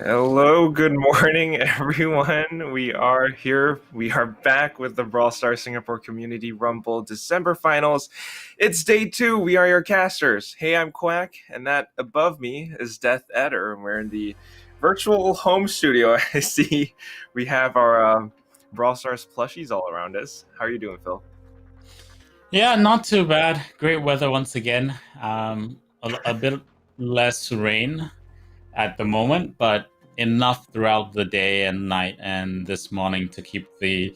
Hello, good morning, everyone. We are here. We are back with the Brawl Star Singapore Community Rumble December Finals. It's day 2. We are your casters. Hey, I'm Quack, and that above me is Death Eder. And we're in the virtual home studio. I see we have our Brawl Stars plushies all around us. How are you doing, Phil? Yeah, not too bad. Great weather once again. A bit less rain at the moment, but enough throughout the day and night and this morning to keep the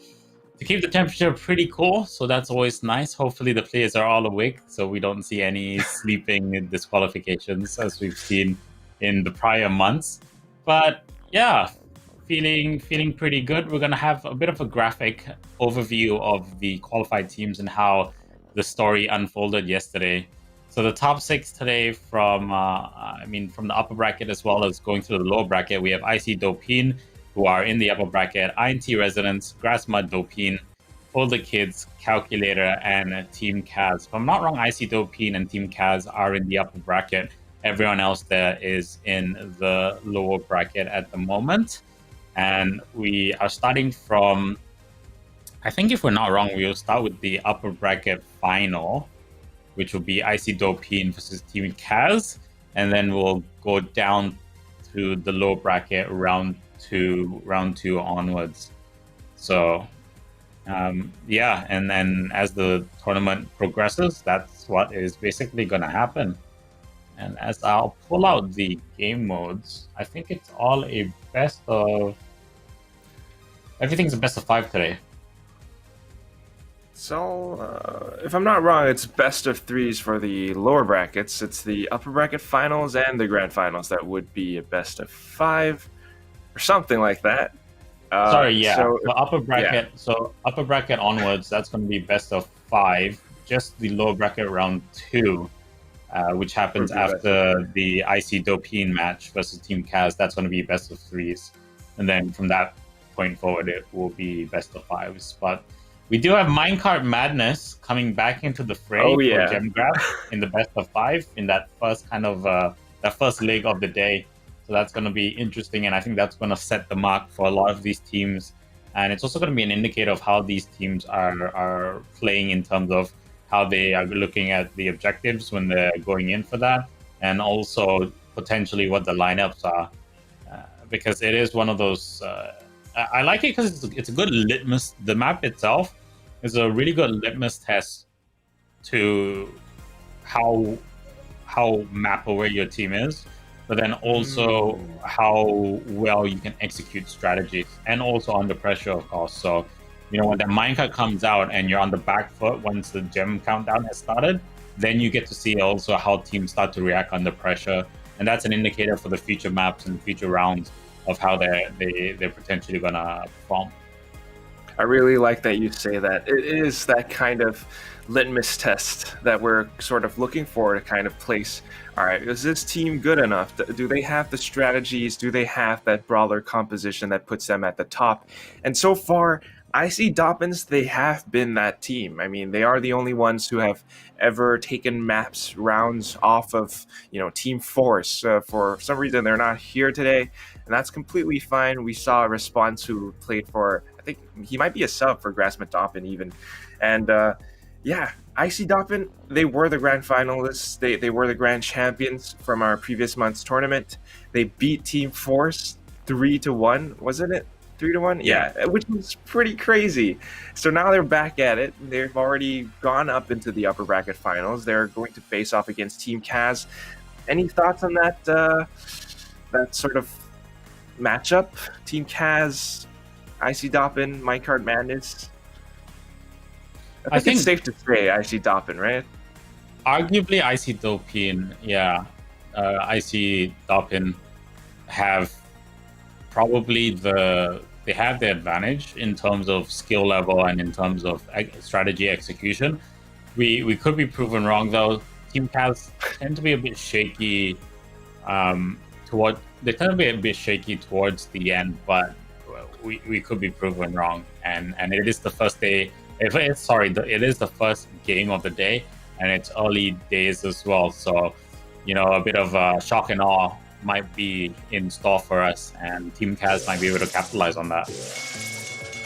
temperature pretty cool. So that's always nice. Hopefully the players are all awake, so we don't see any sleeping disqualifications as we've seen in the prior months. But yeah, feeling pretty good. We're gonna have a bit of a graphic overview of the qualified teams and how the story unfolded yesterday. So the top 6 today from the upper bracket as well as going through the lower bracket, we have IC Dopin, who are in the upper bracket, INT Residents, Grassmud Dopin, Older Kids, Calculator, and Team Kaz. If I'm not wrong, IC Dopin and Team Kaz are in the upper bracket. Everyone else there is in the lower bracket at the moment. And we are starting from, I think if we're not wrong, we'll start with the upper bracket final, which will be IC Dopin versus Team Kaz. And then we'll go down to the lower bracket round two onwards. So yeah, and then as the tournament progresses, that's what is basically going to happen. And as I'll pull out the game modes, I think it's all a best of. Everything's a best of 5 today. So, if I'm not wrong, it's best of 3s for the lower brackets. It's the upper bracket finals and the grand finals that would be a best of 5 or something like that. Sorry, yeah. So, So upper bracket. yeah. So upper bracket onwards, that's going to be best of 5. Just the lower bracket round 2, which happens Would be best of after the IC Dopin match versus Team Kaz. That's going to be best of 3s, and then from that point forward, it will be best of 5s. But we do have Minecart Madness coming back into the fray Oh, for yeah. Gem Grab in the best of 5 in that first that first leg of the day. So that's going to be interesting, and I think that's going to set the mark for a lot of these teams. And it's also going to be an indicator of how these teams are playing in terms of how they are looking at the objectives when they're going in for that, and also potentially what the lineups are. Because it is one of those. I like it because it's a good litmus. The map itself is a really good litmus test to how map aware your team is, but then also how well you can execute strategies, and also under pressure, of course. So, when that minecart comes out and you're on the back foot once the gem countdown has started, then you get to see also how teams start to react under pressure, and that's an indicator for the future maps and future rounds of how they're potentially gonna perform. I really like that you say that. It is that kind of litmus test that we're sort of looking for to kind of place. All right, is this team good enough? Do they have the strategies? Do they have that brawler composition that puts them at the top? And so far, I see Doppins, they have been that team. I mean, they are the only ones who have ever taken maps rounds off of, Team Force. For some reason, they're not here today, and that's completely fine. We saw a response who played for, I think he might be a sub for Grassmud Doppin even. And yeah, IC Doppin, they were the grand finalists. They were the grand champions from our previous month's tournament. They beat Team Force 3-1, wasn't it? 3-1, yeah, which was pretty crazy. So now they're back at it. They've already gone up into the upper bracket finals. They're going to face off against Team Kaz. Any thoughts on that? That sort of matchup? Team Kaz, IC Doppin, Minecart Madness. I think it's safe to say IC Doppin, right? Arguably, IC Dopin, yeah, IC Dopin have probably they have the advantage in terms of skill level and in terms of strategy execution. We could be proven wrong though. Team Cavs tend to be a bit shaky. They tend to be a bit shaky towards the end, but we could be proven wrong. And it is the first day. It is the first game of the day, and it's early days as well. So, a bit of shock and awe might be in store for us, and Team Kaz might be able to capitalize on that.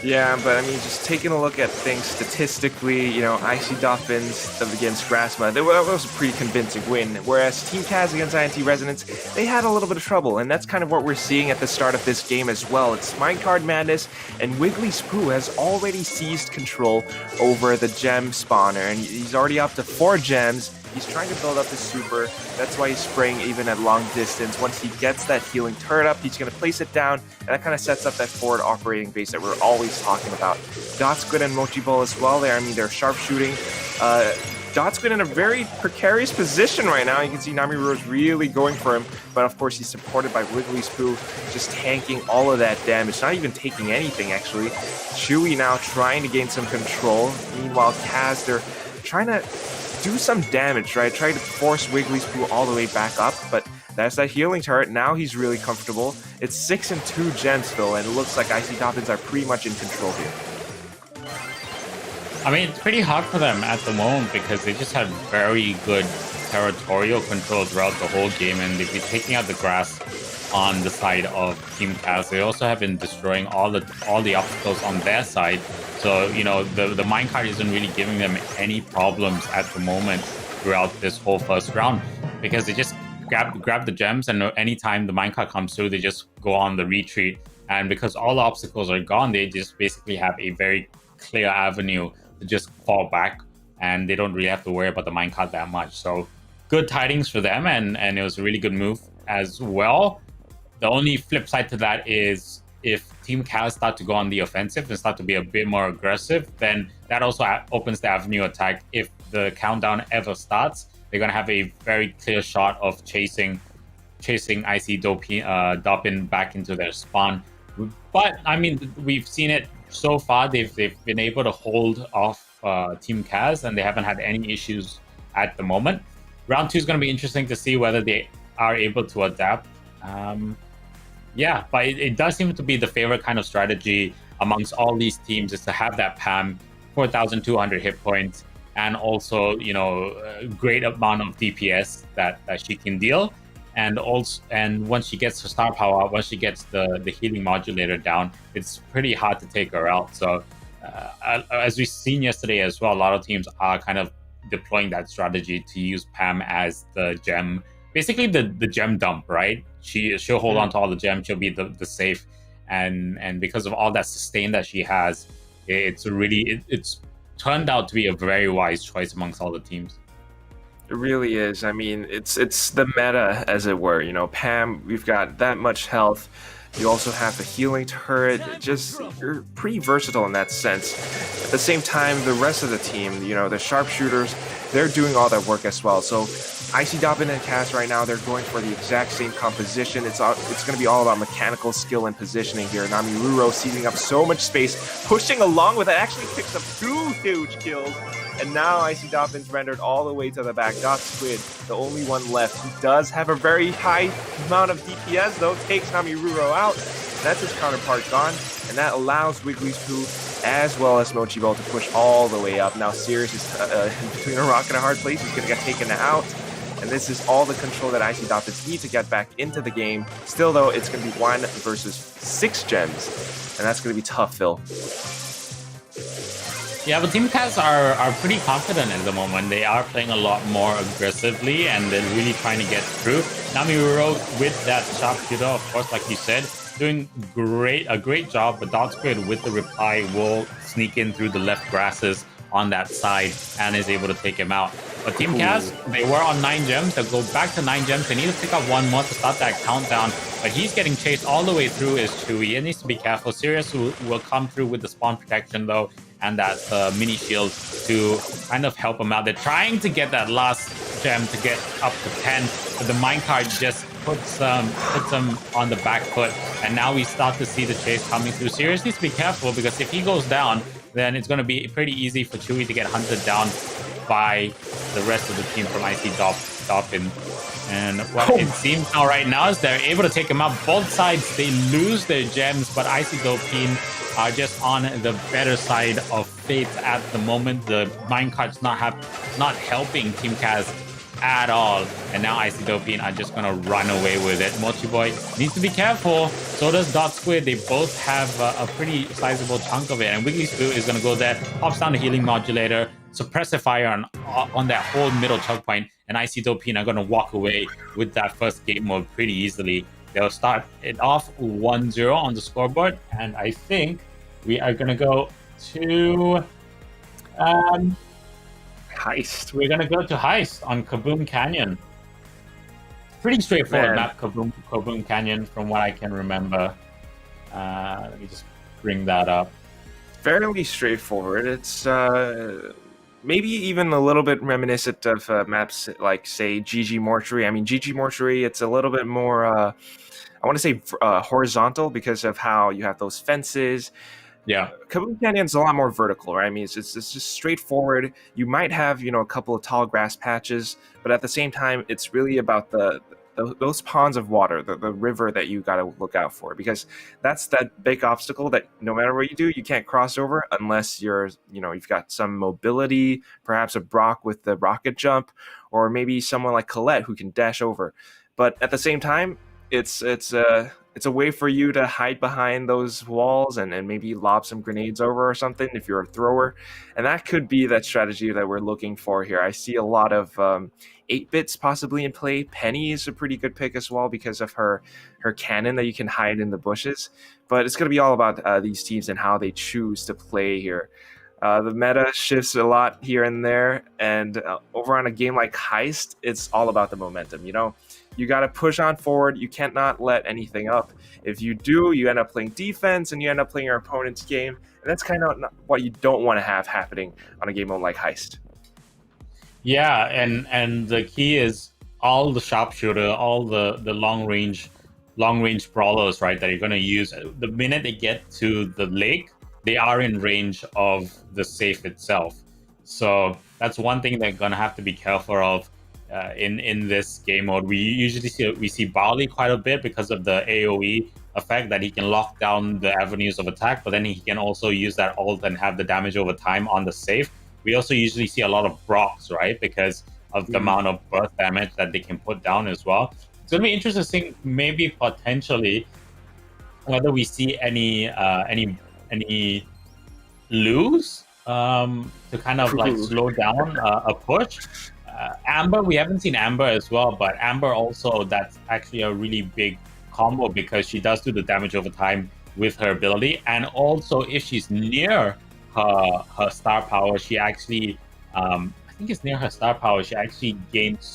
Yeah, but I mean, just taking a look at things statistically, Icy Dolphins against Grasma, that was a pretty convincing win. Whereas Team Kaz against INT Resonance, they had a little bit of trouble, and that's kind of what we're seeing at the start of this game as well. It's Minecart Madness, and Wiggly's Poo has already seized control over the gem spawner, and he's already up to 4 gems. He's trying to build up his super. That's why he's spraying even at long distance. Once he gets that healing turret up, he's going to place it down, and that kind of sets up that forward operating base that we're always talking about. Dotsquid and Mochi Ball as well there. I mean, they're sharpshooting. Dotsquid in a very precarious position right now. You can see Namiruro's really going for him, but of course he's supported by Wiggly's Poo, just tanking all of that damage, not even taking anything actually. Chewy now trying to gain some control. Meanwhile, Kaz, they're trying to do some damage, right? Try to force Wiggly's Poo all the way back up, but that's that healing turret. Now he's really comfortable. It's 6 and 2 gems, Phil, and it looks like Icy Dolphins are pretty much in control here. I mean, it's pretty hard for them at the moment because they just have very good territorial control throughout the whole game, and they've been taking out the grass on the side of Team Kaz. They also have been destroying all the obstacles on their side. So, the minecart isn't really giving them any problems at the moment throughout this whole first round, because they just grab the gems, and anytime the minecart comes through, they just go on the retreat. And because all the obstacles are gone, they just basically have a very clear avenue to just fall back, and they don't really have to worry about the minecart that much. So good tidings for them, and it was a really good move as well. The only flip side to that is if Team Kaz start to go on the offensive and start to be a bit more aggressive, then that also opens the avenue attack. If the countdown ever starts, they're going to have a very clear shot of chasing IC Dopin back into their spawn. But, I mean, we've seen it so far. They've been able to hold off Team Kaz, and they haven't had any issues at the moment. Round 2 is going to be interesting to see whether they are able to adapt. Yeah, but it does seem to be the favorite kind of strategy amongst all these teams, is to have that Pam, 4,200 hit points, and also, a great amount of DPS that she can deal. And once she gets her star power, once she gets the healing modulator down, it's pretty hard to take her out. So as we've seen yesterday as well, a lot of teams are kind of deploying that strategy to use Pam as the gem, basically the gem dump, right? She'll hold on to all the gems. She'll be the safe, and because of all that sustain that she has, it's turned out to be a very wise choice amongst all the teams. It really is. I mean, it's the meta, as it were. Pam, we've got that much health. You also have the healing turret. You're pretty versatile in that sense. At the same time, the rest of the team, the sharpshooters, they're doing all that work as well. So Icy Doppin and Kaz right now, they're going for the exact same composition. It's going to be all about mechanical skill and positioning here. Namiruro seizing up so much space, pushing along with it, actually picks up 2 huge kills. And now Icy Dolphins rendered all the way to the back. Dotsquid, the only one left, who does have a very high amount of DPS, though, takes Namiruro out. That's his counterpart gone, and that allows Wiggly's Poo as well as Mochi Ball to push all the way up. Now Sirius is between a rock and a hard place. He's going to get taken out. And this is all the control that Icy Dolphins need to get back into the game. Still, though, it's going to be 1 versus 6 gems. And that's going to be tough, Phil. Yeah, but Team Kaz are pretty confident at the moment. They are playing a lot more aggressively, and they're really trying to get through. Namiruro with that sharpshooter, of course, like you said, doing a great job. But Dotsquid with the reply will sneak in through the left grasses on that side and is able to take him out. But Team Kaz, they were on 9 gems. They'll go back to 9 gems. They need to pick up 1 more to start that countdown. But he's getting chased all the way through is Chewy. He needs to be careful. Sirius will come through with the spawn protection, though, and that mini shield to kind of help him out. They're trying to get that last gem to get up to 10, but the minecart just puts him on the back foot. And now we start to see the chase coming through. Sirius needs to be careful, because if he goes down, then it's going to be pretty easy for Chewy to get hunted down by the rest of the team from IC Dolphin. And what it seems now right now is they're able to take him out. Both sides, they lose their gems, but IC Dolphin are just on the better side of fate at the moment. The minecart's not helping Team Kaz at all. And now Icy Dopine are just gonna run away with it. Mochi Boy needs to be careful. So does Dot Squid. They both have a pretty sizable chunk of it. And Wiggly Spoon is gonna go there, pops down the healing modulator, suppressive fire on that whole middle choke point, and Icy Dopine are gonna walk away with that first game mode pretty easily. They'll start it off 1-0 on the scoreboard, and I think we are gonna go to Heist. we're gonna go to Heist on Kaboom Canyon. Pretty straightforward map, Kaboom Canyon, from what I can remember. Let me just bring that up. Fairly straightforward. It's maybe even a little bit reminiscent of maps like, say, GG Mortuary. I mean, GG Mortuary, it's a little bit more, I want to say horizontal because of how you have those fences. Yeah. Kaboom Canyon's a lot more vertical, right? I mean, it's just straightforward. You might have, a couple of tall grass patches, but at the same time, it's really about those ponds of water, the river that you got to look out for, because that's that big obstacle that no matter what you do, you can't cross over unless you've got some mobility, perhaps a Brock with the rocket jump, or maybe someone like Colette who can dash over. But at the same time, it's a way for you to hide behind those walls and maybe lob some grenades over or something if you're a thrower. And that could be that strategy that we're looking for here. I see a lot of 8-bits possibly in play. Penny is a pretty good pick as well because of her cannon that you can hide in the bushes. But it's going to be all about these teams and how they choose to play here. The meta shifts a lot here and there. And over on a game like Heist, it's all about the momentum, You got to push on forward. You cannot let anything up. If you do, you end up playing defense and you end up playing your opponent's game. And that's kind of what you don't want to have happening on a game mode like Heist. Yeah, and the key is all the sharpshooter, all the long range brawlers, right, that you're going to use. The minute they get to the lake, they are in range of the safe itself. So that's one thing they're going to have to be careful of. In this game mode, we usually see Barley quite a bit because of the AoE effect that he can lock down the avenues of attack, but then he can also use that ult and have the damage over time on the safe. We also usually see a lot of Brocks, right, because of the amount of burst damage that they can put down as well. It's gonna be interesting to see maybe potentially whether we see any lose to kind of like slow down a push. Amber, we haven't seen Amber as well, but Amber also, that's actually a really big combo because she does do the damage over time with her ability. And also, if she's near her star power, she actually, I think it's near her star power, she actually gains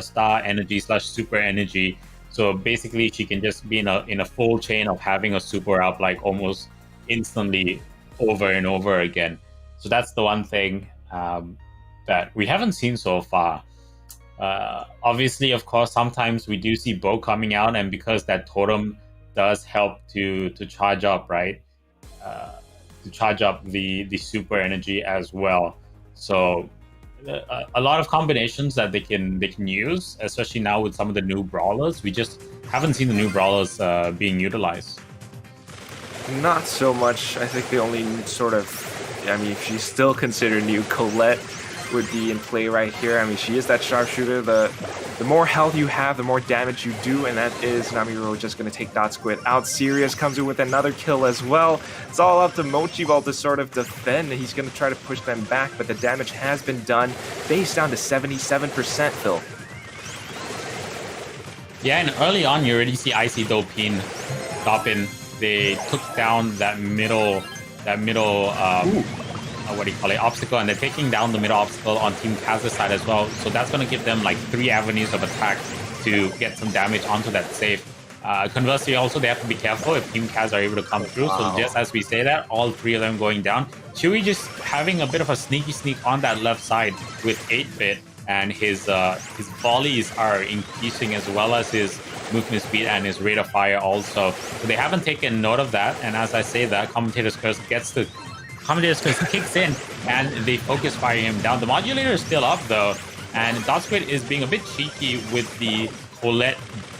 star energy / super energy. So basically, she can just be in a full chain of having a super up like almost instantly over and over again. So that's the one thing that we haven't seen so far. Obviously, of course, sometimes we do see Bo coming out, and because that totem does help to charge up, right? To charge up the super energy as well. So a lot of combinations that they can use, especially now with some of the new brawlers. We just haven't seen the new brawlers being utilized. Not so much. I think the only sort of, if you still consider new, Colette would be in play right here. I mean, she is that sharpshooter. The more health you have, the more damage you do, and that is Namiro just going to take Dot Squid out. Sirius comes in with another kill as well. It's all up to Mochi Ball to sort of defend. He's going to try to push them back, but the damage has been done. Base down to 77%, Phil. Yeah, and early on, you already see Icy Dopine drop in. They took down that middle obstacle, and they're taking down the middle obstacle on Team Kaz's side as well. So that's going to give them like 3 avenues of attack to get some damage onto that safe. Conversely, also, they have to be careful if Team Kaz are able to come through. Wow. So just as we say that, all 3 of them going down. Chewy just having a bit of a sneaky sneak on that left side with 8-bit, and his volleys are increasing as well as his movement speed and his rate of fire also. So they haven't taken note of that, and as I say that, Commentator's Curse kicks in, and they focus fire him down. The modulator is still up though, and Dot Squid is being a bit cheeky with the Colette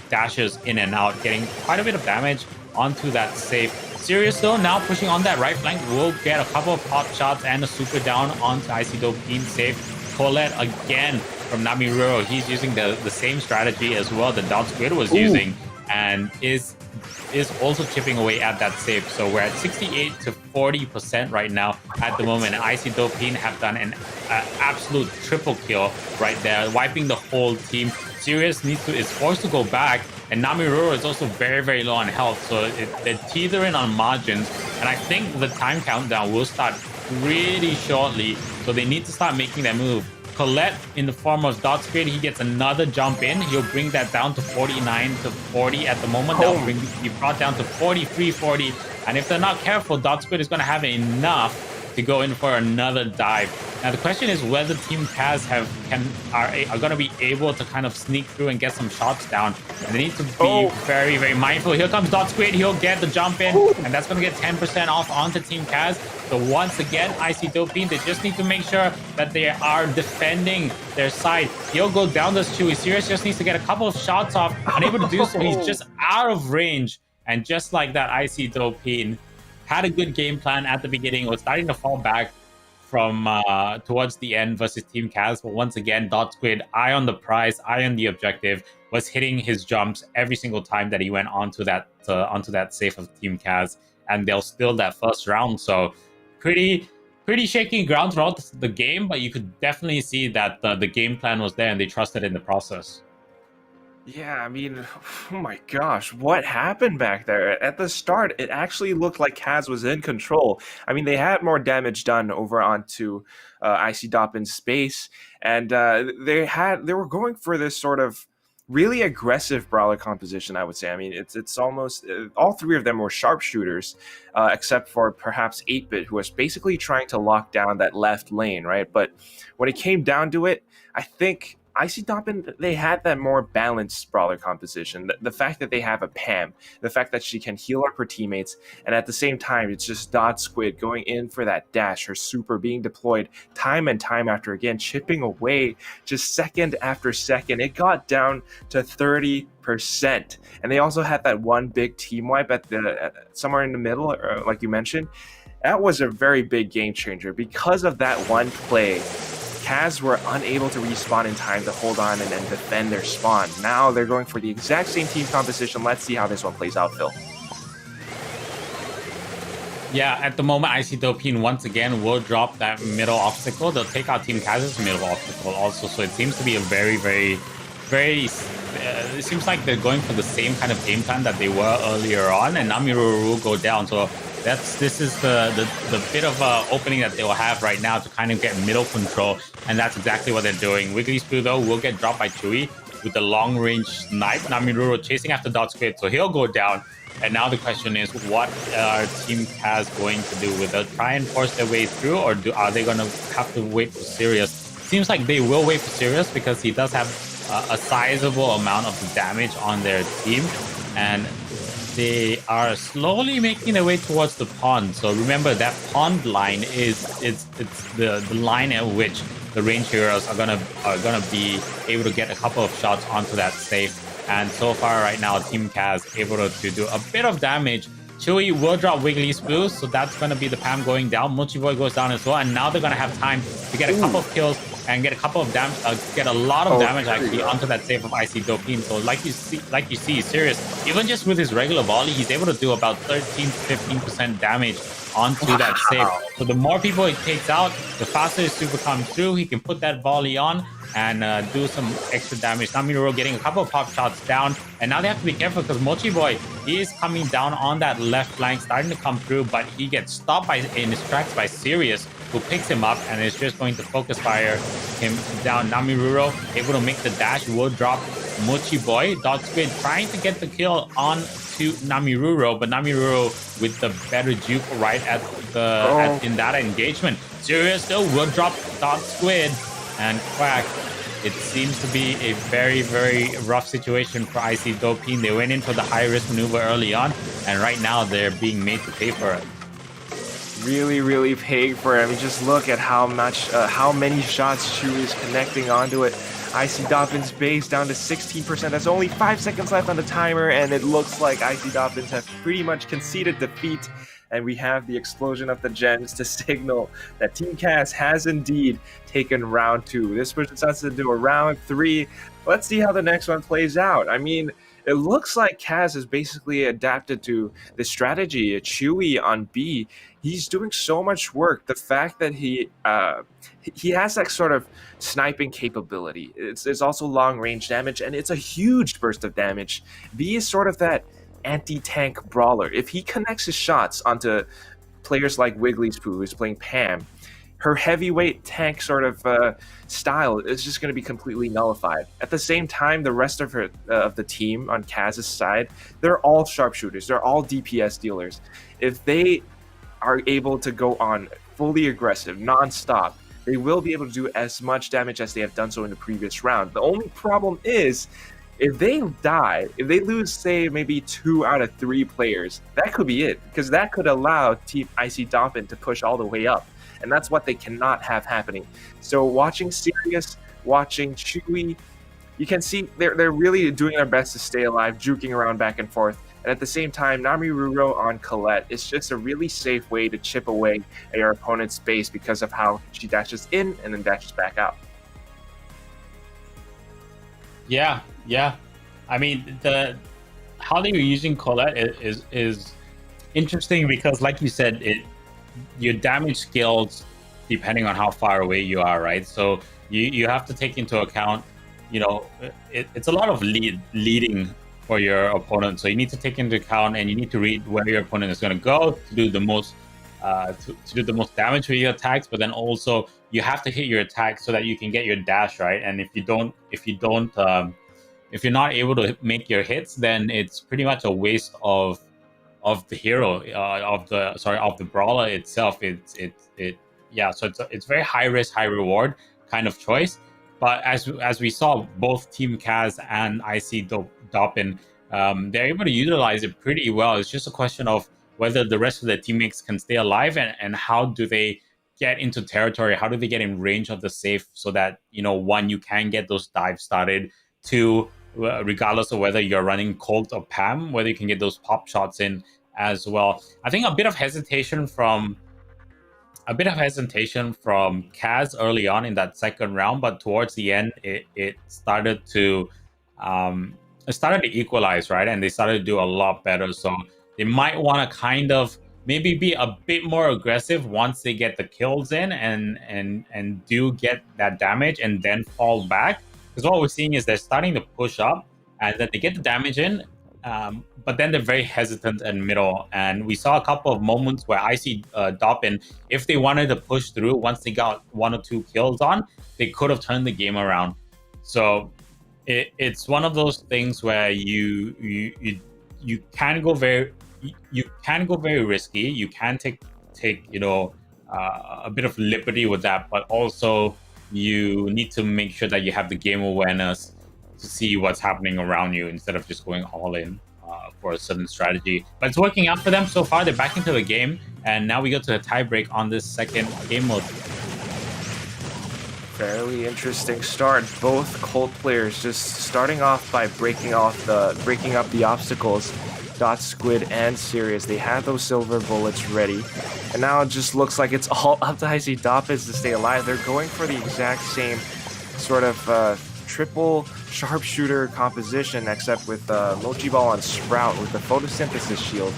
dashes in and out, getting quite a bit of damage onto that safe. Sirius though, now pushing on that right flank, will get a couple of pop shots and a super down onto Icy Dopine safe. Colette again from Namiruro. He's using the same strategy as well that Dot Squid was using, and is also chipping away at that save. So we're at 68 to 40% right now at the moment. And Icy Dopin have done an absolute triple kill right there, wiping the whole team. Sirius is forced to go back, and Namiruro is also very, very low on health. So they're teetering on margins, and I think the time countdown will start really shortly. So they need to start making that move. Colette in the form of Dot Squid, he gets another jump in. He'll bring that down to 49 to 40 at the moment. That'll be brought down to 43, 40. And if they're not careful, Dot Squid is going to have enough to go in for another dive. Now the question is whether Team Kaz are going to be able to kind of sneak through and get some shots down. And they need to be very, very mindful. Here comes Dot Squid. He'll get the jump in, and that's going to get 10% off onto Team Kaz. So once again, Icy Dopin, they just need to make sure that they are defending their side. He'll go down this Chewy. Sirius just needs to get a couple of shots off. Unable to do so. He's just out of range. And just like that, Icy Dopin had a good game plan at the beginning, was starting to fall back from towards the end versus Team Kaz. But once again, Dot Squid, eye on the prize, eye on the objective, was hitting his jumps every single time that he went onto that safe of Team Kaz, and they'll steal that first round. So pretty shaky ground throughout the game, but you could definitely see that the game plan was there and they trusted in the process. Yeah, I mean, oh my gosh, what happened back there? At the start, it actually looked like Kaz was in control. I mean, they had more damage done over onto Icy Dopin's space, and they were going for this sort of really aggressive brawler composition, I would say. I mean, it's almost all three of them were sharpshooters, except for perhaps 8-Bit, who was basically trying to lock down that left lane, right? But when it came down to it, I think Icy Dopin, they had that more balanced brawler composition. The fact that they have a Pam, the fact that she can heal up her teammates, and at the same time, it's just Dot Squid going in for that dash, her super being deployed time and time after again, chipping away just second after second. It got down to 30%. And they also had that one big team wipe at somewhere in the middle, like you mentioned. That was a very big game changer. Because of that one play, Kaz were unable to respawn in time to hold on and defend their spawn. Now they're going for the exact same team composition. Let's see how this one plays out, Phil. Yeah, at the moment, Icy Dopin once again will drop that middle obstacle. They'll take out Team Kaz's middle obstacle also. So it seems to be a very, very it seems like they're going for the same kind of game plan that they were earlier on, and Namiruro will go down. So this is the bit of opening that they will have right now to kind of get middle control, and that's exactly what they're doing. Wiggly Spew though will get dropped by Chewy with the long range snipe. Namiruro chasing after Dot Squid, so he'll go down. And now the question is, what are Team Kaz going to do? Will they try and force their way through, or are they going to have to wait for Sirius? Seems like they will wait for Sirius because he does have a sizable amount of the damage on their team, and they are slowly making their way towards the pond. So remember that pond line it's the line at which the range heroes are gonna be able to get a couple of shots onto that safe. And so far right now, Team Kaz able to do a bit of damage. Chewy will drop Wiggly Spoo, so that's going to be the Pam going down. Mochi Boy goes down as well, and now they're going to have time to get a couple of kills and get a couple of damage, get a lot of damage actually onto that save of Icy Dopin. So like you see, Sirius, even just with his regular volley, he's able to do about 13 to 15% damage onto that save. So the more people he takes out, the faster his super comes through. He can put that volley on and do some extra damage. Namiruro getting a couple of pop shots down, and now they have to be careful because Mochi Boy, he is coming down on that left flank, starting to come through, but he gets stopped in his tracks by Sirius, who picks him up and is just going to focus fire him down. Namiruro able to make the dash, will drop Mochi Boy. Dot Squid trying to get the kill on to Namiruro, but Namiruro with the better juke right in that engagement. Sirius still will drop Dot Squid. And Quack, it seems to be a very, very rough situation for Icy Dopin. They went in for the high-risk maneuver early on, and right now they're being made to pay for it. Really, really paying for it. I mean, just look at how many shots Chewy is connecting onto it. Icy Dopin's base down to 16%. There's only 5 seconds left on the timer, and it looks like Icy Dopins have pretty much conceded defeat. and we have the explosion of the gems to signal that Team Kaz has indeed taken round 2. This pushes us into a round 3. Let's see how the next one plays out. I mean, it looks like Kaz has basically adapted to the strategy. Chewy on B, he's doing so much work. The fact that he has that sort of sniping capability. It's also long range damage, and it's a huge burst of damage. B is sort of that anti-tank brawler. If he connects his shots onto players like Wiggly's Poo, who's playing Pam, her heavyweight tank sort of style is just going to be completely nullified. At the same time, the rest of the team on Kaz's side, they're all sharpshooters. They're all DPS dealers. If they are able to go on fully aggressive, non-stop, they will be able to do as much damage as they have done so in the previous round. The only problem is, if they die, if they lose, say, maybe 2 out of 3 players, that could be it, because that could allow Team Icy Doppin to push all the way up. And that's what they cannot have happening. So watching Sirius, watching Chewy, you can see they're really doing their best to stay alive, juking around back and forth. And at the same time, Namiruro on Colette is just a really safe way to chip away at your opponent's base because of how she dashes in and then dashes back out. Yeah. I mean, how they're using Colette is interesting because, like you said, your damage scales depending on how far away you are, right? So you have to take into account, it's a lot of leading for your opponent. So you need to take into account, and you need to read where your opponent is going to go to do the most to do the most damage with your attacks. But then also you have to hit your attack so that you can get your dash right. And if you're not able to make your hits, then it's pretty much a waste of the hero, of the brawler itself. So it's very high risk, high reward kind of choice. But as we saw, both Team Kaz and IC Doppin, they're able to utilize it pretty well. It's just a question of whether the rest of the teammates can stay alive, and how do they get into territory, how do they get in range of the safe, so that, one, you can get those dives started, two, regardless of whether you're running Colt or Pam, whether you can get those pop shots in as well. I think a bit of hesitation from Kaz early on in that second round, but towards the end, it started to equalize, right? And they started to do a lot better. So they might want to kind of maybe be a bit more aggressive once they get the kills in and do get that damage, and then fall back. Because what we're seeing is they're starting to push up, and then they get the damage in, but then they're very hesitant in middle. And we saw a couple of moments where I see Doppin, if they wanted to push through, once they got 1 or 2 kills on, they could have turned the game around. So it's one of those things where you can go very risky. You can take a bit of liberty with that, but also you need to make sure that you have the game awareness to see what's happening around you instead of just going all in for a certain strategy. But it's working out for them so far. They're back into the game, and now we go to a tie break on this second game mode. Fairly interesting start. Both Colt players just starting off by breaking up the obstacles. Dot, Squid, and Sirius, they have those silver bullets ready, and now it just looks like it's all up to IC Doppins to stay alive. They're going for the exact same sort of triple sharpshooter composition, except with Mochi Ball and Sprout with the photosynthesis shield.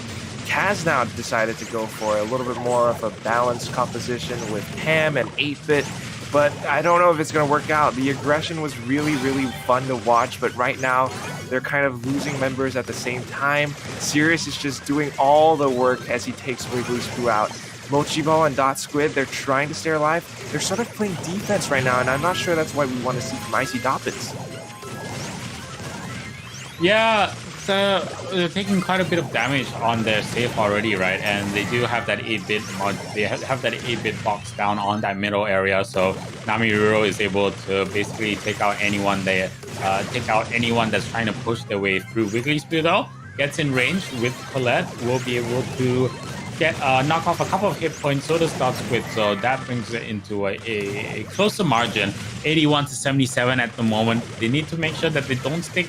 Kaz now decided to go for a little bit more of a balanced composition with Pam and 8-Bit, but I don't know if it's going to work out. The aggression was really, really fun to watch, but right now they're kind of losing members at the same time. Sirius is just doing all the work as he takes Wiggly's Poo out. Mochi Ball and Dot Squid, they're trying to stay alive. They're sort of playing defense right now, and I'm not sure that's what we want to see from Icy Doppins. Yeah, so they're taking quite a bit of damage on their safe already, right? And they do have that 8-bit mod. They have that 8-bit box down on that middle area, so Namiruro is able to basically take out anyone that's trying to push their way through. Wiggly's Poo, though, gets in range with Colette, will be able to get knock off a couple of hit points. So does Dot Squid, so that brings it into a closer margin, 81-77 at the moment. They need to make sure that they don't stick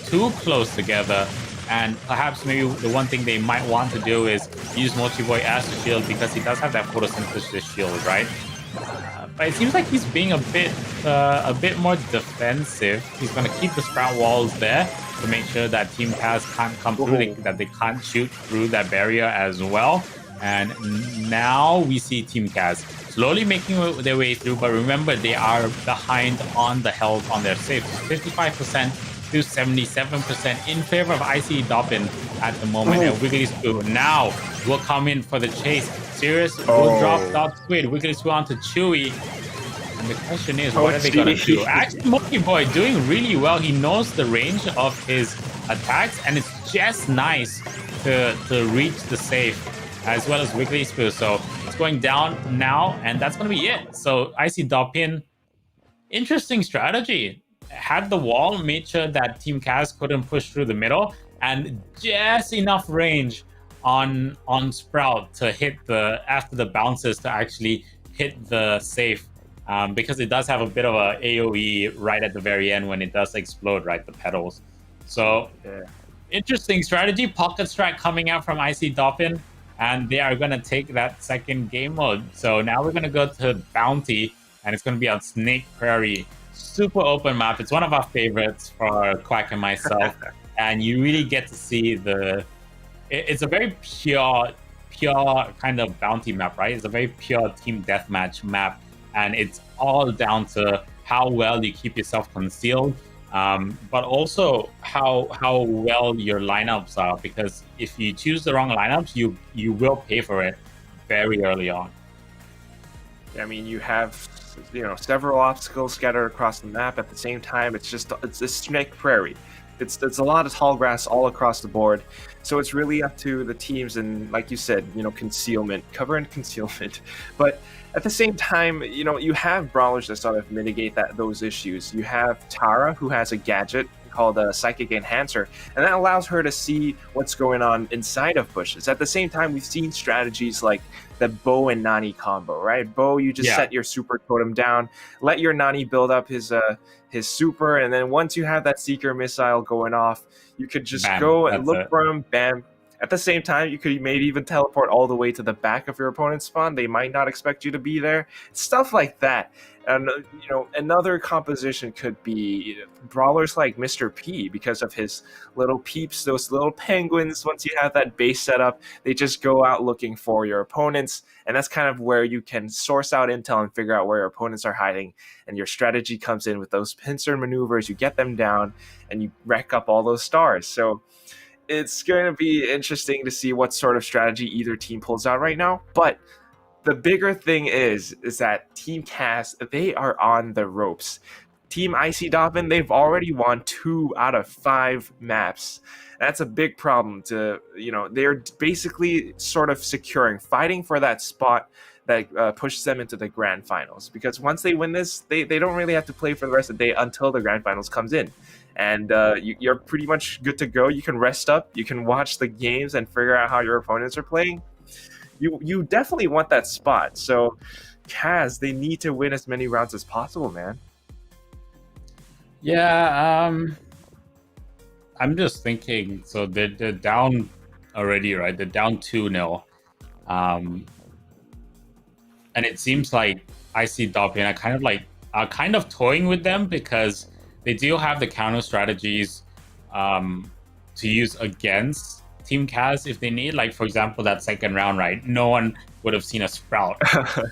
too close together, And perhaps maybe the one thing they might want to do is use Mochi-Boy as a shield because he does have that photosynthesis shield, right? But it seems like he's being a bit more defensive. He's going to keep the sprout walls there to make sure that Team Kaz can't come through, that they can't shoot through that barrier as well. And now we see Team Kaz slowly making their way through, but remember, they are behind on the health on their saves. 55% to 77% in favor of Icy Doppin at the moment. And Wiggly Spoo now will come in for the chase. Sirius will drop Dot Squid. Wiggly Spoo onto Chewy. And the question is, what are they going to do? Actually, Monkey Boy doing really well. He knows the range of his attacks, and it's just nice to reach the safe, as well as Wiggly Spoo. So it's going down now, and that's going to be it. So Icy Doppin, interesting strategy. Had the wall, made sure that Team Kaz couldn't push through the middle, and just enough range on Sprout to hit after the bounces to actually hit the safe, because it does have a bit of a AoE right at the very end when it does explode, right, the petals. So interesting strategy. Pocket Strike coming out from Icy Doppin, and they are going to take that second game mode. So now we're going to go to Bounty, and it's going to be on Snake Prairie. Super open map. It's one of our favorites for Quack and myself. And you really get to see it's a very pure kind of bounty map, right? It's a very pure team deathmatch map. And it's all down to how well you keep yourself concealed, but also how well your lineups are. Because if you choose the wrong lineups, you will pay for it very early on. I mean, you have several obstacles scattered across the map at the same time. It's a Snake Prairie. It's a lot of tall grass all across the board. So it's really up to the teams, and like you said, concealment, cover and concealment. But at the same time, you have brawlers that sort of mitigate those issues. You have Tara, who has a gadget called a Psychic Enhancer, and that allows her to see what's going on inside of bushes. At the same time, we've seen strategies like the Bo and Nani combo, right? Bo, you just set your super totem down, let your Nani build up his super, and then once you have that Seeker missile going off, you could just go and look for him, bam. At the same time, you could maybe even teleport all the way to the back of your opponent's spawn. They might not expect you to be there. Stuff like that. And, another composition could be brawlers like Mr. P, because of his little peeps, those little penguins. Once you have that base set up, they just go out looking for your opponents. And that's kind of where you can source out intel and figure out where your opponents are hiding. And your strategy comes in with those pincer maneuvers. You get them down and you rack up all those stars. So it's going to be interesting to see what sort of strategy either team pulls out right now. But the bigger thing is that Team Kaz, they are on the ropes. Team Icy Doppin, they've already won 2 out of 5 maps. That's a big problem. They're basically sort of fighting for that spot that pushes them into the grand finals. Because once they win this, they don't really have to play for the rest of the day until the grand finals comes in. And you're pretty much good to go. You can rest up, you can watch the games and figure out how your opponents are playing. You definitely want that spot. So Kaz, they need to win as many rounds as possible, man. Yeah, I'm just thinking, so they're down already, right? They're down 2-0. And it seems like Icy Doppin are kind of toying with them, because they do have the counter strategies to use against Team Kaz if they need. Like, for example, that second round, right? No one would have seen a Sprout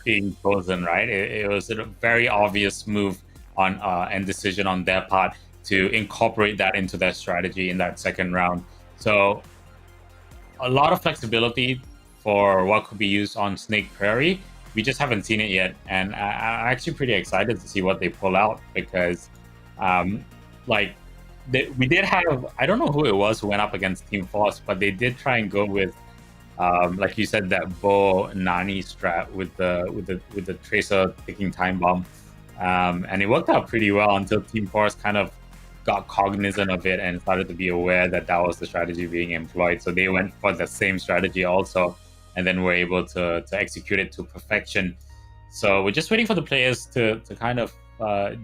being chosen, right? It was a very obvious move and decision on their part to incorporate that into their strategy in that second round. So a lot of flexibility for what could be used on Snake Prairie. We just haven't seen it yet, and I'm actually pretty excited to see what they pull out, because we did have, I don't know who it was who went up against Team Force, but they did try and go with, like you said, that Bo Nani strat with the Tracer ticking time bomb, and it worked out pretty well until Team Force kind of got cognizant of it and started to be aware that was the strategy being employed. So they went for the same strategy also, and then were able to execute it to perfection. So we're just waiting for the players to kind of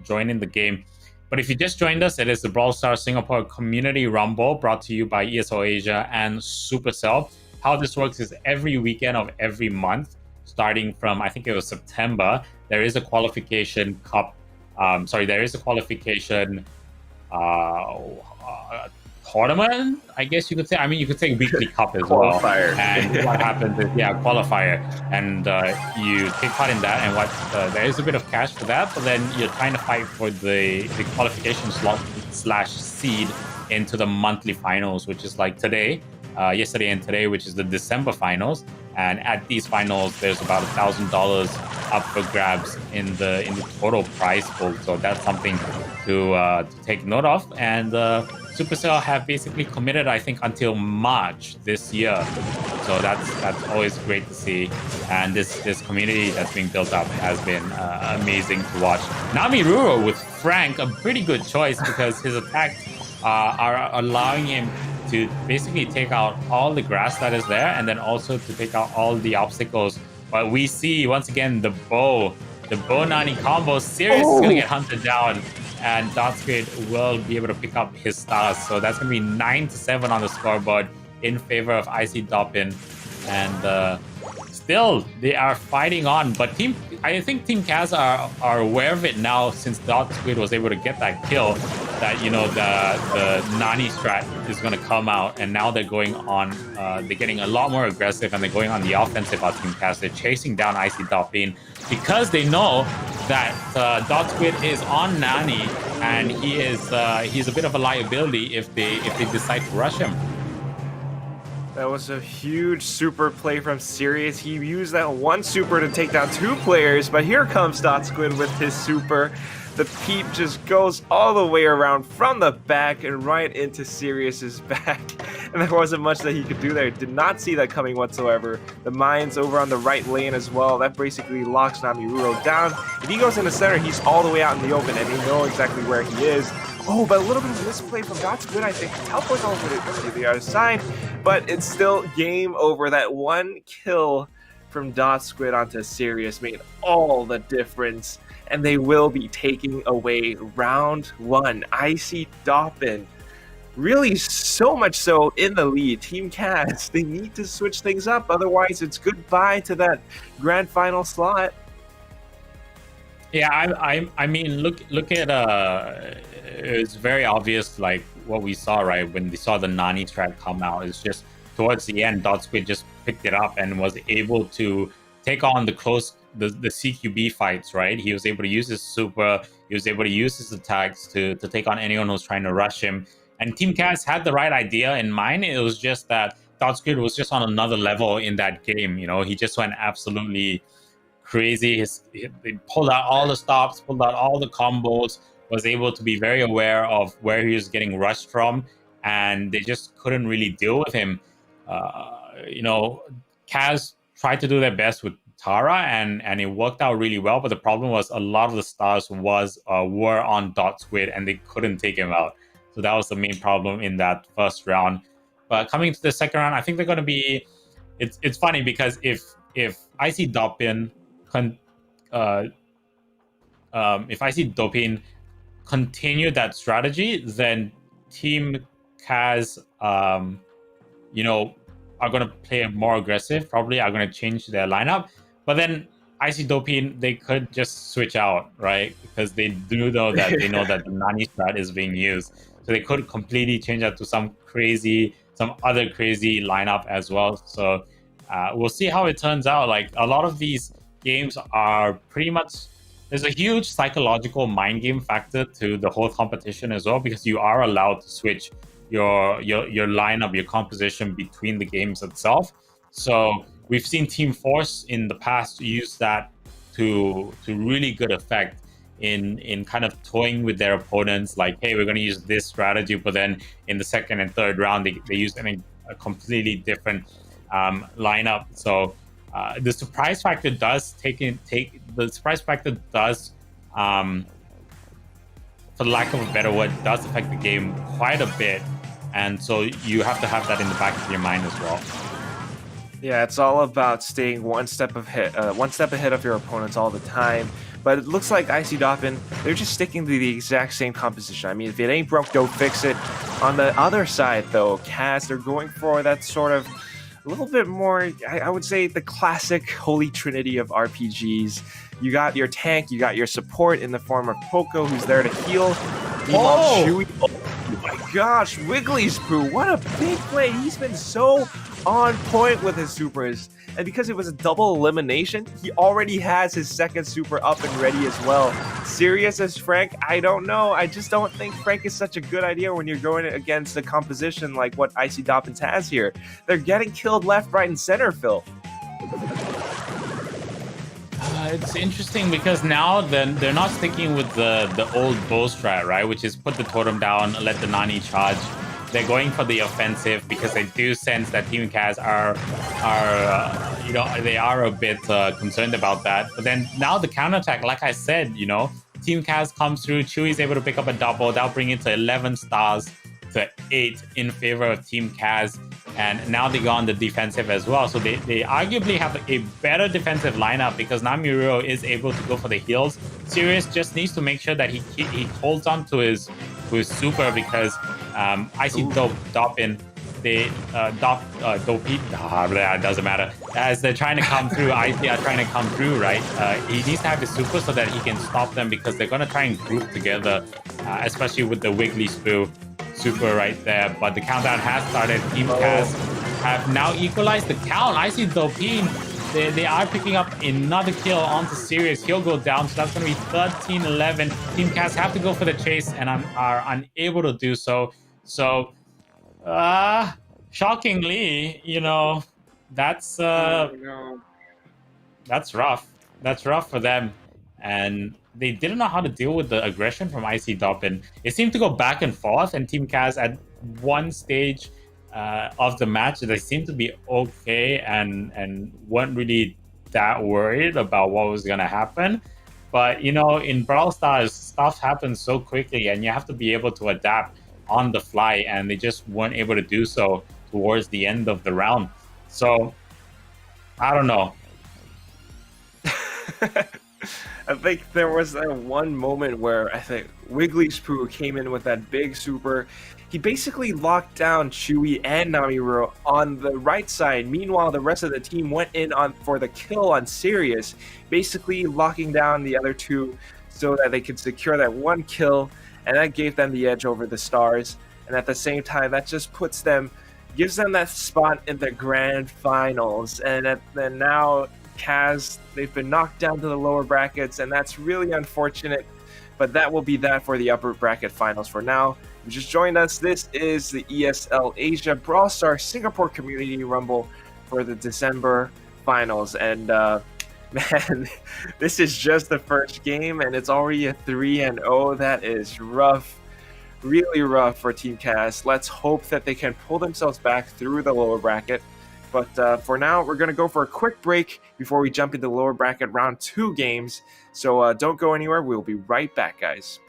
join in the game. But if you just joined us, it is the Brawl Stars Singapore Community Rumble brought to you by ESO Asia and Supercell. How this works is every weekend of every month, starting from I think it was September, there is a qualification cup. There is a qualification tournament, I guess you could say. I mean, you could say weekly cup as well. Qualifier. And what happens is, qualifier, and you take part in that. And there is a bit of cash for that, but then you're trying to fight for the qualification slot / seed into the monthly finals, which is like today, yesterday and today, which is the December finals. And at these finals, there's about $1,000 up for grabs in the total prize pool. So that's something to take note of. And Supercell have basically committed, I think, until March this year. So that's always great to see. And this community that's being built up has been amazing to watch. Nami Ruro with Frank, a pretty good choice because his attacks are allowing him to basically take out all the grass that is there, and then also to take out all the obstacles. But we see once again the bow Nani combo. Sirius is gonna get hunted down, and Dotsquid will be able to pick up his stars. So that's gonna be 9-7 on the scoreboard in favor of IC Doppin. And still they are fighting on, but I think Team Kaz are aware of it now, since Dotsquid was able to get that kill, that the Nani strat is going to come out, and now they're going on. They're getting a lot more aggressive, and they're going on the offensive on Team Kaz. They're chasing down IC Doppin because they know that Dotsquid is on Nani, and he's a bit of a liability if they decide to rush him. That was a huge super play from Sirius. He used that one super to take down 2 players, but here comes Dotsquid with his super. The peep just goes all the way around from the back and right into Sirius's back. And there wasn't much that he could do there. Did not see that coming whatsoever. The mines over on the right lane as well. That basically locks Nami Ruro down. If he goes in the center, he's all the way out in the open, and they know exactly where he is. Oh, but a little bit of misplay from Dotsquid, I think. Teleports over to the other side, but it's still game over. That one kill from Dotsquid onto Sirius made all the difference, and they will be taking away round 1. IC Doppin, really so much so in the lead. Team Kaz, they need to switch things up, otherwise it's goodbye to that grand final slot. Yeah, I mean, look at it's very obvious, like what we saw, right, when we saw the Nani strat come out. It's just towards the end, Dotsquid just picked it up and was able to take on the CQB fights, right? He was able to use his super, he was able to use his attacks to take on anyone who's trying to rush him. And Team Kaz had the right idea in mind. It was just that Dotsquid was just on another level in that game. He just went absolutely crazy. He pulled out all the stops, pulled out all the combos, was able to be very aware of where he was getting rushed from, and they just couldn't really deal with him. Kaz tried to do their best with Tara, and it worked out really well, but the problem was a lot of the stars were on Dotsquid, and they couldn't take him out. So that was the main problem in that first round. But coming to the second round, I think they're going to be... It's funny because if IC Doppin continue that strategy, then Team Kaz, are going to play more aggressive, probably are going to change their lineup. But then IC Doppin, they could just switch out, right? Because they do know that they know that the Nani strat is being used. So they could completely change that to some other crazy lineup as well. So we'll see how it turns out. Like, a lot of these games are pretty much... There's a huge psychological mind game factor to the whole competition as well, because you are allowed to switch your lineup, your composition between the games itself. So we've seen Team Force in the past use that to really good effect in kind of toying with their opponents, like, hey, we're going to use this strategy, but then in the second and third round they use a completely different lineup. So the surprise factor does for lack of a better word, does affect the game quite a bit, and so you have to have that in the back of your mind as well. Yeah, it's all about staying one step ahead of your opponents all the time. But it looks like Icy Doppin, they're just sticking to the exact same composition. I mean, if it ain't broke, don't fix it. On the other side, though, Kaz, they're going for that sort of a little bit more, I would say, the classic holy trinity of RPGs. You got your tank, you got your support in the form of Poco, who's there to heal. Meanwhile, Chewie, oh my gosh, Wiggly's Poo, what a big play. He's been so on point with his supers. And because it was a double elimination, he already has his second super up and ready as well. Serious as Frank? I don't know. I just don't think Frank is such a good idea when you're going against a composition like what Icy Doppins has here. They're getting killed left, right, and center, Phil. It's interesting because now they're not sticking with the old bow strat, right? Which is put the totem down, let the Nani charge. They're going for the offensive because they do sense that Team Kaz are they are a bit concerned about that. But then now the counterattack, like I said, Team Kaz comes through. Chewie's able to pick up a double. That'll bring it to 11 stars to 8 in favor of Team Kaz. And now they go on the defensive as well. So they arguably have a better defensive lineup because Namiro is able to go for the heals. Sirius just needs to make sure that he holds on to his super because Icy Doppin, it doesn't matter. As they're trying to come through, Icy are trying to come through, right? He needs to have the super so that he can stop them because they're going to try and group together, especially with the Wiggly Spoo super right there. But the countdown has started. Team Kaz have now equalized the count. Icy Doppin, they are picking up another kill onto Sirius. He'll go down, so that's going to be 13-11. Team Kaz have to go for the chase and are unable to do so. So, shockingly, that's rough. That's rough for them. And they didn't know how to deal with the aggression from Icy Doppin. It seemed to go back and forth, and Team Kaz at one stage of the match, they seemed to be okay and weren't really that worried about what was going to happen. But, in Brawl Stars, stuff happens so quickly, and you have to be able to adapt on the fly, and they just weren't able to do so towards the end of the round. So, I don't know. I think there was that one moment where I think Wiggly's Poo came in with that big super. He basically locked down Chewie and Namiro on the right side. Meanwhile, the rest of the team went in for the kill on Sirius, basically locking down the other two so that they could secure that one kill, and that gave them the edge over the Stars. And at the same time, that just gives them that spot in the grand finals. And then now Kaz, they've been knocked down to the lower brackets, and that's really unfortunate. But that will be that for the upper bracket finals for now. If you just joined us, this is the ESL Asia Brawl Stars Singapore Community Rumble for the December finals. And man, this is just the first game, and it's already a 3-0. That is rough. Really rough for Team Kaz. Let's hope that they can pull themselves back through the lower bracket. But for now, we're going to go for a quick break before we jump into the lower bracket round 2 games. So don't go anywhere. We'll be right back, guys.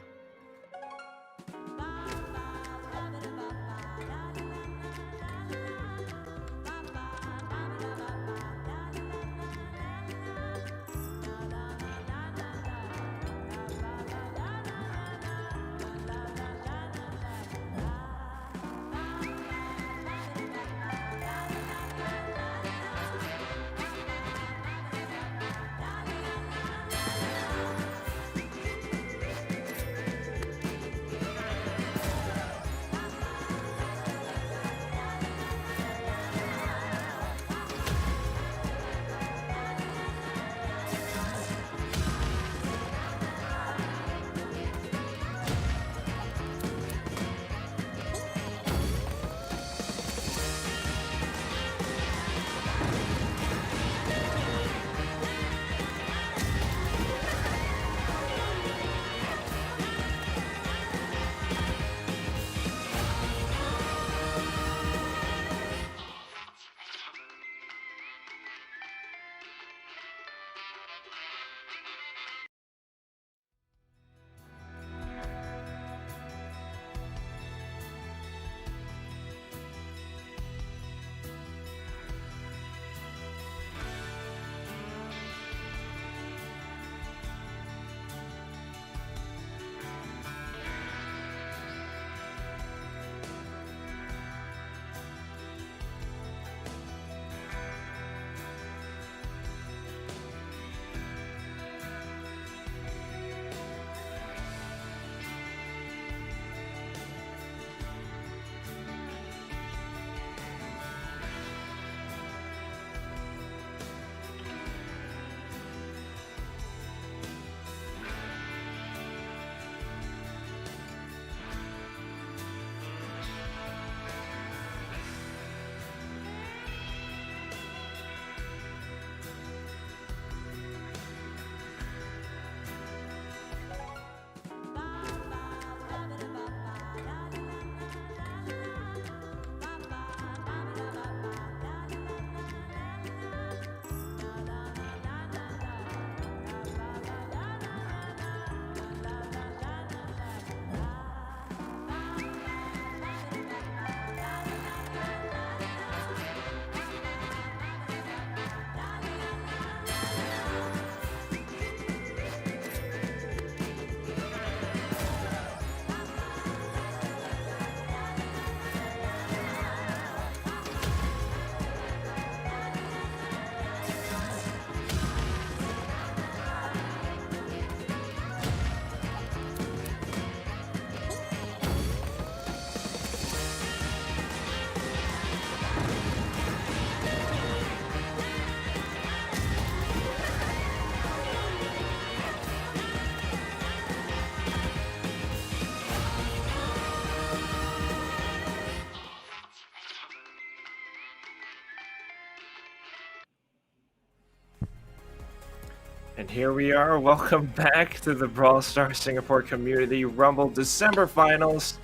And here we are. Welcome back to the Brawl Stars Singapore Community Rumble December Finals.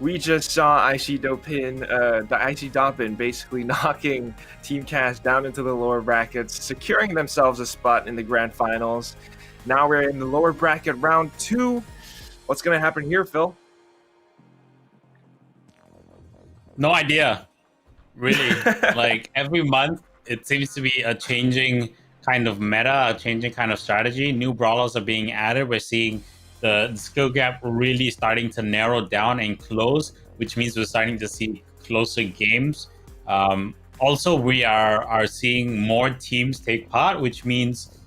We just saw the IC Dopin basically knocking Team Cash down into the lower brackets, securing themselves a spot in the grand finals. Now we're in the lower bracket round 2. What's going to happen here, Phil? No idea, really. Like every month, it seems to be a changing kind of meta, a changing kind of strategy. New brawlers are being added. We're seeing the skill gap really starting to narrow down and close, which means we're starting to see closer games. Also, we are seeing more teams take part, which means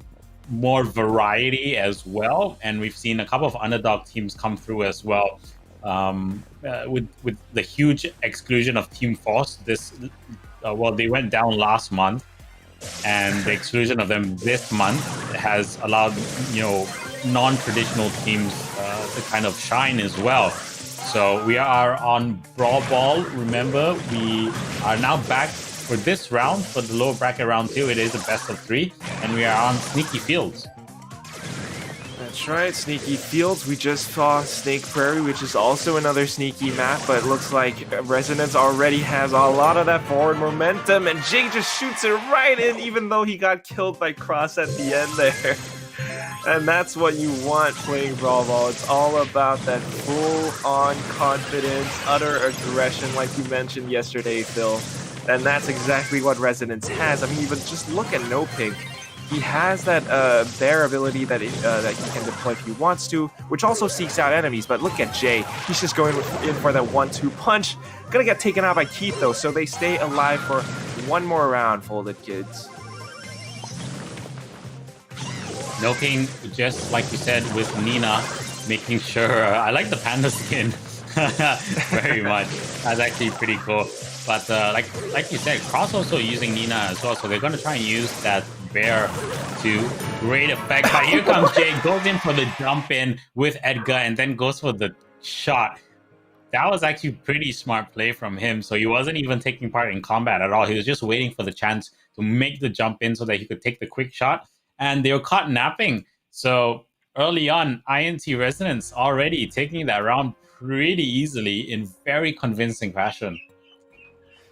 more variety as well. And we've seen a couple of underdog teams come through as well. With the huge exclusion of Team Force, they went down last month, and the exclusion of them this month has allowed non-traditional teams to kind of shine as well. So we are on Brawl Ball. Remember, we are now back for this round, for the lower bracket round 2. It is a best of 3, and we are on Sneaky Fields. That's right, Sneaky Fields. We just saw Snake Prairie, which is also another sneaky map, but it looks like Resonance already has a lot of that forward momentum, and Jay just shoots it right in, even though he got killed by Cross at the end there. And that's what you want playing Brawl Ball. It's all about that full-on confidence, utter aggression, like you mentioned yesterday, Phil. And that's exactly what Resonance has. I mean, even just look at No Pink. He has that bear ability that he can deploy if he wants to, which also seeks out enemies. But look at Jay. He's just going in for that 1-2 punch. Gonna get taken out by Keith, though, so they stay alive for one more round, Folded Kids. Milking, just like you said, with Nina, making sure... I like the panda skin very much. That's actually pretty cool. But like you said, Cross also using Nina as well, so they're going to try and use that bear to great effect. But here comes Jay, goes in for the jump in with Edgar, and then goes for the shot. That was actually pretty smart play from him. So he wasn't even taking part in combat at all. He was just waiting for the chance to make the jump in so that he could take the quick shot. And they were caught napping. So early on, INT Resonance already taking that round pretty easily in very convincing fashion.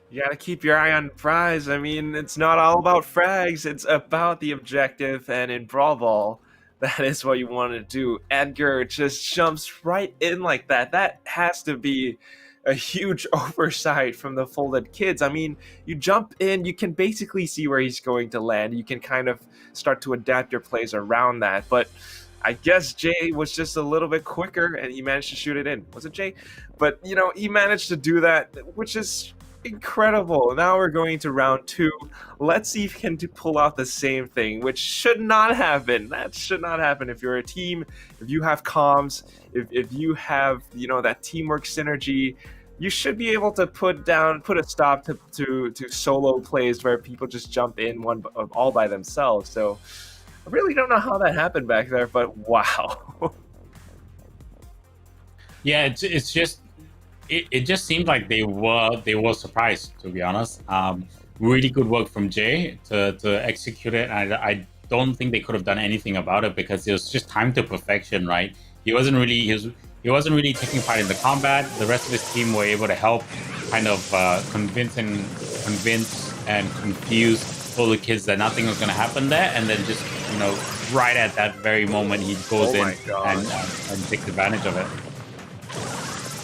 You gotta keep your eye on the prize. I mean, it's not all about frags. It's about the objective, and in Brawl Ball, that is what you want to do. Edgar just jumps right in like that. That has to be a huge oversight from the Folded Kids. I mean, you jump in, you can basically see where he's going to land. You can kind of start to adapt your plays around that. But I guess Jay was just a little bit quicker, and he managed to shoot it in. Was it Jay? But, he managed to do that, which is incredible. Now we're going to round 2. Let's see if he can pull out the same thing, which should not happen. That should not happen if you're a team, if you have comms, if you have that teamwork synergy. You should be able to put a stop to solo plays where people just jump in all by themselves. So I really don't know how that happened back there, but wow. Yeah, it's just it just seemed like they were surprised, to be honest. Really good work from Jay to execute it. I don't think they could have done anything about it because it was just time to perfection, right? He wasn't really taking part in the combat. The rest of his team were able to help kind of convince and confuse all the kids that nothing was going to happen there, and then just right at that very moment he goes in and takes advantage of it.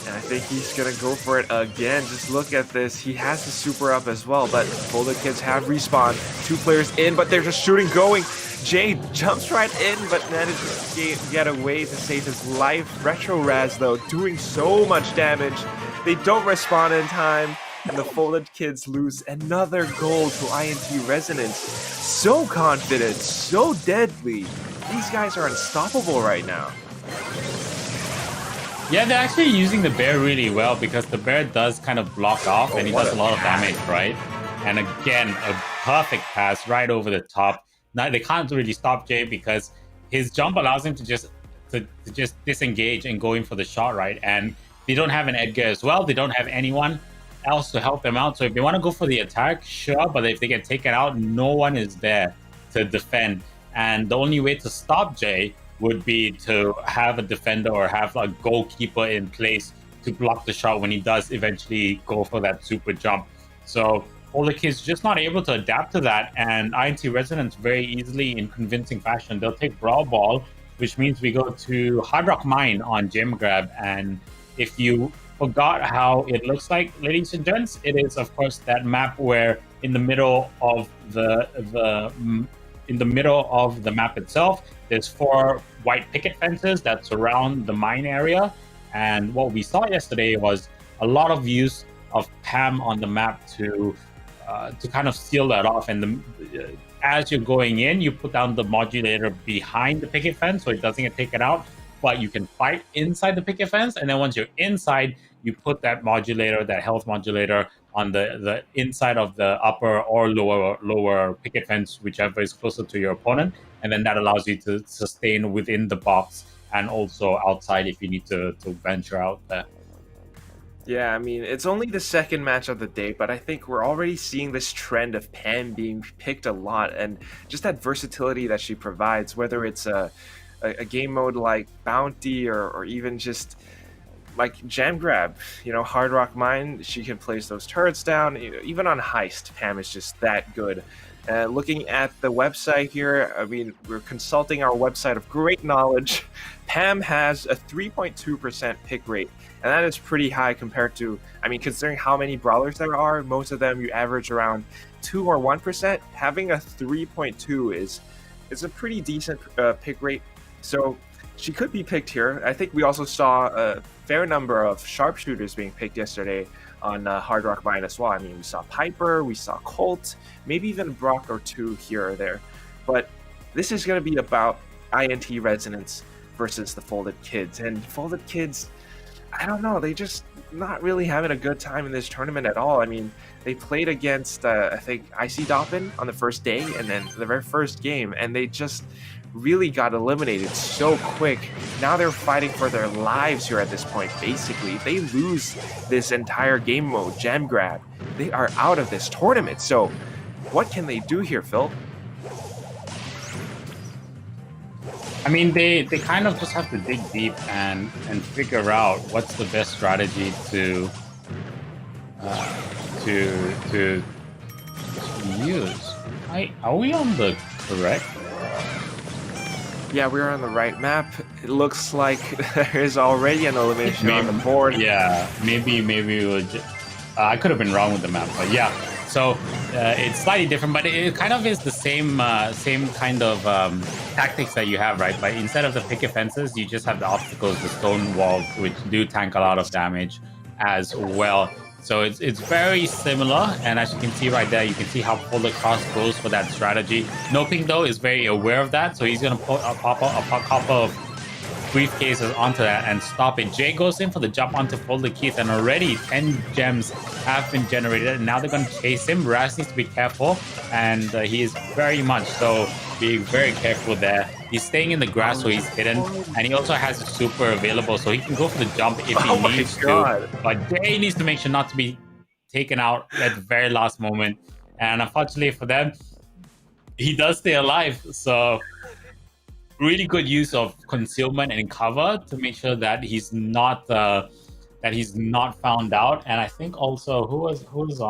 I think he's going to go for it again. Just look at this. He has the super up as well, but Folded Kids have respawned. 2 players in, but they're just shooting going. Jay jumps right in, but manages to get away to save his life. Retro Raz, though, doing so much damage. They don't respawn in time, and the Folded Kids lose another goal to INT Resonance. So confident, so deadly. These guys are unstoppable right now. Yeah, they're actually using the bear really well because the bear does kind of block off and he does a lot of damage, right? And again, a perfect pass right over the top. Now they can't really stop Jay because his jump allows him to just disengage and go in for the shot, right? And they don't have an Edgar as well. They don't have anyone else to help them out. So if they want to go for the attack, sure, but if they get taken out, no one is there to defend. and the only way to stop Jay would be to have a defender or have a goalkeeper in place to block the shot when he does eventually go for that super jump. So all the kids just not able to adapt to that, and INT Resonance very easily in convincing fashion. They'll take Brawl Ball, which means we go to Hard Rock Mine on Gem Grab. And if you forgot how it looks like, ladies and gents, it is of course that map where in the middle of the map itself, there's 4 white picket fences that surround the mine area. And what we saw yesterday was a lot of use of Pam on the map to kind of seal that off. And as you're going in, you put down the modulator behind the picket fence so it doesn't get taken out, but you can fight inside the picket fence. And then once you're inside, you put that modulator, that health modulator, on the inside of the upper or lower picket fence, whichever is closer to your opponent. And then that allows you to sustain within the box and also outside if you need to venture out there. Yeah, I mean, it's only the second match of the day, but I think we're already seeing this trend of Pam being picked a lot, and just that versatility that she provides, whether it's a game mode like Bounty or even just like Jam Grab, Hard Rock Mine, she can place those turrets down. Even on Heist, Pam is just that good. Looking at the website here, I mean, we're consulting our website of great knowledge. Pam has a 3.2% pick rate, and that is pretty high compared to, I mean, considering how many brawlers there are, most of them you average around 2 or 1%. Having a 3.2 is a pretty decent pick rate, so she could be picked here. I think we also saw a fair number of sharpshooters being picked yesterday on Hard Rock Mine as well. I mean, we saw Piper, we saw Colt, maybe even Brock or 2 here or there. But this is going to be about INT Resonance versus the Folded Kids. And Folded Kids, I don't know, they just not really having a good time in this tournament at all. I mean, they played against, I think, Icy Doppin on the first day and then the very first game, and they just really got eliminated so quick. Now they're fighting for their lives here at this point, basically. If they lose this entire game mode, Gem Grab, they are out of this tournament. So what can they do here, Phil? I mean, they kind of just have to dig deep and figure out what's the best strategy to use. Are we on the correct? Yeah, we're on the right map. It looks like there is already an elimination on the board. Yeah, maybe we would. I could have been wrong with the map, but yeah. So it's slightly different, but it kind of is the same kind of tactics that you have, right? But instead of the picket fences, you just have the obstacles, the stone walls, which do tank a lot of damage as well. So it's very similar, and as you can see right there, you can see how Polar Cross goes for that strategy. Noping, though, is very aware of that, so he's going to put a couple of briefcases onto that and stop it. Jay goes in for the jump onto Folded Keith, and already 10 gems have been generated, and now they're going to chase him. Raz needs to be careful, and he is very much so being very careful there. He's staying in the grass, so he's hidden, and he also has a super available, so he can go for the jump if he needs to. But Jay needs to make sure not to be taken out at the very last moment, and unfortunately for them, he does stay alive. So really good use of concealment and cover to make sure that he's not found out. And I think also who was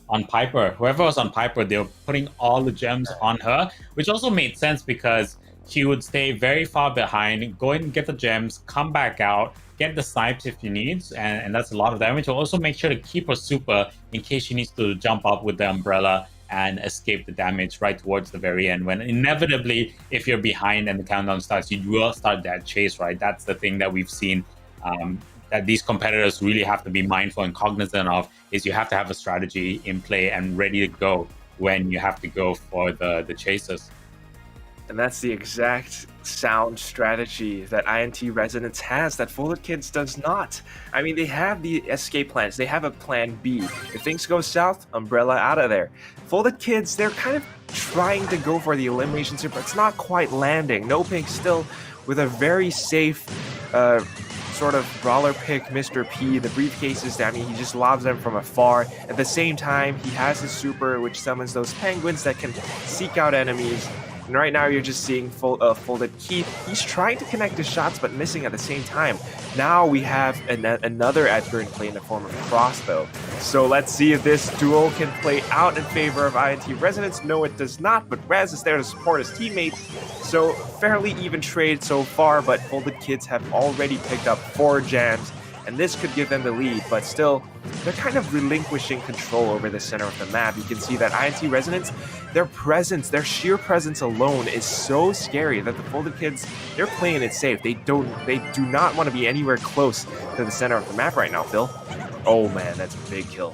on Piper. Whoever was on Piper, they were putting all the gems on her, which also made sense because she would stay very far behind, go in and get the gems, come back out, get the snipes if she needs, and that's a lot of damage. Will also make sure to keep her super in case she needs to jump up with the umbrella and escape the damage right towards the very end, when inevitably, if you're behind and the countdown starts, you will start that chase, right? That's the thing that we've seen that these competitors really have to be mindful and cognizant of, is you have to have a strategy in play and ready to go when you have to go for the chasers. And that's the exact sound strategy that INT Resonance has that Folded Kids does not. I mean, they have the escape plans. They have a plan B. If things go south, umbrella out of there. Folded Kids, they're kind of trying to go for the eliminations here, but it's not quite landing. No Pink still with a very safe sort of brawler pick Mr. P. The briefcases, I mean, he just lobs them from afar. At the same time, he has his super, which summons those penguins that can seek out enemies. And right now, you're just seeing folded Keith. He's trying to connect his shots, but missing at the same time. Now we have another Edgar in play in the form of Crossbow. So let's see if this duel can play out in favor of INT Resonance. No, it does not, but Rez is there to support his teammate. So fairly even trade so far, but Folded Kids have already picked up 4 jams, and this could give them the lead, but still, they're kind of relinquishing control over the center of the map. You can see that INT Resonance, their presence, their sheer presence alone is so scary that the Folded Kids, they're playing it safe. They do not want to be anywhere close to the center of the map right now, Phil. Oh man, that's a big kill.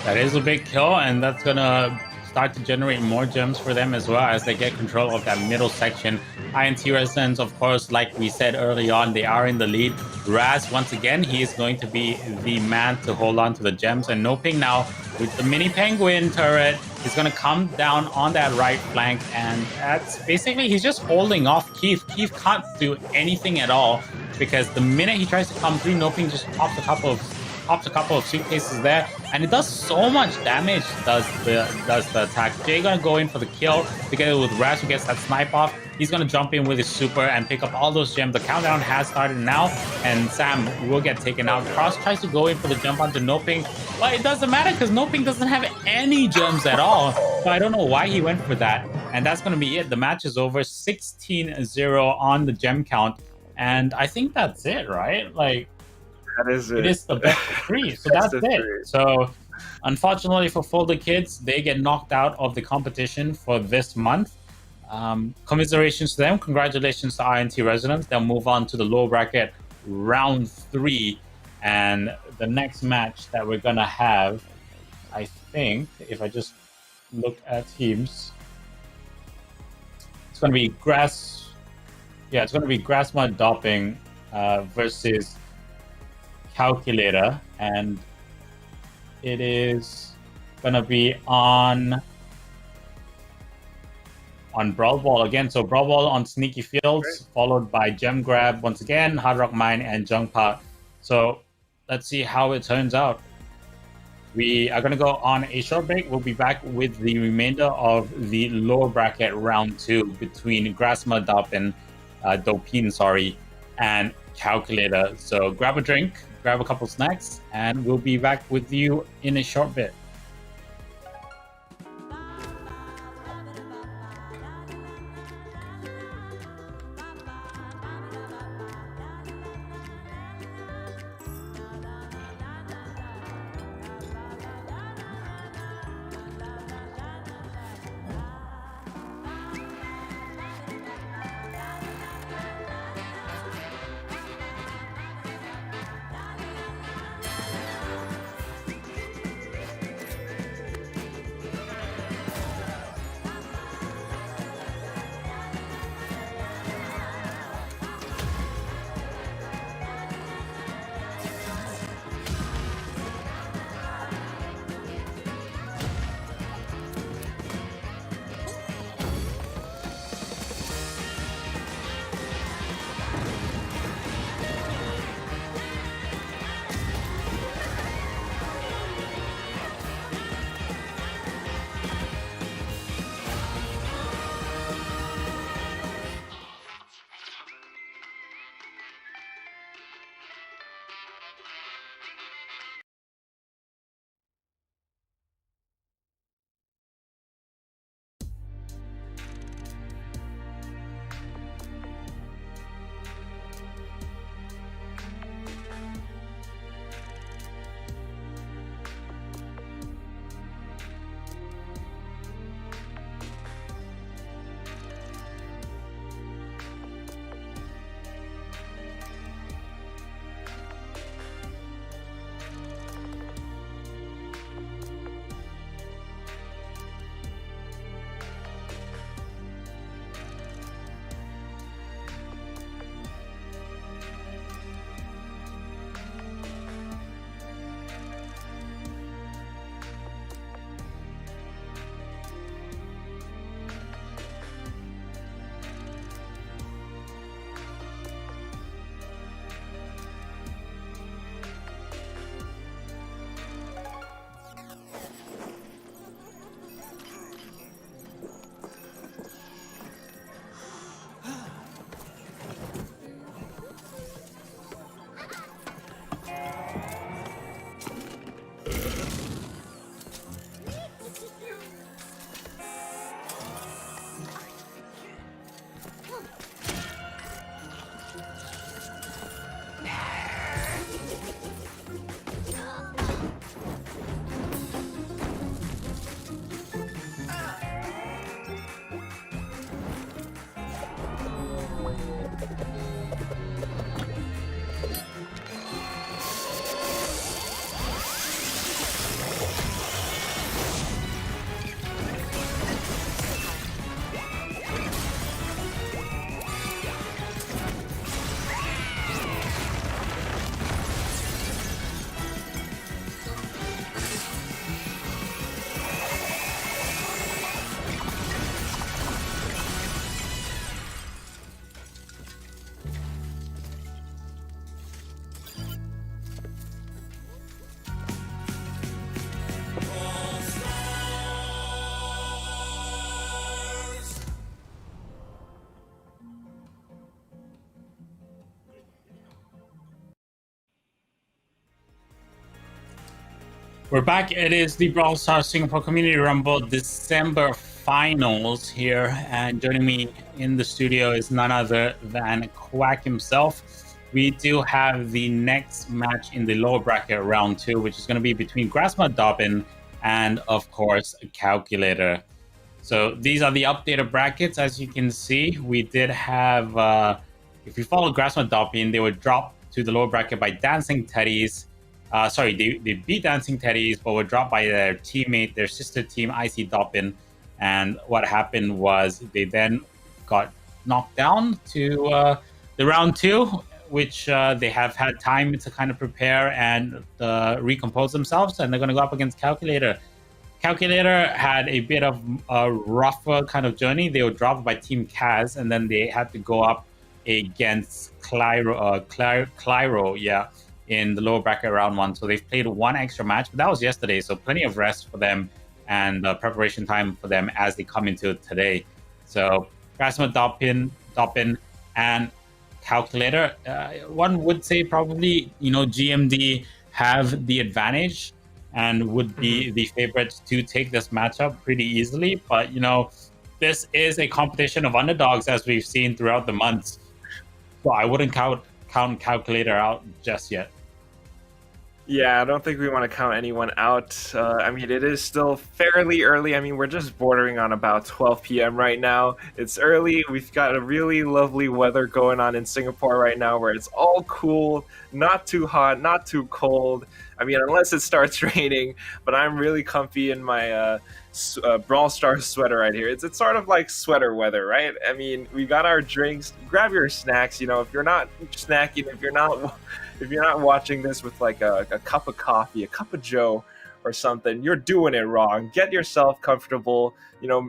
That is a big kill, and that's gonna start to generate more gems for them as well as they get control of that middle section. INT Resonance, of course, like we said early on, they are in the lead. Raz, once again, he is going to be the man to hold on to the gems. And Noping now with the mini penguin turret is going to come down on that right flank. And that's basically, he's just holding off Keith. Keith can't do anything at all because the minute he tries to come through, Noping just pops a couple of suitcases there, and it does so much damage. Does the attack? Jay gonna go in for the kill together with Raz, who gets that snipe off. He's gonna jump in with his super and pick up all those gems. The countdown has started now, and Sam will get taken out. Cross tries to go in for the jump onto Noping, but it doesn't matter because Noping doesn't have any gems at all. So I don't know why he went for that, and that's gonna be it. The match is over, 16-0 on the gem count, and I think that's it, right? Like. That is it. It is the best of 3, so that's it. 3. So, unfortunately for Folded Kids, they get knocked out of the competition for this month. Commiserations to them. Congratulations to INT Resonance. They'll move on to the lower bracket round 3. And the next match that we're going to have, I think, if I just look at teams, it's going to be Grassmud Doping versus Calculator, and it is gonna be on Brawl again. So Brawl on Sneaky Fields, followed by Gem Grab once again, Hard Rock Mine, and Junk Pot. So let's see how it turns out. We are gonna go on a short break. We'll be back with the remainder of the lower bracket round 2 between Grassmud Dopin, and Calculator. So grab a drink, grab a couple snacks, and we'll be back with you in a short bit. We're back. It is the Brawl Stars Singapore Community Rumble December finals here, and joining me in the studio is none other than Quack himself. We do have the next match in the lower bracket, round 2, which is going to be between Grassmud Dobbin and, of course, Calculator. So these are the updated brackets. As you can see, we did have, if you follow Grassmud Dobbin, they were dropped to the lower bracket by Dancing Teddies. They beat Dancing Teddies, but were dropped by their teammate, their sister team, IC Doppin. And what happened was they then got knocked down to the round 2, which they have had time to kind of prepare and recompose themselves, and they're going to go up against Calculator. Calculator had a bit of a rougher kind of journey. They were dropped by Team Kaz, and then they had to go up against Clyro, in the lower bracket round 1. So they've played one extra match, but that was yesterday. So plenty of rest for them and preparation time for them as they come into today. So Grassmud Doppin and Calculator, one would say probably, GMD have the advantage and would be the favorites to take this matchup pretty easily. But, this is a competition of underdogs, as we've seen throughout the months. So I wouldn't count Calculator out just yet. Yeah, I don't think we want to count anyone out. It is still fairly early. We're just bordering on about 12 p.m. right now. It's early. We've got a really lovely weather going on in Singapore right now where it's all cool, not too hot, not too cold. Unless it starts raining, but I'm really comfy in my Brawl Stars sweater right here. It's sort of like sweater weather, right? We got our drinks. Grab your snacks. If you're not snacking, if you're not watching this with like a cup of coffee, a cup of joe or something, you're doing it wrong. Get yourself comfortable,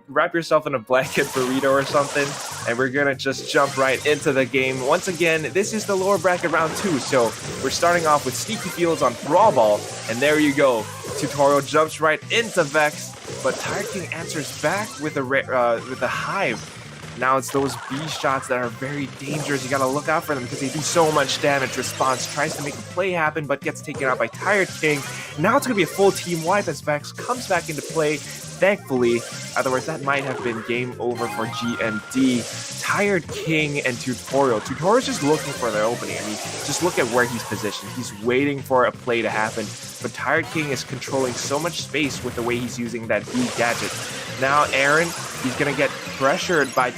wrap yourself in a blanket burrito or something, and we're gonna just jump right into the game. Once again, this is the lower bracket round 2, so we're starting off with Sneaky Fields on Brawl, and there you go. Tutorial jumps right into Vex, but Tired King answers back with a Hive. Now it's those B shots that are very dangerous. You gotta look out for them because they do so much damage. Response tries to make a play happen, but gets taken out by Tired King. Now it's gonna be a full team wipe as Vex comes back into play, thankfully. Otherwise, that might have been game over for GMD. Tired King and Tutorial. Tutorial's just looking for their opening. Just look at where he's positioned. He's waiting for a play to happen. But Tired King is controlling so much space with the way he's using that B gadget. Now Aaron, he's going to get pressured by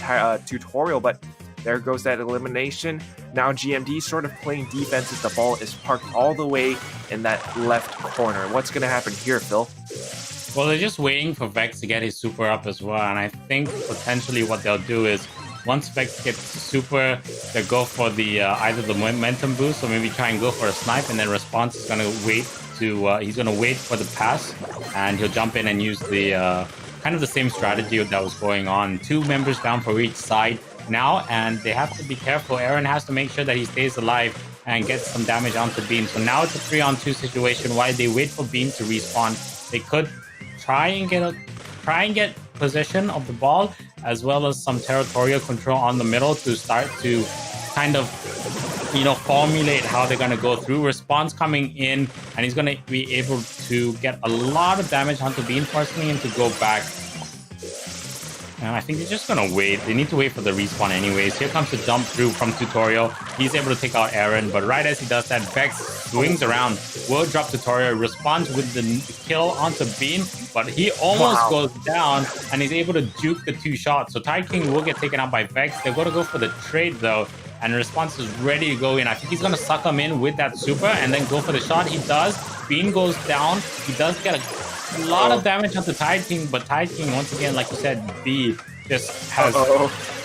Tutorial, but there goes that elimination. Now GMD sort of playing defense as the ball is parked all the way in that left corner. What's going to happen here, Phil? Well, they're just waiting for Vex to get his super up as well, and I think potentially what they'll do is once Vex gets super, they'll go for the either the momentum boost or maybe try and go for a snipe, and then Response is going to wait he's going to wait for the pass, and he'll jump in and use the kind of the same strategy that was going on. 2 members down for each side now, and they have to be careful. Aaron has to make sure that he stays alive and gets some damage onto Beam. So now it's a 3-on-2 situation. While they wait for Beam to respawn, they could try and get possession of the ball, as well as some territorial control on the middle to start to kind of formulate how they're going to go through. Response coming in, and he's going to be able to get a lot of damage onto Bean personally and to go back. And I think they're just going to wait. They need to wait for the respawn anyways. Here comes the jump through from Tutorial. He's able to take out Aaron, but right as he does that, Vex swings around, will drop Tutorial, responds with the kill onto Bean, but he almost goes down, and he's able to juke the 2 shots. So Tired King will get taken out by Vex. They're going to go for the trade, though. and Response is ready to go in. I think he's going to suck him in with that super and then go for the shot. He does. Bean goes down. He does get a lot of damage on the Tide King, but Tide King, once again, like you said, B just has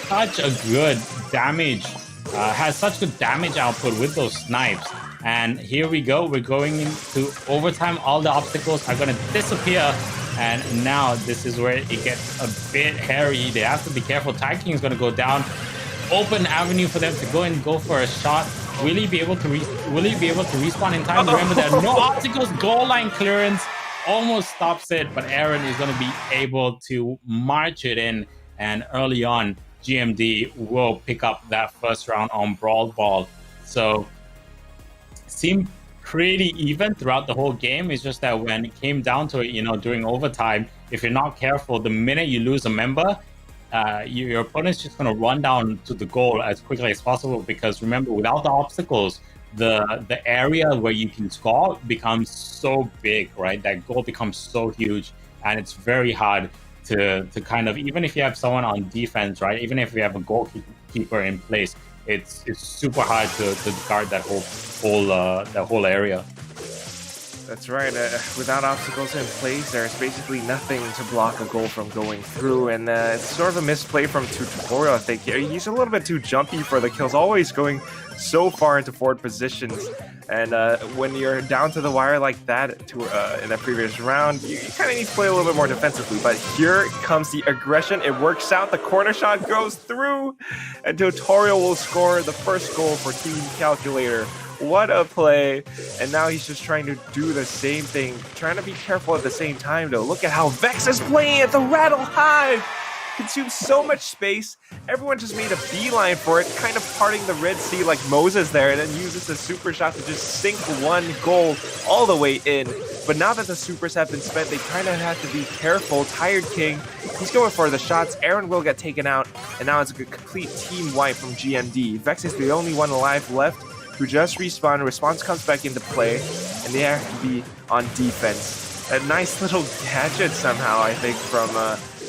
such a good damage, has such good damage output with those snipes. And here we go. We're going into overtime. All the obstacles are going to disappear. And now this is where it gets a bit hairy. They have to be careful. Tide King is going to go down. Open avenue for them to go and go for a shot. Will he be able to respawn in time? Remember, there are no obstacles. Goal line clearance almost stops it, but Aaron is going to be able to march it in. And early on, GMD will pick up that first round on Brawl Ball. So seemed pretty even throughout the whole game. It's just that when it came down to it, during overtime, if you're not careful, the minute you lose a member, your opponent's just going to run down to the goal as quickly as possible, because remember, without the obstacles, the area where you can score becomes so big, right? That goal becomes so huge, and it's very hard to kind of, even if you have someone on defense, right? Even if you have a goalkeeper in place, it's super hard to guard that whole area. That's right. Without obstacles in place, there's basically nothing to block a goal from going through, and it's sort of a misplay from Tutorial. I think he's a little bit too jumpy for the kills, always going so far into forward positions. And when you're down to the wire like that in the previous round, you kind of need to play a little bit more defensively. But here comes the aggression. It works out. The corner shot goes through, and Tutorial will score the first goal for Team Calculator. What a play. And now he's just trying to do the same thing, trying to be careful at the same time, though. Look at how Vex is playing at the Rattle Hive. Consumes so much space. Everyone just made a beeline for it, kind of parting the Red Sea like Moses there, and then uses the super shot to just sink one goal all the way in. But now that the supers have been spent, they kind of have to be careful. Tired King, he's going for the shots. Aaron will get taken out, and now it's a complete team wipe from GMD. Vex is the only one alive left, who just respawned. Response comes back into play, and they have to be on defense. A nice little gadget somehow, I think, from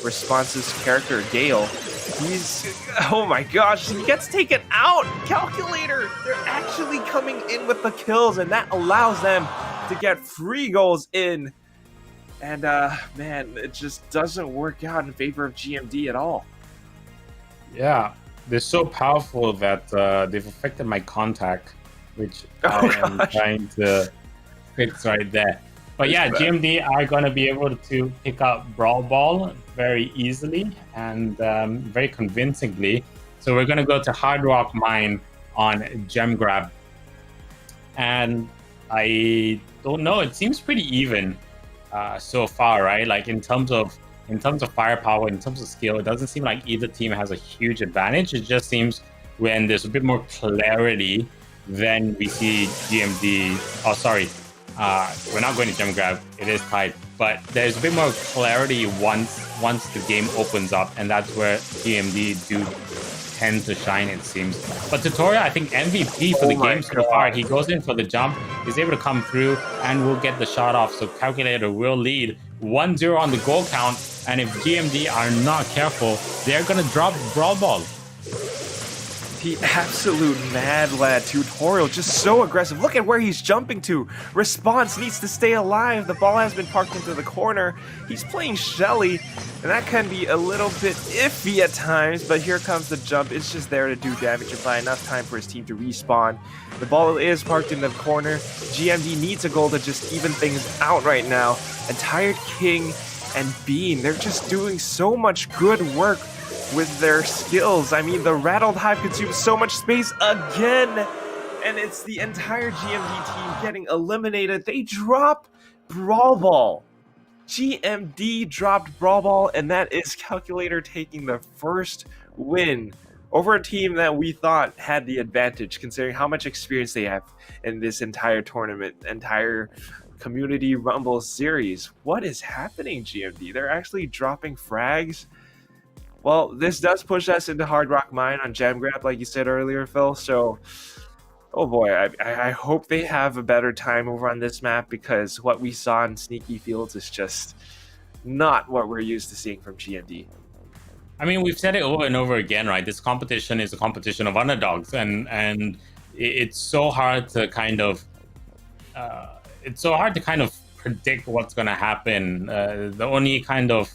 Response's character, Gale. Oh my gosh, he gets taken out! Calculator! They're actually coming in with the kills, and that allows them to get free goals in. And, man, it just doesn't work out in favor of GMD at all. Yeah. They're so powerful that they've affected my contact, which I am trying to fix right there. But yeah, GMD are going to be able to pick up Brawl Ball very easily and very convincingly. So we're going to go to Hard Rock Mine on Gem Grab. And I don't know, it seems pretty even so far, right? Like in terms of firepower, in terms of skill, it doesn't seem like either team has a huge advantage. It just seems when there's a bit more clarity, then we see GMD. Oh, sorry. We're not going to Gem Grab. It is tied. But there's a bit more clarity once the game opens up, and that's where GMD do tend to shine, it seems. But Tutorial, I think MVP for the game so far. He goes in for the jump. He's able to come through and will get the shot off. So Calculator will lead 1-0 on the goal count. And if GMD are not careful, they're going to drop Brawl Ball. The absolute mad lad Tutorial, just so aggressive. Look at where he's jumping to. Response needs to stay alive. The ball has been parked into the corner. He's playing Shelly, and that can be a little bit iffy at times, but here comes the jump. It's just there to do damage and buy enough time for his team to respawn. The ball is parked in the corner. GMD needs a goal to just even things out right now. And Tired King and Bean, they're just doing so much good work with their skills. I mean, the Rattled Hive consumes so much space again, and it's the entire GMD team getting eliminated. They drop Brawl Ball. GMD dropped Brawl Ball, and that is Calculator taking the first win over a team that we thought had the advantage, considering how much experience they have in this entire tournament, entire Community Rumble series. What is happening, GMD? They're actually dropping frags. Well, this does push us into Hard Rock Mine on Gem Grab, like you said earlier, Phil. So, oh boy, I hope they have a better time over on this map, because what we saw in Sneaky Fields is just not what we're used to seeing from GMD. I mean, we've said it over and over again, right? This competition is a competition of underdogs, and it's so hard to kind of predict what's going to happen. The only kind of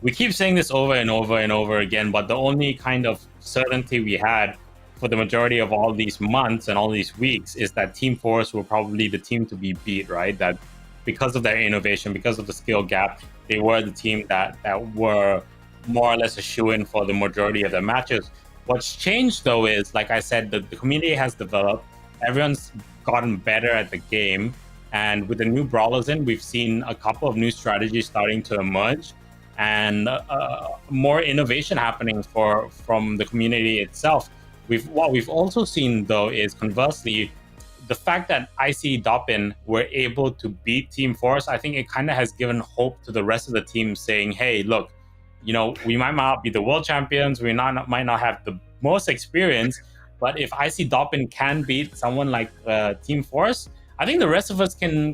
we keep saying this over and over and over again, but the only kind of certainty we had for the majority of all these months and all these weeks is that Team Force were probably the team to be beat, right? That because of their innovation, because of the skill gap, they were the team that were more or less a shoe-in for the majority of their matches. What's changed, though, is, like I said, the community has developed. Everyone's gotten better at the game. And with the new brawlers in, we've seen a couple of new strategies starting to emerge and more innovation happening from the community itself. What we've also seen, though, is conversely, the fact that IC Doppin were able to beat Team Force, I think it kind of has given hope to the rest of the team, saying, hey, look, you know, we might not be the world champions, we might not have the most experience, but if IC Doppin can beat someone like Team Force, I think the rest of us can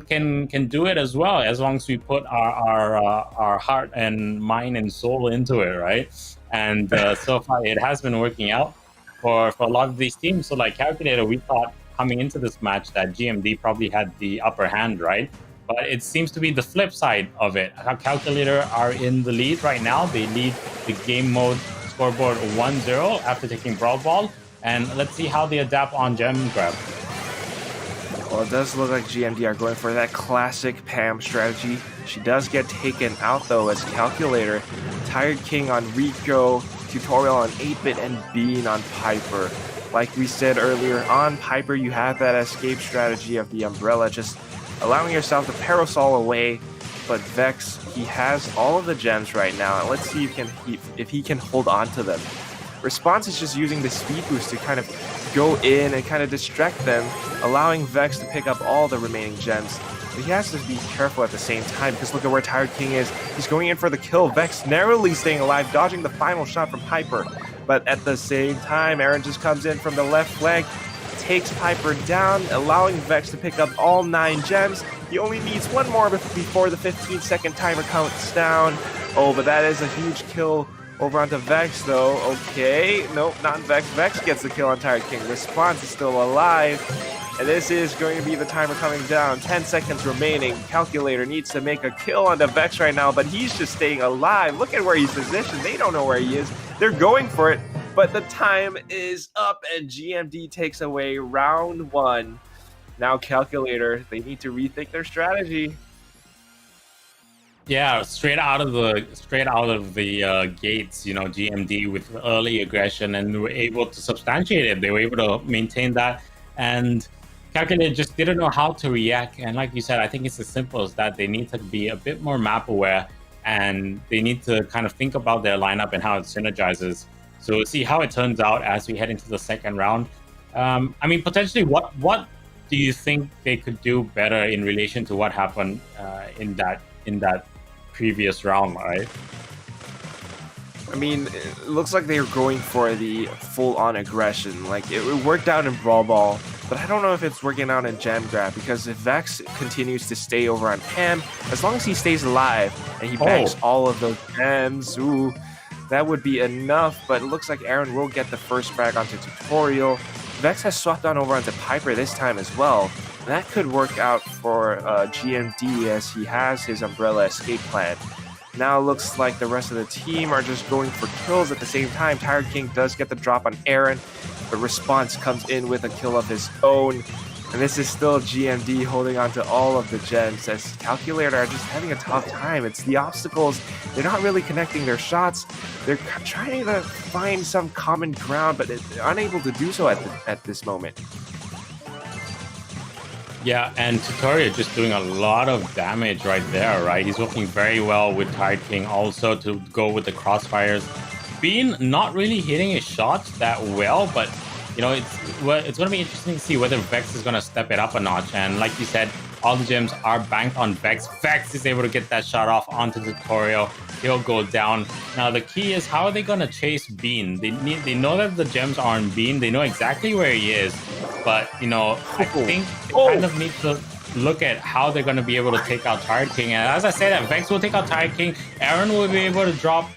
do it as well, as long as we put our heart and mind and soul into it, right? And so far, it has been working out for a lot of these teams. So, like Calculator, we thought coming into this match that GMD probably had the upper hand, right? But it seems to be the flip side of it. Calculator are in the lead right now. They lead the game mode scoreboard 1-0 after taking Brawl Ball. And let's see how they adapt on Gem Grab. Well, it does look like GMD are going for that classic Pam strategy. She does get taken out, though, as Calculator. Tired King on Rico, Tutorial on 8-Bit, and Bean on Piper. Like we said earlier, on Piper, you have that escape strategy of the umbrella, just allowing yourself to parasol away. But Vex, he has all of the gems right now, and let's see if he can hold on to them. Response is just using the speed boost to kind of go in and kind of distract them, allowing Vex to pick up all the remaining gems. But he has to be careful at the same time, because look at where Tired King is. He's going in for the kill. Vex narrowly staying alive, dodging the final shot from Piper. But at the same time, Aaron just comes in from the left flank, takes Piper down, allowing Vex to pick up all 9 gems. He only needs one more before the 15-second timer counts down. Oh, but that is a huge kill over onto Vex, though. Okay, nope, not Vex. Vex gets the kill on Tired King. Response is still alive. And this is going to be the timer coming down. 10 seconds remaining. Calculator needs to make a kill onto Vex right now, but he's just staying alive. Look at where he's positioned. They don't know where he is. They're going for it, but the time is up, and GMD takes away round 1. Now Calculator, they need to rethink their strategy. Yeah, straight out of the gates, you know, GMD with early aggression, and were able to substantiate it. They were able to maintain that, and Calculator just didn't know how to react. And like you said, I think it's as simple as that. They need to be a bit more map aware, and they need to kind of think about their lineup and how it synergizes. So we'll see how it turns out as we head into the second round. I mean, potentially, what do you think they could do better in relation to what happened in that previous round, right? I mean, it looks like they're going for the full-on aggression. Like, it worked out in Brawl Ball, but I don't know if it's working out in Gem Grab, because if Vex continues to stay over on Pam, as long as he stays alive and he bags all of those gems, ooh, that would be enough. But it looks like Aaron will get the first frag onto Tutorial. Vex has swapped on over onto Piper this time as well. That could work out for GMD, as he has his Umbrella escape plan. Now it looks like the rest of the team are just going for kills at the same time. Tired King does get the drop on Aaron, but Response comes in with a kill of his own. And this is still GMD holding on to all of the gems, as Calculator are just having a tough time. It's the obstacles. They're not really connecting their shots. They're trying to find some common ground, but they're unable to do so at this moment. Yeah, and Tutorial just doing a lot of damage right there, right? He's working very well with Tired King also to go with the crossfires. Bean not really hitting his shots that well, but you know, it's going to be interesting to see whether Vex is going to step it up a notch. And like you said, all the gems are banked on Vex. Vex is able to get that shot off onto Tutorial. He'll go down. Now the key is, how are they going to chase Bean? They know that the gems are on Bean. They know exactly where he is. But, you know, I think they kind of need to look at how they're going to be able to take out Tired King. And as I say that, Vex will take out Tired King. Aaron will be able to drop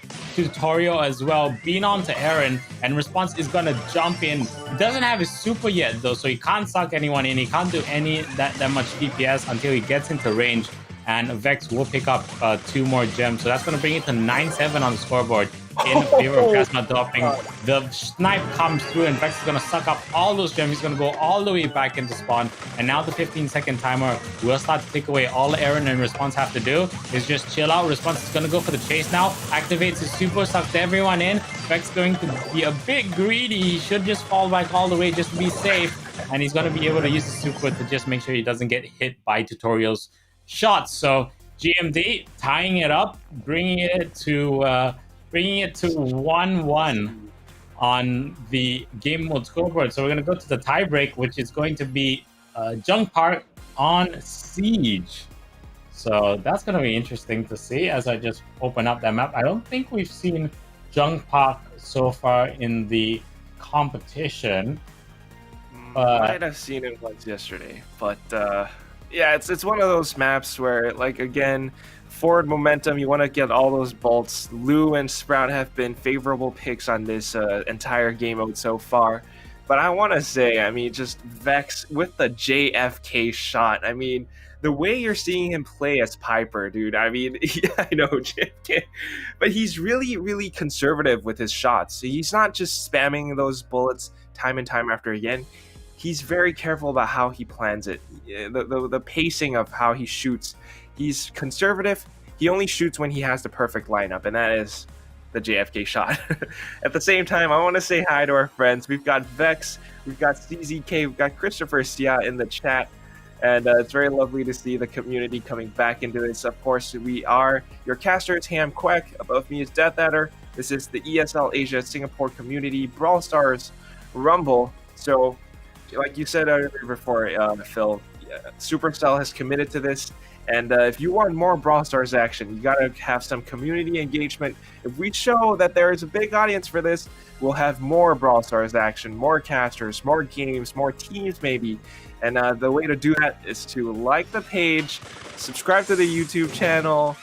tutorial as well. Bean onto Aaron, and Response is gonna jump in. He doesn't have his super yet though, so he can't suck anyone in. He can't do any that much DPS until he gets into range. And Vex will pick up 2 more gems, so that's gonna bring it to 9-7 on the scoreboard in favor of Gasma dropping. The snipe comes through, and Vex is gonna suck up all those gems. He's gonna go all the way back into spawn, and now the 15-second timer will start to take away. All Aaron and Response have to do is just chill out. Response is gonna go for the chase now, activates his super, sucks everyone in. Vex going to be a bit greedy. He should just fall back all the way just to be safe, and he's gonna be able to use the super to just make sure he doesn't get hit by Tutorial's shots. So GMD tying it up, bringing it to 1-1 on the game mode scoreboard. So we're going to go to the tie break, which is going to be Junk Park on Siege. So that's going to be interesting to see as I just open up that map. I don't think we've seen Junk Park so far in the competition. Might have seen it once yesterday, but yeah, it's one of those maps where, like, again, forward momentum, you want to get all those bolts. Lou and Sprout have been favorable picks on this entire game mode so far. But I want to say, I mean, just Vex with the JFK shot. I mean, the way you're seeing him play as Piper, dude, I mean, yeah, I know, JFK, but he's really, really conservative with his shots. He's not just spamming those bullets time and time after again. He's very careful about how he plans it, the pacing of how he shoots. He's conservative. He only shoots when he has the perfect lineup, and that is the JFK shot. At the same time, I want to say hi to our friends. We've got Vex, we've got CZK, we've got Christopher Sia in the chat, and it's very lovely to see the community coming back into this. Of course, we are your casters, Ham Quack. Above me is Death Adder. This is the ESL Asia Singapore Community Brawl Stars Rumble. So, like you said earlier before, Phil, Supercell has committed to this, and if you want more Brawl Stars action, you gotta have some community engagement. If we show that there is a big audience for this, we'll have more Brawl Stars action, more casters, more games, more teams maybe. And the way to do that is to like the page, subscribe to the YouTube channel,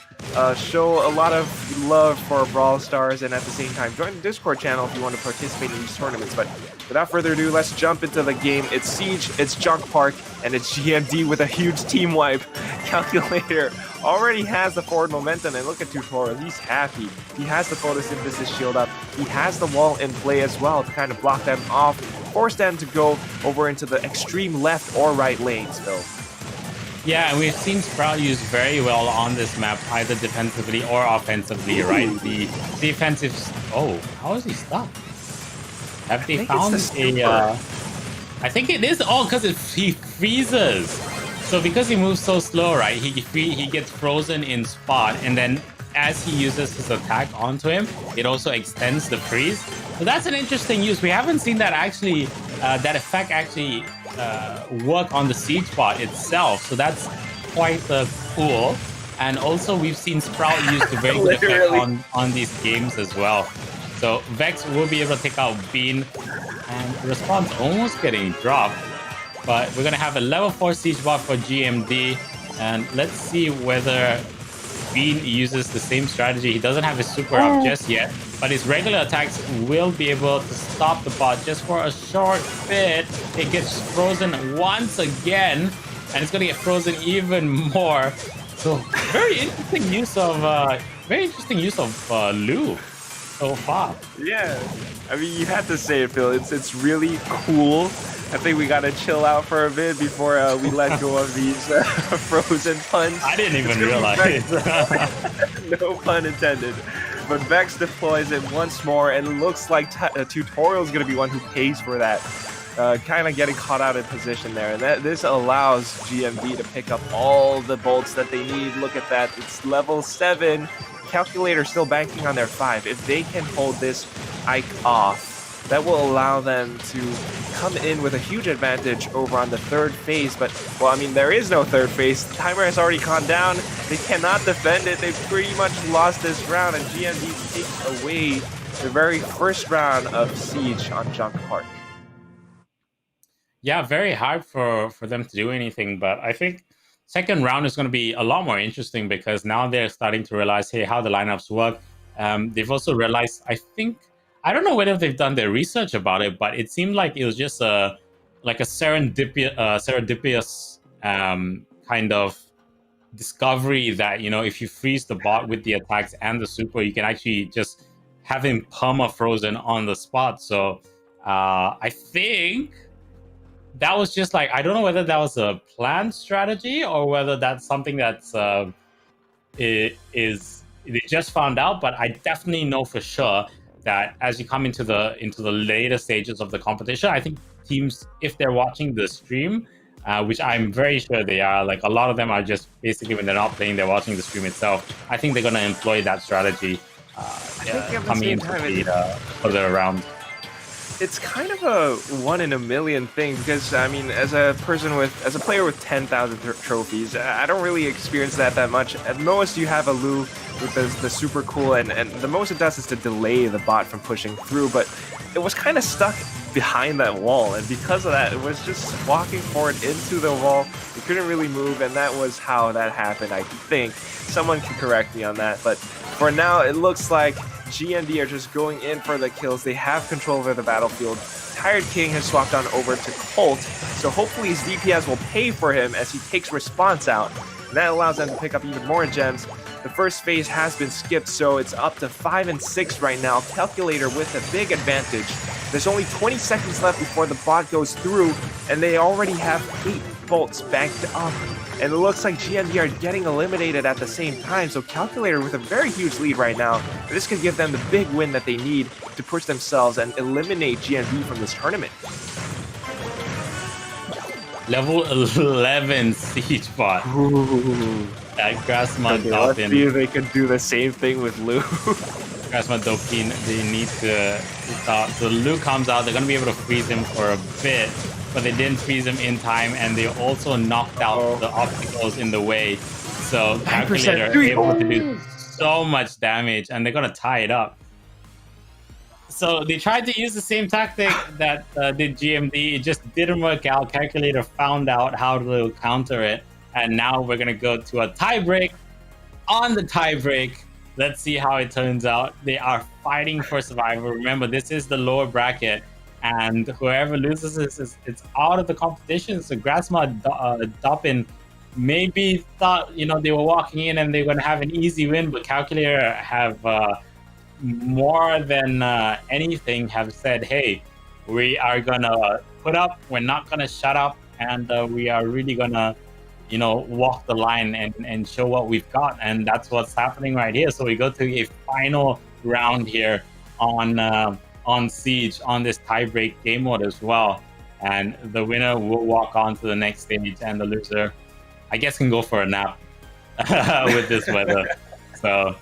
show a lot of love for Brawl Stars, and at the same time join the Discord channel if you want to participate in these tournaments. But without further ado, let's jump into the game. It's Siege, it's Junk Park, and it's GMD with a huge team wipe. Calculator already has the forward momentum, and look at Tutorial, he's happy. He has the photosynthesis shield up, he has the wall in play as well to kind of block them off, force them to go over into the extreme left or right lanes, Phil. Yeah, and we've seen Sprout used very well on this map, either defensively or offensively, right? The defensive... Oh, how is he stuck? Have they found a... I think it is... Oh, because he freezes. So because he moves so slow, right, he gets frozen in spot, and then as he uses his attack onto him, it also extends the freeze. So that's an interesting use. We haven't seen that actually, that effect actually work on the siege bot itself. So that's quite cool. And also we've seen Sprout use the very good effect on these games as well. So Vex will be able to take out Bean, and Response almost getting dropped. But we're gonna have a level 4 siege bot for GMD, and let's see whether Bean uses the same strategy. He doesn't have his super up just yet, but his regular attacks will be able to stop the bot just for a short bit. It gets frozen once again, and it's gonna get frozen even more. So very interesting use of Lou so far. Yeah, I mean, you had to say it, Phil. It's really cool. I think we gotta chill out for a bit before we let go of these frozen puns. I didn't even realize. No pun intended. But Vex deploys it once more, and it looks like Tutorial is gonna be one who pays for that. Kind of getting caught out in position there, and this allows GMD to pick up all the bolts that they need. Look at that, it's level 7. Calculator still banking on their 5. If they can hold this Ike off, that will allow them to come in with a huge advantage over on the third phase. But, well, I mean, there is no third phase. The timer has already gone down. They cannot defend it. They've pretty much lost this round, and GMD takes away the very first round of Siege on Junk Park. Yeah, very hard for them to do anything, but I think second round is going to be a lot more interesting because now they're starting to realize, hey, how the lineups work. they've also realized, I don't know whether they've done their research about it, but it seemed like it was just a serendipitous kind of discovery that, if you freeze the bot with the attacks and the super, you can actually just have him perma frozen on the spot. So I think that was just like, I don't know whether that was a planned strategy or whether that's something that's they just found out. But I definitely know for sure that as you come into the later stages of the competition, I think teams, if they're watching the stream, which I'm very sure they are, like a lot of them are just basically when they're not playing, they're watching the stream itself. I think they're going to employ that stragy coming into the further around. It's kind of a 1 in a million thing because, I mean, as a player with 10,000 trophies, I don't really experience that much. At most, you have a Lu with the super cool, and the most it does is to delay the bot from pushing through, but it was kind of stuck behind that wall, and because of that, it was just walking forward into the wall. It couldn't really move, and that was how that happened, I think. Someone can correct me on that, but for now, it looks like GMD are just going in for the kills. They have control over the battlefield. Tired King has swapped on over to Colt, so hopefully his DPS will pay for him as he takes response out. And that allows them to pick up even more gems. The first phase has been skipped, so it's up to 5 and 6 right now. Calculator with a big advantage. There's only 20 seconds left before the bot goes through, and they already have 8 bolts banked up. And it looks like GMD are getting eliminated at the same time, so Calculator with a very huge lead right now. This could give them the big win that they need to push themselves and eliminate GMD from this tournament. Level 11 Siege bot. Ooh. That Grassmud Okay, let's see if they can do the same thing with Lu. Grassmud Dopin, they need to stop. So Lu comes out, they're going to be able to freeze him for a bit, but they didn't freeze him in time, and they also knocked out the obstacles in the way. So Calculator are able to do so much damage, and they're going to tie it up. So they tried to use the same tactic that did GMD. It just didn't work out. Calculator found out how to counter it. And now we're going to go to a tie break. On the tie break, let's see how it turns out. They are fighting for survival. Remember, this is the lower bracket. And whoever loses this, it's out of the competition. So Grassmud Dopin maybe thought, they were walking in and they're going to have an easy win. But Calculator have... more than anything have said, hey, we are gonna put up, we're not gonna shut up, and we are really gonna walk the line and show what we've got. And that's what's happening right here. So we go to a final round here on Siege, on this tiebreak game mode as well, and the winner will walk on to the next stage, and the loser, I guess, can go for a nap with this weather. So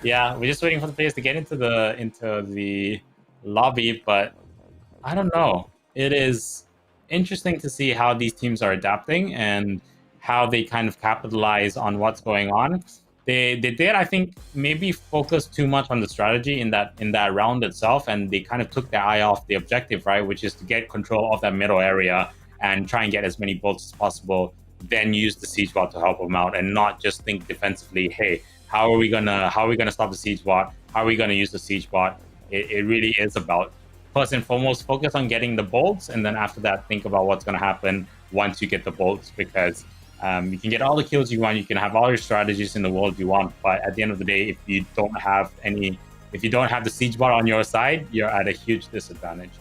yeah, we're just waiting for the players to get into the lobby, but I don't know. It is interesting to see how these teams are adapting and how they kind of capitalize on what's going on. They did, I think, maybe focus too much on the strategy in that round itself, and they kind of took their eye off the objective, right, which is to get control of that middle area and try and get as many bolts as possible, then use the siege bot to help them out, and not just think defensively, hey, how are we gonna stop the siege bot? How are we gonna use the siege bot? It really is about, first and foremost, focus on getting the bolts, and then after that, think about what's gonna happen once you get the bolts, because you can get all the kills you want, you can have all your strategies in the world you want, but at the end of the day, if you don't have the siege bot on your side, you're at a huge disadvantage.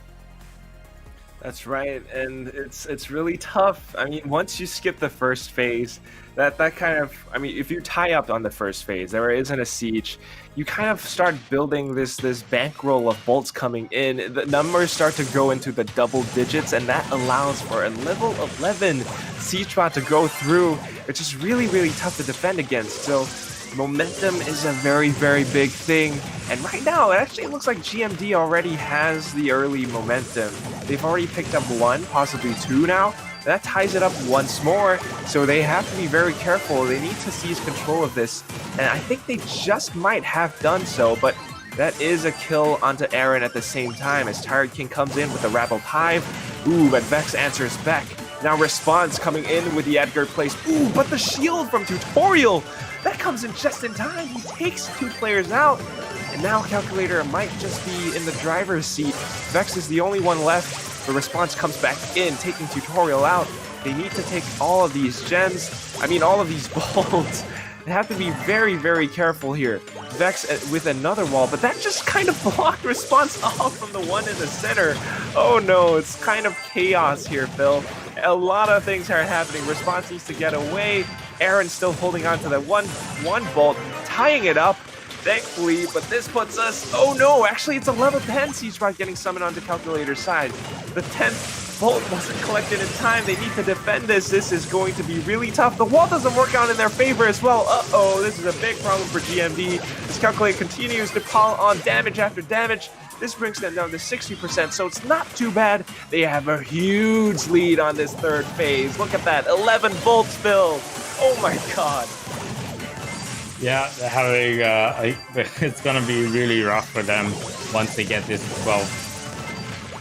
That's right, and it's really tough. I mean, once you skip the first phase, that kind of, I mean, if you tie up on the first phase, there isn't a siege, you kind of start building this bankroll of bolts coming in. The numbers start to go into the double digits, and that allows for a level 11 siege bot to go through, which is really, really tough to defend against. So momentum is a very, very big thing, and right now it actually looks like GMD already has the early momentum. They've already picked up 1, possibly 2 now. That ties it up once more, so they have to be very careful. They need to seize control of this, and I think they just might have done so, but that is a kill onto Aaron at the same time as Tired King comes in with the Rabble Hive. Ooh, but Vex answers back. Now Response coming in with the Edgar place. Ooh, but the shield from Tutorial! That comes in just in time. He takes 2 players out. And now Calculator might just be in the driver's seat. Vex is the only one left. The response comes back in, taking Tutorial out. They need to take all of these gems. I mean, all of these bolts. They have to be very, very careful here. Vex with another wall, but that just kind of blocked response off from the one in the center. Oh no, it's kind of chaos here, Phil. A lot of things are happening. Response needs to get away. Aaron still holding on to that one bolt, tying it up, thankfully, but this puts us... Oh no, actually it's a level 10 Siege Bot getting summoned onto Calculator's side. The 10th bolt wasn't collected in time. They need to defend this. This is going to be really tough. The wall doesn't work out in their favor as well. Uh-oh, this is a big problem for GMD. This Calculator continues to pile on damage after damage. This brings them down to 60%, so it's not too bad. They have a huge lead on this third phase. Look at that, 11 bolts filled. Oh my god. Yeah, having it's gonna be really rough for them once they get this 12.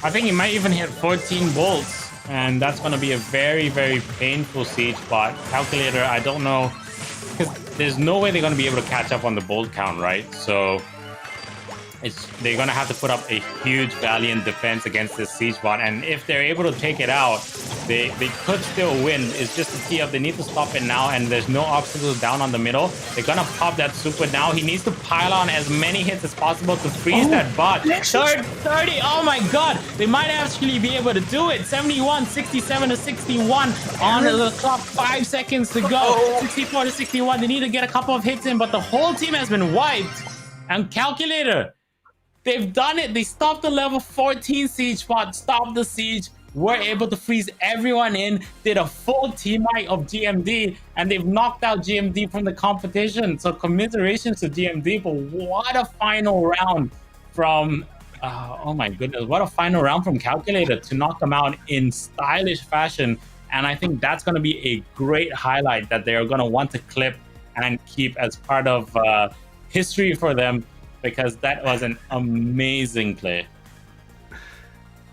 I think he might even hit 14 bolts, and that's gonna be a very, very painful siege bot. Calculator, I don't know, because there's no way they're gonna be able to catch up on the bolt count, right? So they're gonna have to put up a huge valiant defense against this siege bot, and if they're able to take it out, they could still win. It's just a tee up. They need to stop it now, and there's no obstacles down on the middle. They're gonna pop that super now. He needs to pile on as many hits as possible to freeze that bot. 30. Oh my god, they might actually be able to do it. 71, 67 to 61 on the clock. 5 seconds to go. 64 to 61. They need to get a couple of hits in, but the whole team has been wiped. And Calculator, they've done it. They stopped the level 14 siege bot, stopped the siege, were able to freeze everyone in, did a full team wipe of GMD, and they've knocked out GMD from the competition. So commiserations to GMD, but what a final round from, oh my goodness, what a final round from Calculator to knock them out in stylish fashion. And I think that's going to be a great highlight that they're going to want to clip and keep as part of history for them, because that was an amazing play.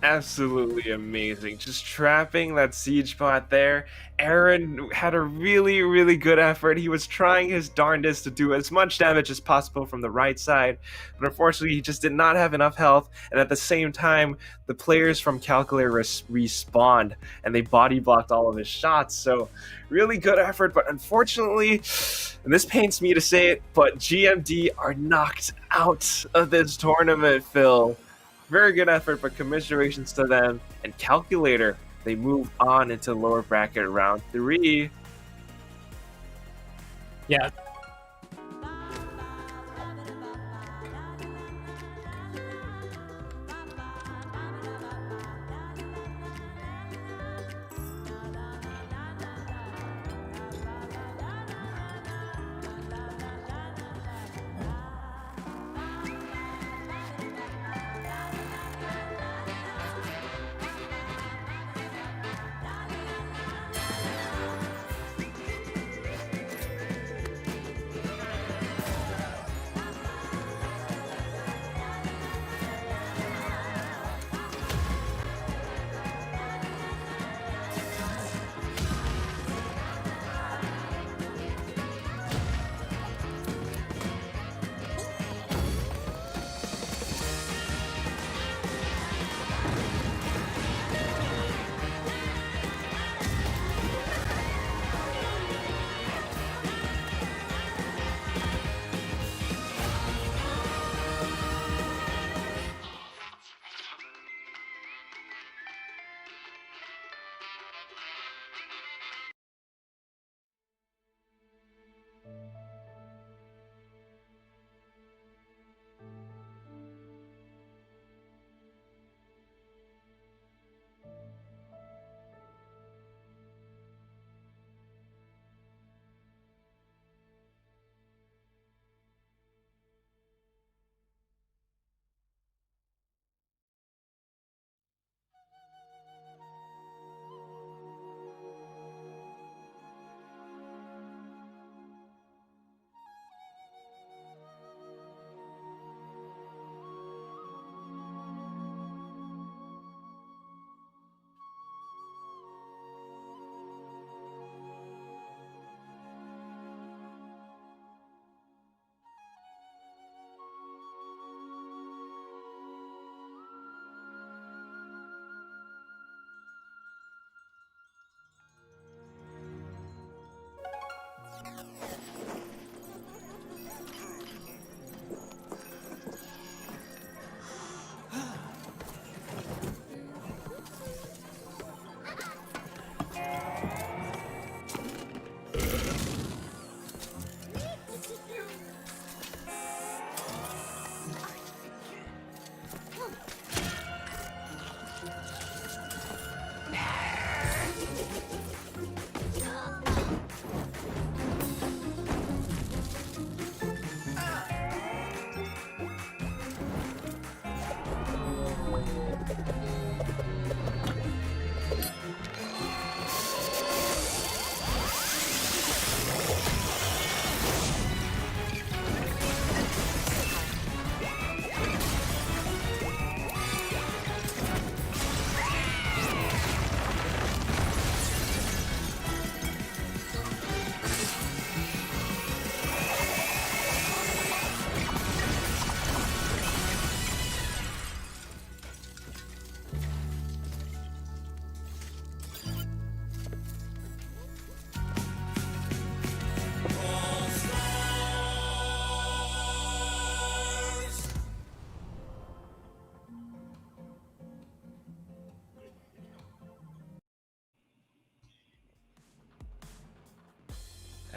Absolutely amazing. Just trapping that siege bot there. Aaron had a really, really good effort. He was trying his darndest to do as much damage as possible from the right side, but unfortunately he just did not have enough health, and at the same time the players from Calculator respawned and they body blocked all of his shots. So really good effort, but unfortunately, and this pains me to say it, but GMD are knocked out of this tournament, Phil. Very good effort, but commiserations to them. And Calculator, they move on into lower bracket round 3. Yeah.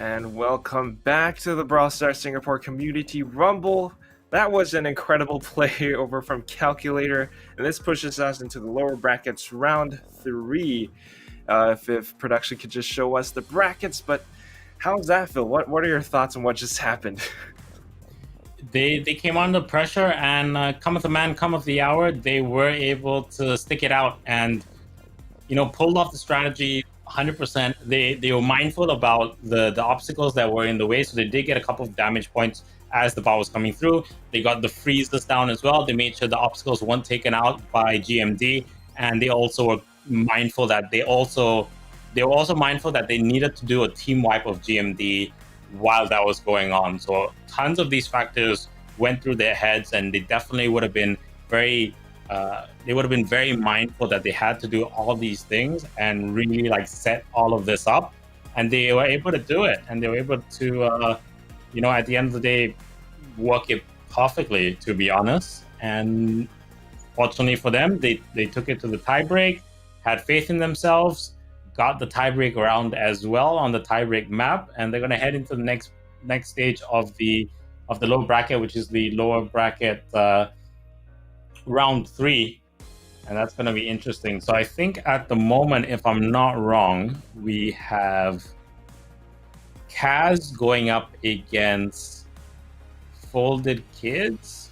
And welcome back to the Brawl Stars Singapore Community Rumble. That was an incredible play over from Calculator, and this pushes us into the lower brackets round 3. If production could just show us the brackets, but how's that feel? What are your thoughts on what just happened? They came under pressure, and cometh the man, cometh the hour. They were able to stick it out and, pulled off the strategy 100%. They were mindful about the obstacles that were in the way, so they did get a couple of damage points as the ball was coming through. They got the freezes down as well. They made sure the obstacles weren't taken out by GMD, and they also were mindful that they were also mindful that they needed to do a team wipe of GMD while that was going on. So tons of these factors went through their heads, and they definitely would have been very mindful that they had to do all these things and really set all of this up, and they were able to do it, and they were able to at the end of the day work it perfectly, to be honest. And fortunately for them, they took it to the tiebreak, had faith in themselves, got the tiebreak round as well on the tiebreak map, and they're going to head into the next stage of the low bracket, which is the lower bracket round 3, and that's going to be interesting. So I think at the moment, if I'm not wrong, we have Kaz going up against Folded Kids,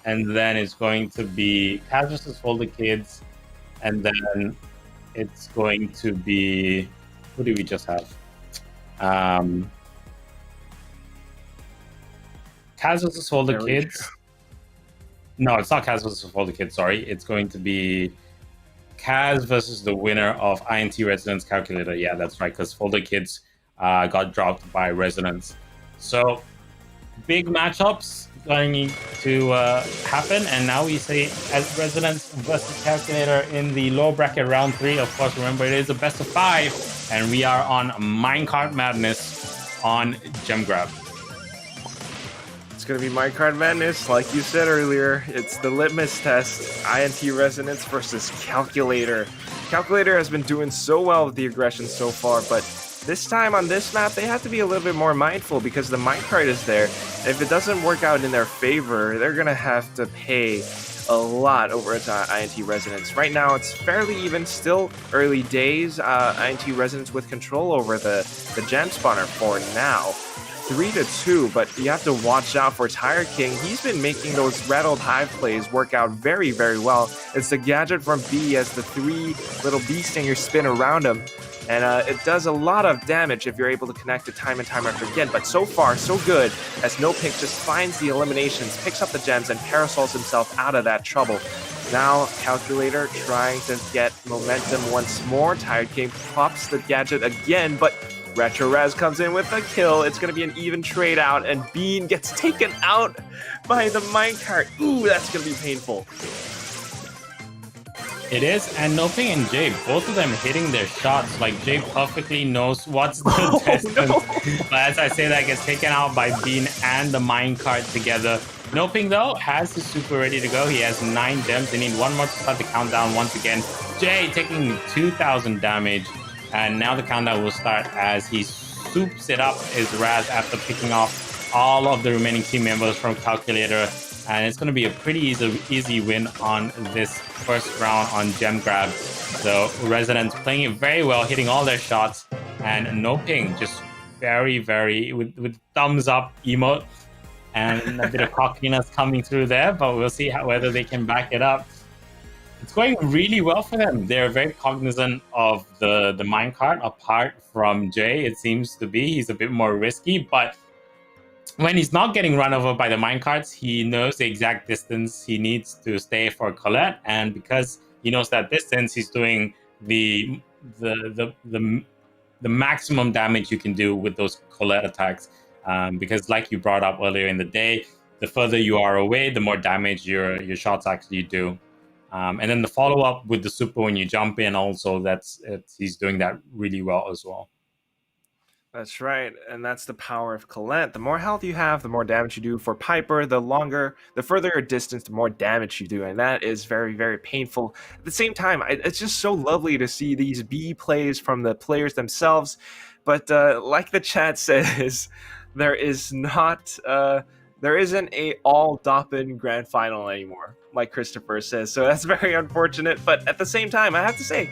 and then it's going to be Kaz versus Folded Kids, and then it's going to be, who do we just have? Kaz versus Folded Kids. No, it's not Kaz versus Folded Kids, sorry. It's going to be Kaz versus the winner of INT Resonance Calculator. Yeah, that's right, because Folded Kids got dropped by Resonance. So, big matchups going to happen, and now we say as Resonance versus Calculator in the low bracket round 3. Of course, remember, it is a best of 5, and we are on Minecart Madness on Gem Grab. It's going to be Minecart Madness, like you said earlier. It's the litmus test, INT Resonance versus Calculator. Calculator has been doing so well with the aggression so far, but this time on this map, they have to be a little bit more mindful because the minecart is there. If it doesn't work out in their favor, they're going to have to pay a lot over at INT Resonance. Right now, it's fairly even, still early days. INT Resonance with control over the gem spawner for now. 3-2, but you have to watch out for Tire King. He's been making those rattled hive plays work out very, very well. It's the gadget from B as the 3 little bee stingers spin around him. And it does a lot of damage if you're able to connect it time and time after again. But so far, so good, as No Pick just finds the eliminations, picks up the gems, and parasols himself out of that trouble. Now, Calculator trying to get momentum once more. Tired King pops the gadget again, but Retro Raz comes in with a kill. It's going to be an even trade out, and Bean gets taken out by the minecart. Ooh, that's going to be painful. It is, and Noping and Jay, both of them hitting their shots. Like, Jay perfectly knows what's the distance. No. But as I say, that gets taken out by Bean and the minecart together. Noping, though, has his super ready to go. He has 9 gems. They need one more to start the countdown once again. Jay taking 2,000 damage. And now the countdown will start as he soups it up his Raz after picking off all of the remaining team members from Calculator. And it's going to be a pretty easy win on this first round on Gem Grab. So Resonance playing it very well, hitting all their shots. And No Ping just very, very, with thumbs up emote. And a bit of cockiness coming through there. But we'll see whether they can back it up. it's going really well for them. They're very cognizant of the minecart. Apart from Jay, it seems to be he's a bit more risky, but when he's not getting run over by the minecarts, he knows the exact distance he needs to stay for Colette, and because he knows that distance, he's doing the the the the maximum damage you can do with those Colette attacks. Because, like you brought up earlier in the day, the further you are away, the more damage your shots actually do. And then the follow up with the super when you jump in, also he's doing that really well as well. That's right, and that's the power of Colette. The more health you have, the more damage you do. For Piper, the further your distance, the more damage you do, and that is very, very painful. At the same time, it's just so lovely to see these B plays from the players themselves. But like the chat says, there isn't a all Doppin grand final anymore, like Christopher says. So that's very unfortunate. But at the same time, I have to say,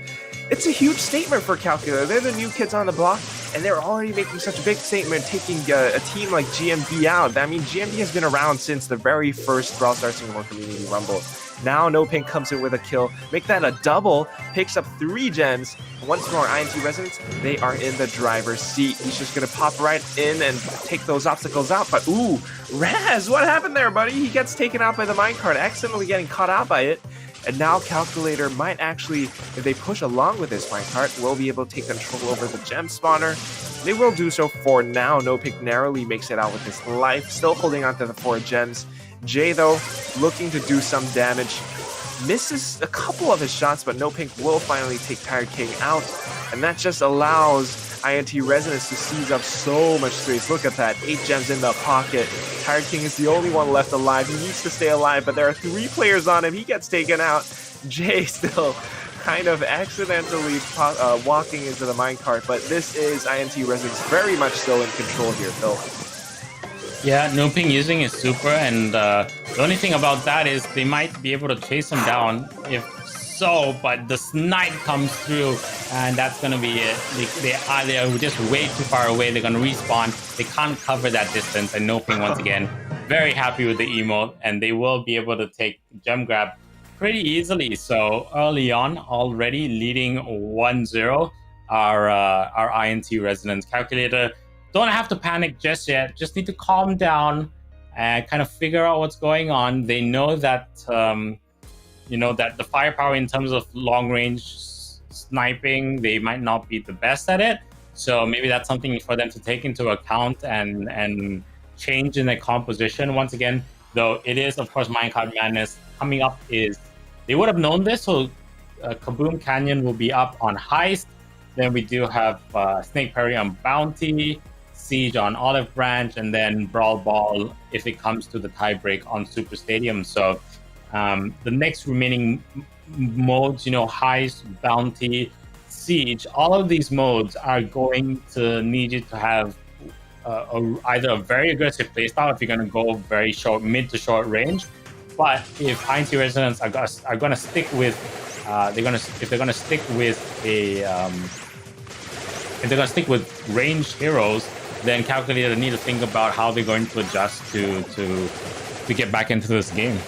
it's a huge statement for Calculator. They're the new kids on the block, and they're already making such a big statement, taking a team like GMB out. I mean, GMB has been around since the very first Brawl Stars Singapore Community Rumble. Now No Pink comes in with a kill, make that a double, picks up 3 gems. Once more, INT Resonance, they are in the driver's seat. He's just going to pop right in and take those obstacles out. But ooh, Raz, what happened there, buddy? He gets taken out by the minecart, accidentally getting caught out by it. And now Calculator might actually, if they push along with this minecart, will be able to take control over the gem spawner. They will do so for now. No Pink narrowly makes it out with his life, still holding on to the 4 gems. Jay, though, looking to do some damage, misses a couple of his shots, but No Pink will finally take Tired King out, and that just allows INT Resonance to seize up so much space. Look at that, 8 gems in the pocket. Tired King is the only one left alive. He needs to stay alive, but there are 3 players on him. He gets taken out. Jay still kind of accidentally walking into the minecart, but this is INT Resonance very much still in control here, Phil. Yeah, No Ping using his super, and the only thing about that is they might be able to chase him down if so, but the snipe comes through, and that's going to be it. They're just way too far away. They're going to respawn. They can't cover that distance, and No Ping, once again, very happy with the emote, and they will be able to take gem grab pretty easily. So early on, already leading 1-0, our INT Resonance Calculator. Don't have to panic just yet. Just need to calm down and kind of figure out what's going on. They know that that the firepower in terms of long range sniping, they might not be the best at it. So maybe that's something for them to take into account and change in their composition. Once again, though, it is of course Minecart Madness coming up. Is they would have known this. So Kaboom Canyon will be up on Heist. Then we do have Snake Parry on Bounty, Siege on Olive Branch, and then Brawl Ball if it comes to the tiebreak on Super Stadium. So the next remaining modes, Heist, Bounty, Siege, all of these modes are going to need you to have either a very aggressive playstyle if you're going to go very short, mid to short range. But if INT Resonance are going to stick with if they're gonna stick with ranged heroes, then Calculator need to think about how they're going to adjust to get back into this game.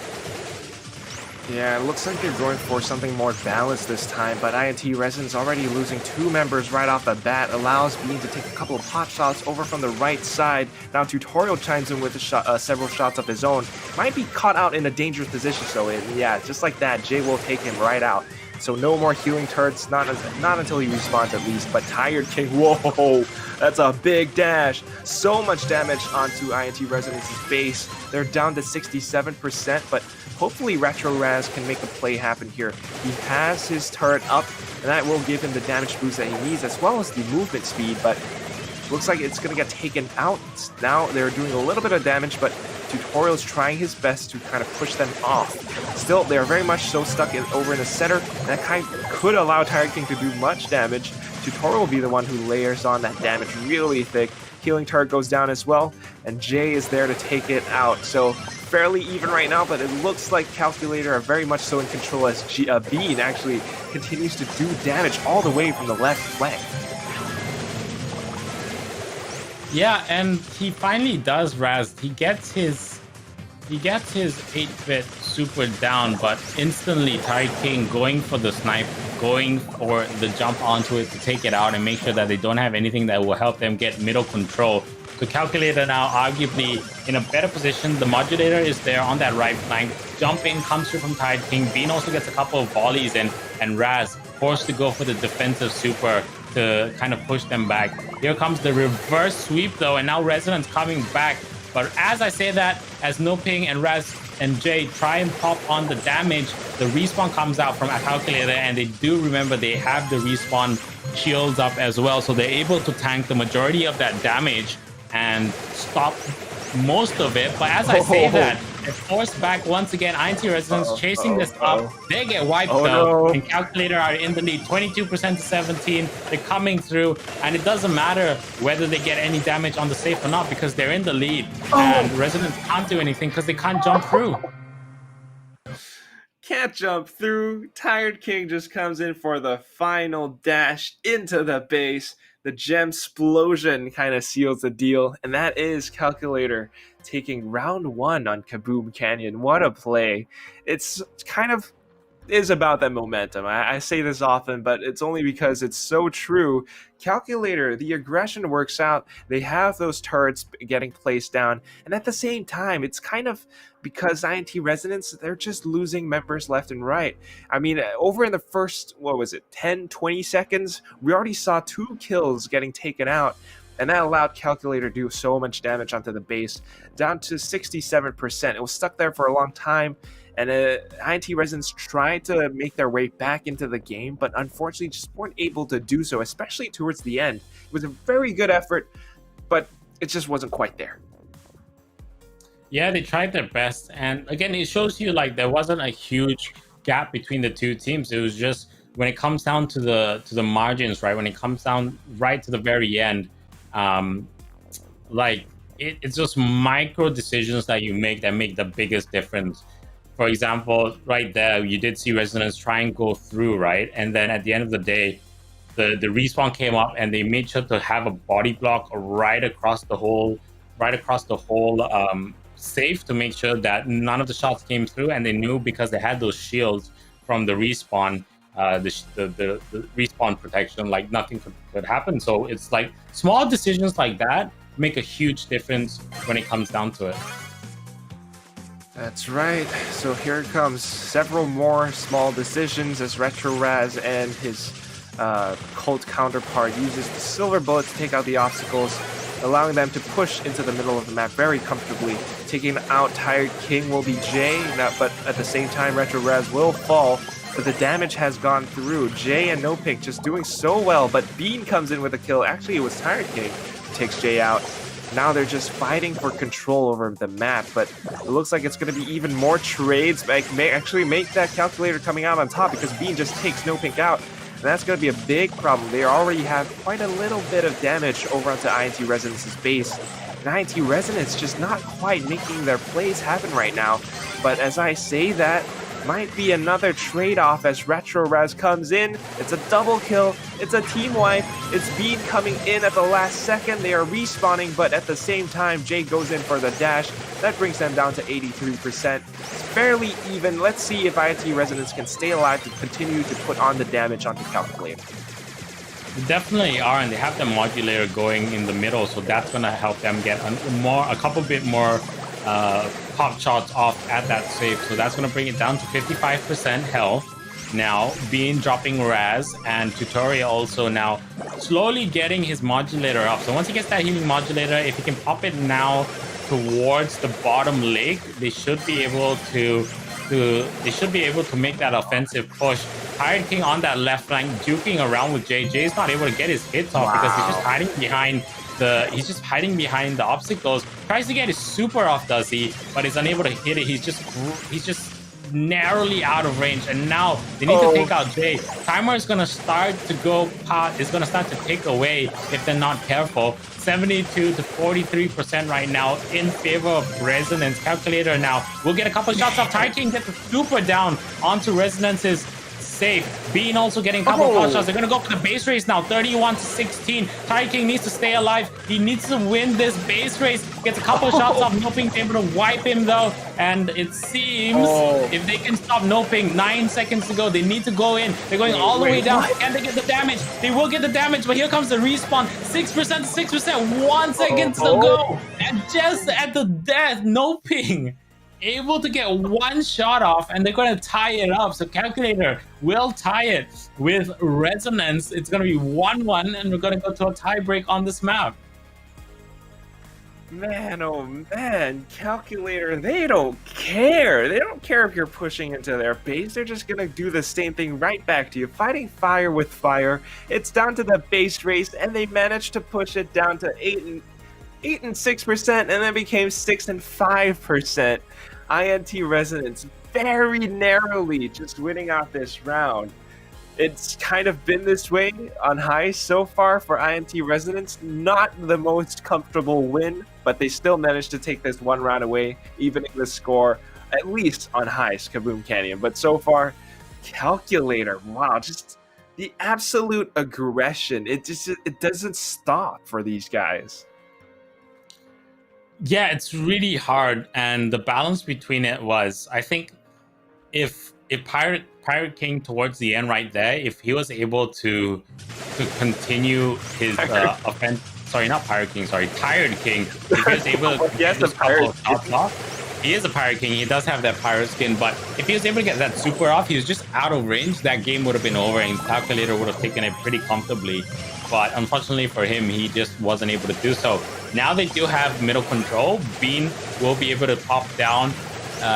Yeah, it looks like they're going for something more balanced this time, but INT Resonance already losing 2 members right off the bat, allows Bean to take a couple of pot shots over from the right side. Now Tutorial chimes in with several shots of his own. Might be caught out in a dangerous position, so yeah, just like that, Jay will take him right out. So no more healing turrets, not until he respawns at least, but Tired King, whoa, that's a big dash. So much damage onto INT Resonance's base. They're down to 67%, but hopefully Retro Raz can make a play happen here. He has his turret up, and that will give him the damage boost that he needs, as well as the movement speed, but looks like it's going to get taken out. Now they're doing a little bit of damage, but Tutorial's trying his best to kind of push them off. Still, they're very much so stuck over in the center, and that kind of could allow Tired King to do much damage. Tutorial will be the one who layers on that damage really thick. Healing turret goes down as well, and Jay is there to take it out. So fairly even right now, but it looks like Calculator are very much so in control as Bean actually continues to do damage all the way from the left flank. Yeah, and he finally does, Raz. He gets his he gets his 8-bit super down, but instantly Tide King going for the snipe, going for the jump onto it to take it out and make sure that they don't have anything that will help them get middle control. So Calculator now arguably in a better position. The modulator is there on that right flank. Jump in comes through from Tide King. Bean also gets a couple of volleys in, and Raz forced to go for the defensive super to kind of push them back. Here comes the reverse sweep though, and now Resonance coming back. But as I say that, as No Ping and Raz and Jay try and pop on the damage, the respawn comes out from a Calculator, and they do remember they have the respawn shields up as well, so they're able to tank the majority of that damage and stop most of it. But as I say that, they're forced back once again. INT Resonance chasing this up. They get wiped though, and Calculator are in the lead, 22% to 17. They're coming through, and it doesn't matter whether they get any damage on the safe or not because they're in the lead, and Resonance can't do anything because they can't jump through. Can't jump through. Tired King just comes in for the final dash into the base. The gem explosion kind of seals the deal, and that is Calculator taking round 1 on Kaboom Canyon. What a play. It's kind of is about that momentum. I say this often, but it's only because it's so true. Calculator, the aggression works out. They have those turrets getting placed down, and at the same time, it's kind of because INT Resonance, they're just losing members left and right. I mean, over in the first, 10, 20 seconds, we already saw 2 kills getting taken out, and that allowed Calculator to do so much damage onto the base, down to 67%. It was stuck there for a long time, and INT Resonance tried to make their way back into the game, but unfortunately just weren't able to do so, especially towards the end. It was a very good effort, but it just wasn't quite there. Yeah, they tried their best, and again, it shows you like there wasn't a huge gap between the two teams. It was just when it comes down to the margins, right? When it comes down right to the very end, it's just micro decisions that you make that make the biggest difference. For example, right there, you did see Resonance try and go through, right? And then at the end of the day, the respawn came up and they made sure to have a body block right across the whole safe to make sure that none of the shots came through. And they knew because they had those shields from the respawn, the respawn protection, like nothing could happen. So it's like small decisions like that make a huge difference when it comes down to it. That's right. So here it comes. Several more small decisions as Retro Raz and his cult counterpart uses the silver bullet to take out the obstacles, allowing them to push into the middle of the map very comfortably. Taking out Tired King will be Jay, but at the same time Retro Raz will fall, but the damage has gone through. Jay and No Pink just doing so well, but Bean comes in with a kill. Actually, it was Tired King who takes Jay out. Now they're just fighting for control over the map, but it looks like it's going to be even more trades. May actually make that Calculator coming out on top because Bean just takes No Pink out. And that's going to be a big problem. They already have quite a little bit of damage over onto INT Resonance's base. And INT Resonance just not quite making their plays happen right now. But as I say that, might be another trade-off as Retro Raz comes in. It's a double kill. It's a team wipe. It's Bean coming in at the last second. They are respawning, but at the same time, Jay goes in for the dash. That brings them down to 83%. It's fairly even. Let's see if INT Resonance can stay alive to continue to put on the damage onto Calculator. They definitely are, and they have the modulator going in the middle, so that's going to help them get a couple bit more pop shots off at that safe. So that's going to bring it down to 55% health. Now, Bean dropping Raz, and Tutorial also now slowly getting his modulator up. So once he gets that healing modulator, if he can pop it now towards the bottom lake, they should be able to make that offensive push. Tired King on that left flank, duking around with Jay. Jay's not able to get his hits off because he's just hiding behind the obstacles. Tries to get his super off, does he? But is unable to hit it. He's just narrowly out of range, and now they need to take out Jay. Timer is gonna start to go pot. It's gonna start to tick away if they're not careful. 72 to 43% right now in favor of Resonance. Calculator now will get a couple shots off. Tired King gets the super down onto Resonance's safe. Bean also getting a couple of pot Oh. shots. They're going to go for the base race now, 31-16. Tiger King needs to stay alive. He needs to win this base race. Gets a couple of shots off. Noping's able to wipe him though. And it seems if they can stop Noping, 9 seconds to go. They need to go in. They're going all the way down. What? Can they get the damage? They will get the damage, but here comes the respawn. 6% to 6%. 1 second to go. And just at the death, Noping able to get one shot off, and they're going to tie it up. So Calculator will tie it with Resonance. It's going to be 1-1, and we're going to go to a tie break on this map. Man, oh man, Calculator, they don't care. They don't care if you're pushing into their base. They're just gonna do the same thing right back to you. Fighting fire with fire. It's down to the base race, and they managed to push it down to 8 and 6%, and then became 6 and 5%. INT Resonance very narrowly just winning out this round. It's kind of been this way on high so far for INT Resonance. Not the most comfortable win, but they still managed to take this one round away, evening the score, at least on highs, Kaboom Canyon. But so far, Calculator, wow, just the absolute aggression. It doesn't stop for these guys. Yeah, it's really hard, and the balance between it was, I think, if Pirate King towards the end right there, if he was able to continue his offense, sorry, not Pirate King, sorry, Tired King, if he was able to yes, the Pirate shots off, he is a Pirate King, he does have that pirate skin, but if he was able to get that super off, he was just out of range, that game would have been over, and Calculator would have taken it pretty comfortably. But unfortunately for him, he just wasn't able to do so. Now they do have middle control. Bean will be able to pop down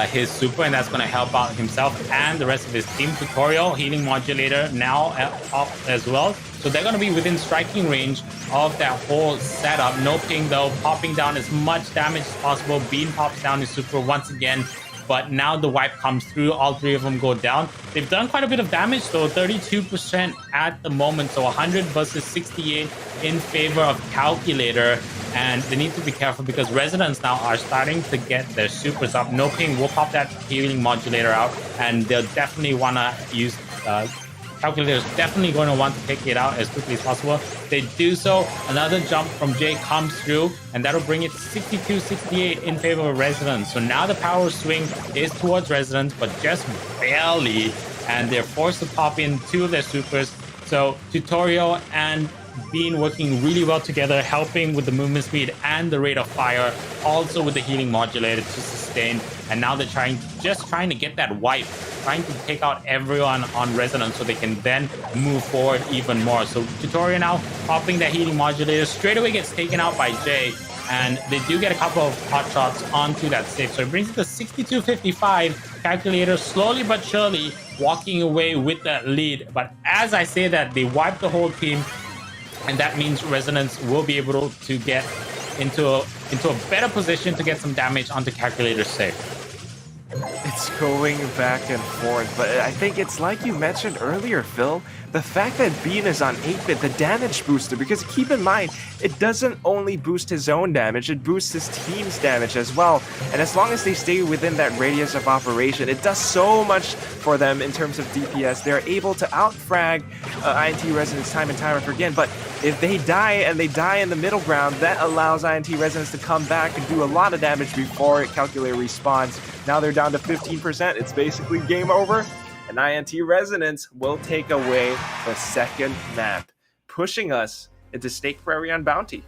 his super, and that's going to help out himself and the rest of his team. Tutorial, healing modulator now up as well. So they're going to be within striking range of that whole setup. No ping though, popping down as much damage as possible. Bean pops down his super once again. But now the wipe comes through, all three of them go down. They've done quite a bit of damage though, 32% at the moment. So 100 versus 68 in favor of Calculator. And they need to be careful because Resonance now are starting to get their supers up. No ping will pop that healing modulator out, and they'll definitely want to use Calculator is definitely going to want to take it out as quickly as possible. They do so. Another jump from Jay comes through, and that'll bring it to 62-68 in favor of Resonance. So now the power swing is towards Resonance, but just barely, and they're forced to pop in two of their supers. So Tutorial and Bean working really well together, helping with the movement speed and the rate of fire, also with the healing modulator to sustain. And now they're trying to get that wipe, trying to take out everyone on Resonance so they can then move forward even more. So Tutorial now popping that healing modulator, straight away gets taken out by Jay, and they do get a couple of hot shots onto that save. So it brings it to 62-55. Calculator slowly but surely walking away with that lead. But as I say that, they wipe the whole team, and that means Resonance will be able to get into a better position to get some damage onto Calculator's save. It's going back and forth, but I think it's like you mentioned earlier, Phil, the fact that Bean is on 8-bit, the damage booster, because keep in mind, it doesn't only boost his own damage, it boosts his team's damage as well. And as long as they stay within that radius of operation, it does so much for them in terms of DPS. They're able to out-frag INT Resonance time and time again, but if they die and they die in the middle ground, that allows INT Resonance to come back and do a lot of damage before Calculator respawns. Now they're down to 15%. It's basically game over, and INT Resonance will take away the second map, pushing us into Snake Prairie on Bounty.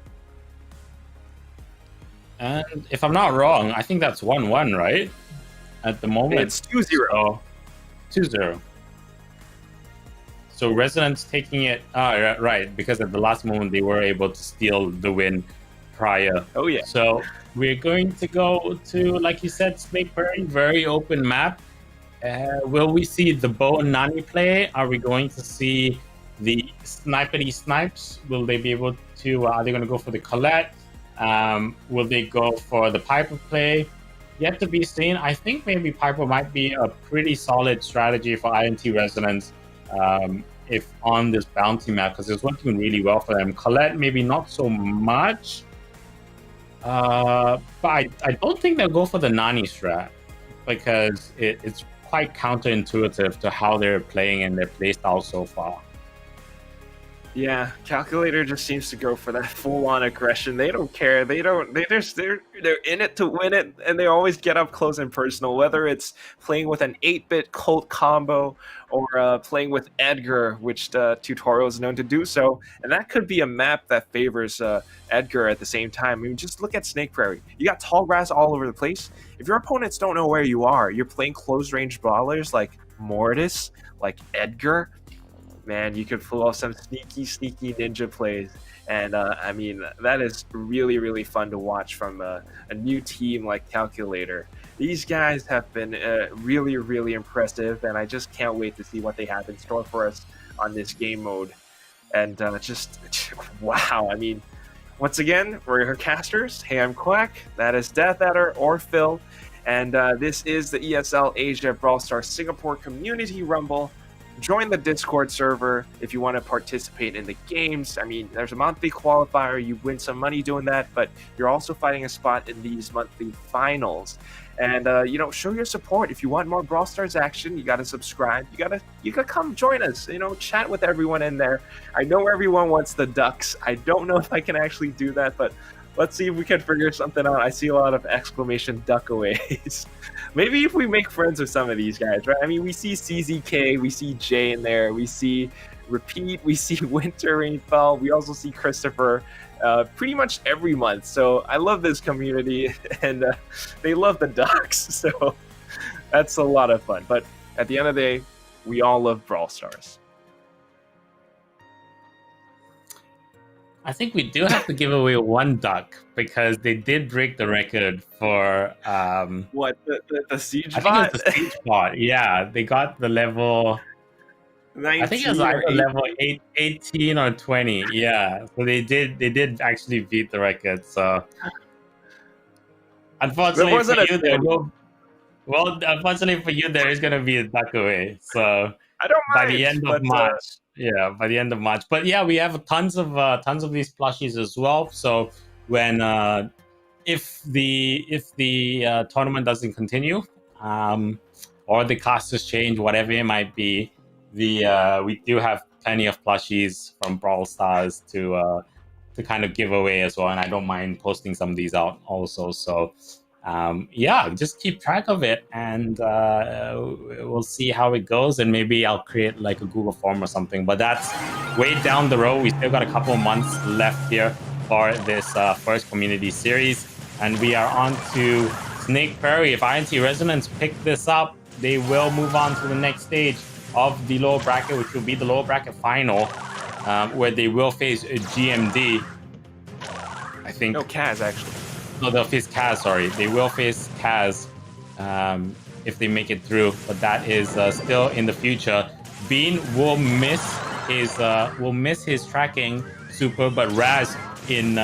And if I'm not wrong, I think that's 1-1, right? At the moment. It's 2-0. So, 2-0. So Resonance taking it, right, because at the last moment they were able to steal the win prior. Oh yeah. So we're going to go to, like you said, Snake Prairie, very open map. Will we see the Bow and Nani play? Are we going to see the Snipety Snipes? Will they be able to, are they going to go for the Colette? Will they go for the Piper play? Yet to be seen. I think maybe Piper might be a pretty solid strategy for INT Resonance if on this bounty map, because it's working really well for them. Colette, maybe not so much. But I don't think they'll go for the Nani strat, because it's quite counterintuitive to how they're playing and their playstyle so far. Yeah, Calculator just seems to go for that full-on aggression. They don't care. They're in it to win it, and they always get up close and personal. Whether it's playing with an 8-bit Colt combo or playing with Edgar, which the tutorial is known to do so, and that could be a map that favors Edgar at the same time. I mean, just look at Snake Prairie. You got tall grass all over the place. If your opponents don't know where you are, you're playing close-range brawlers like Mortis, like Edgar. Man, you could pull off some sneaky ninja plays. And I mean, that is really, really fun to watch from a new team like Calculator. These guys have been really, really impressive, and I just can't wait to see what they have in store for us on this game mode. And just, wow. I mean, once again, we're your casters. Hey, I'm Quack. That is Death Adder or Phil. And this is the ESL Asia Brawl Stars Singapore Community Rumble. Join the Discord server if you want to participate in the games. I mean, there's a monthly qualifier. You win some money doing that, but you're also fighting a spot in these monthly finals. And, show your support. If you want more Brawl Stars action, you got to subscribe. You got to come join us, chat with everyone in there. I know everyone wants the ducks. I don't know if I can actually do that, but let's see if we can figure something out. I see a lot of exclamation duckaways. Maybe if we make friends with some of these guys, right? I mean, we see CZK, we see Jay in there, we see Repeat, we see Winter Rainfall, we also see Christopher pretty much every month. So I love this community, and they love the ducks. So that's a lot of fun. But at the end of the day, we all love Brawl Stars. I think we do have to give away one duck because they did break the record for what the siege I bot? think it was the siege bot. Yeah, they got the level 19 I think it was either level 18 or 20. Yeah, so they did actually beat the record. So unfortunately for you, there is going to be a duck away. So I don't mind, by the end of March. Yeah, by the end of March. But yeah, we have tons of these plushies as well. So when if the tournament doesn't continue, or the casters change, whatever it might be, we do have plenty of plushies from Brawl Stars to kind of give away as well. And I don't mind posting some of these out also. So just keep track of it, and we'll see how it goes, and maybe I'll create like a Google form or something, but that's way down the road. We still got a couple of months left here for this first community series, and we are on to Snake Prairie. If INT Resonance pick this up, they will move on to the next stage of the lower bracket, which will be the lower bracket final, where they will face a GMD. I think no, Kaz actually. No, they'll face Kaz, sorry. They will face Kaz if they make it through, but that is still in the future. Bean will miss his tracking super, but Raz in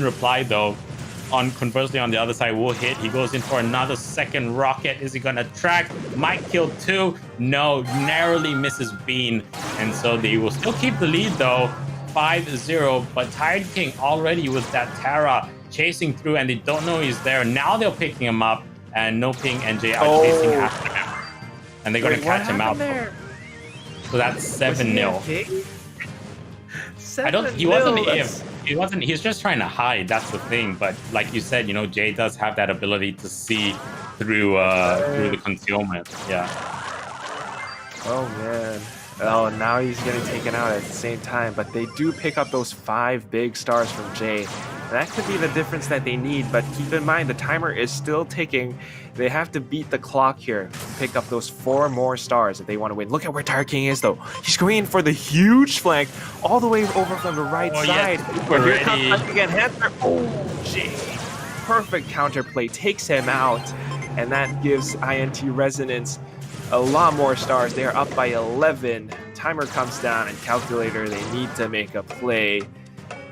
reply though, conversely on the other side will hit. He goes in for another second rocket. Is he gonna track? Might kill two. No, narrowly misses Bean, and so they will still keep the lead though, 5-0. But Tired King already with that Tara chasing through, and they don't know he's there. Now they're picking him up, and No Ping and Jay are chasing after him, and they're gonna catch him out. There? So that's 7-0. He wasn't. He's just trying to hide. That's the thing. But like you said, Jay does have that ability to see through the concealment. Yeah. Oh man. Oh, now he's getting taken out at the same time. But they do pick up those 5 big stars from Jay. That could be the difference that they need, but keep in mind the timer is still ticking. They have to beat the clock here, pick up those 4 more stars if they want to win. Look at where Tired King is though. He's going in for the huge flank all the way over from the right side. Where here comes again Hunter. Oh, Jay. Perfect counterplay takes him out, and that gives INT Resonance a lot more stars. They are up by 11. Timer comes down, and Calculator, they need to make a play.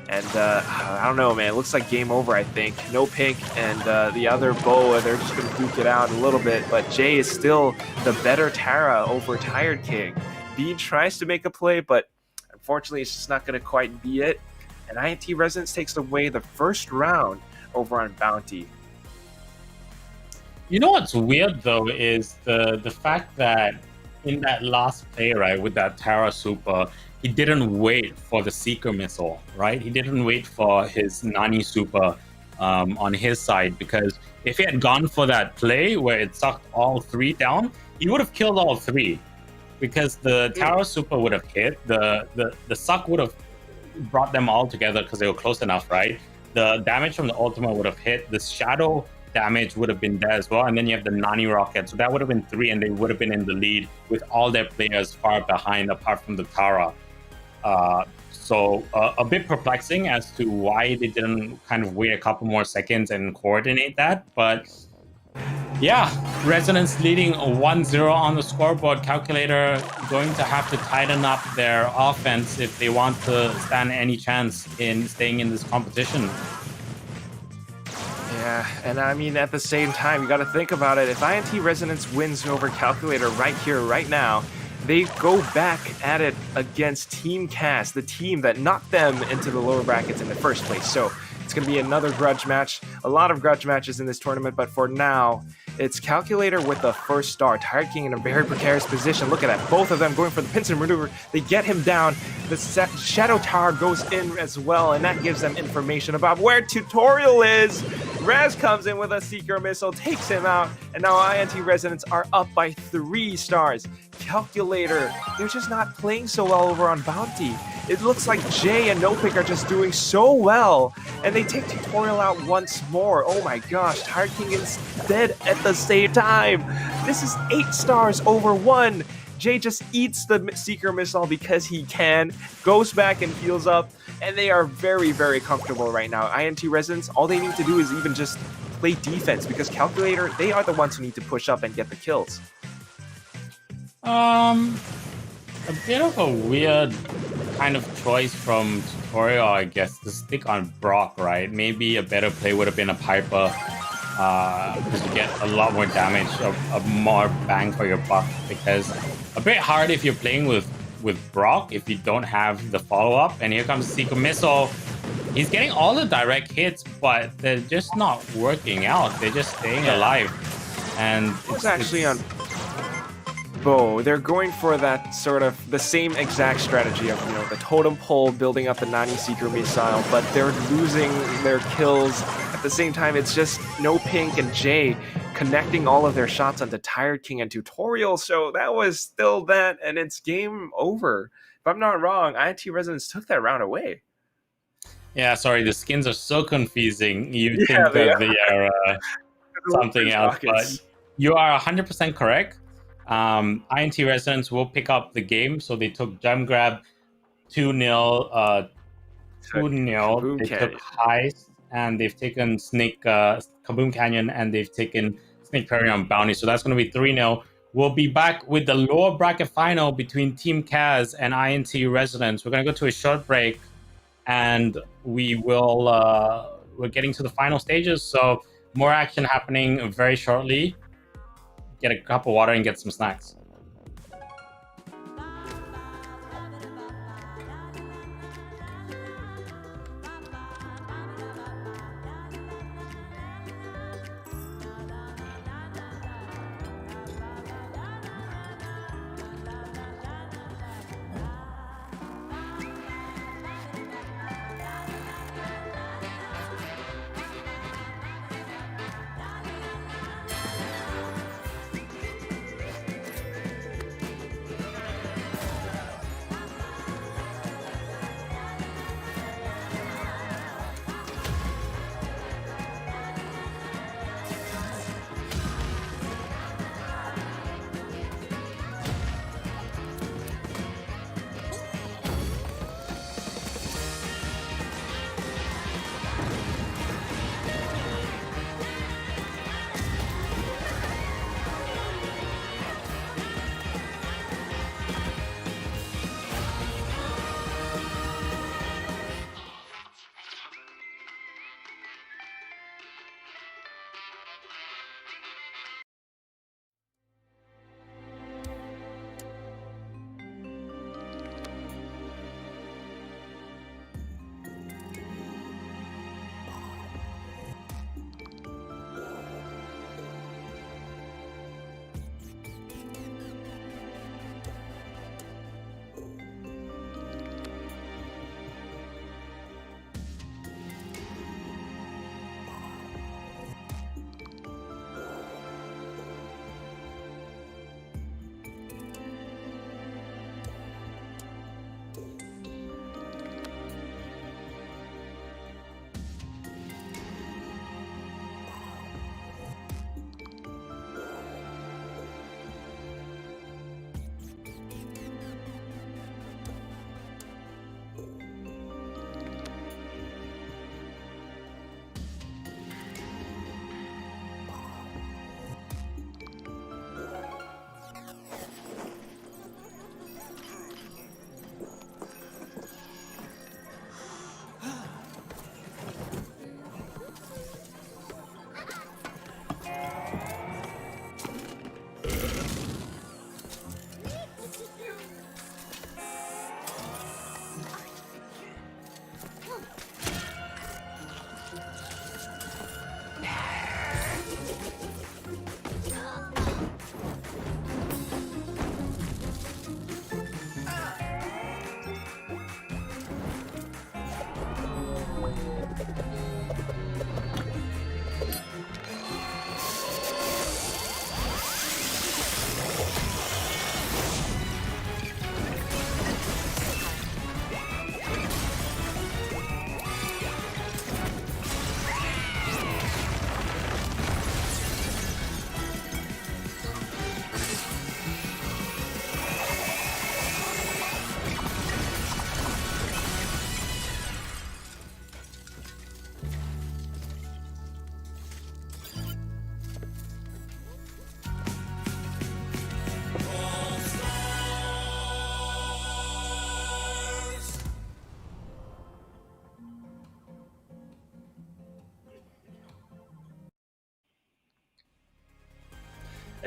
And I don't know, man. It looks like game over, I think. No Pink and the other Boa, they're just going to duke it out a little bit. But Jay is still the better Tara over Tired King. Bean tries to make a play, but unfortunately, it's just not going to quite be it. And INT Resonance takes away the first round over on Bounty. You know what's weird though is the fact that in that last play, right, with that Terra Super, he didn't wait for the Seeker missile, right? He didn't wait for his Nani Super on his side, because if he had gone for that play where it sucked all three down, he would have killed all three. Because the Terra Super would have hit, the suck would have brought them all together because they were close enough, right? The damage from the Ultima would have hit, the Shadow damage would have been there as well, and then you have the Nani rocket, so that would have been 3, and they would have been in the lead with all their players far behind apart from the Tara. So a bit perplexing as to why they didn't kind of wait a couple more seconds and coordinate that, but yeah, Resonance leading 1-0 on the scoreboard. Calculator going to have to tighten up their offense if they want to stand any chance in staying in this competition. Yeah, and I mean, at the same time, you got to think about it. If INT Resonance wins over Calculator right here, right now, they go back at it against Team Cast, the team that knocked them into the lower brackets in the first place. So it's going to be another grudge match. A lot of grudge matches in this tournament, but for now, it's Calculator with the first star. Tired King in a very precarious position. Look at that. Both of them going for the pincer maneuver. They get him down. The Shadow Tower goes in as well, and that gives them information about where Tutorial is. Raz comes in with a Seeker Missile, takes him out, and now INT Resonance are up by 3 stars. Calculator, they're just not playing so well over on Bounty. It looks like Jay and NoPick are just doing so well, and they take Tutorial out once more. Oh my gosh, Tired King is dead at the same time. This is 8 stars over 1. Jay just eats the Seeker Missile because he can, goes back and heals up, and they are very, very comfortable right now. INT Resonance, all they need to do is even just play defense, because Calculator, they are the ones who need to push up and get the kills. A bit of a weird kind of choice from Tutorial, I guess, to stick on Brock, right? Maybe a better play would have been a Piper, because you get a lot more damage, a more bang for your buck, because a bit hard if you're playing with Brock if you don't have the follow-up. And here comes Seeker Missile. He's getting all the direct hits, but they're just not working out. They're just staying alive. And it's actually on Bow. They're going for that sort of the same exact strategy of, the totem pole, building up the Nani Seeker Missile, but they're losing their kills. At the same time, it's just No Pink and Jay connecting all of their shots onto Tired King and Tutorial, so that was still that, and it's game over. If I'm not wrong, INT Resonance took that round away. Yeah, sorry, the skins are so confusing. You think that they are something else, but you are 100% correct. INT Resonance will pick up the game, so they took Gem Grab 2-0, 2-0. They took Heist, and they've taken Snake Kaboom Canyon, and they've taken Snake Prairie on Bounty. So that's going to be 3-0. We'll be back with the lower bracket final between Team Kaz and INT Resonance. We're going to go to a short break, and we will we're getting to the final stages. So more action happening very shortly. Get a cup of water and get some snacks.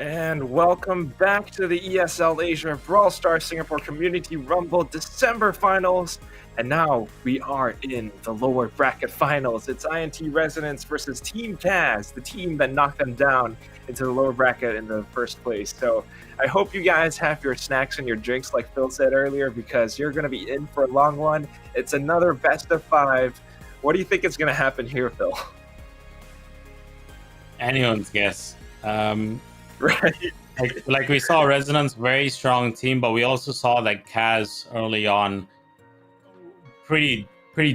And welcome back to the ESL Asia Brawl Stars Singapore Community Rumble December Finals. And now we are in the lower bracket finals. It's INT Resonance versus Team Kaz, the team that knocked them down into the lower bracket in the first place. So I hope you guys have your snacks and your drinks like Phil said earlier, because you're going to be in for a long one. It's another best of 5. What do you think is going to happen here, Phil? Anyone's guess. Right. Like we saw Resonance, very strong team, but we also saw that Kaz early on pretty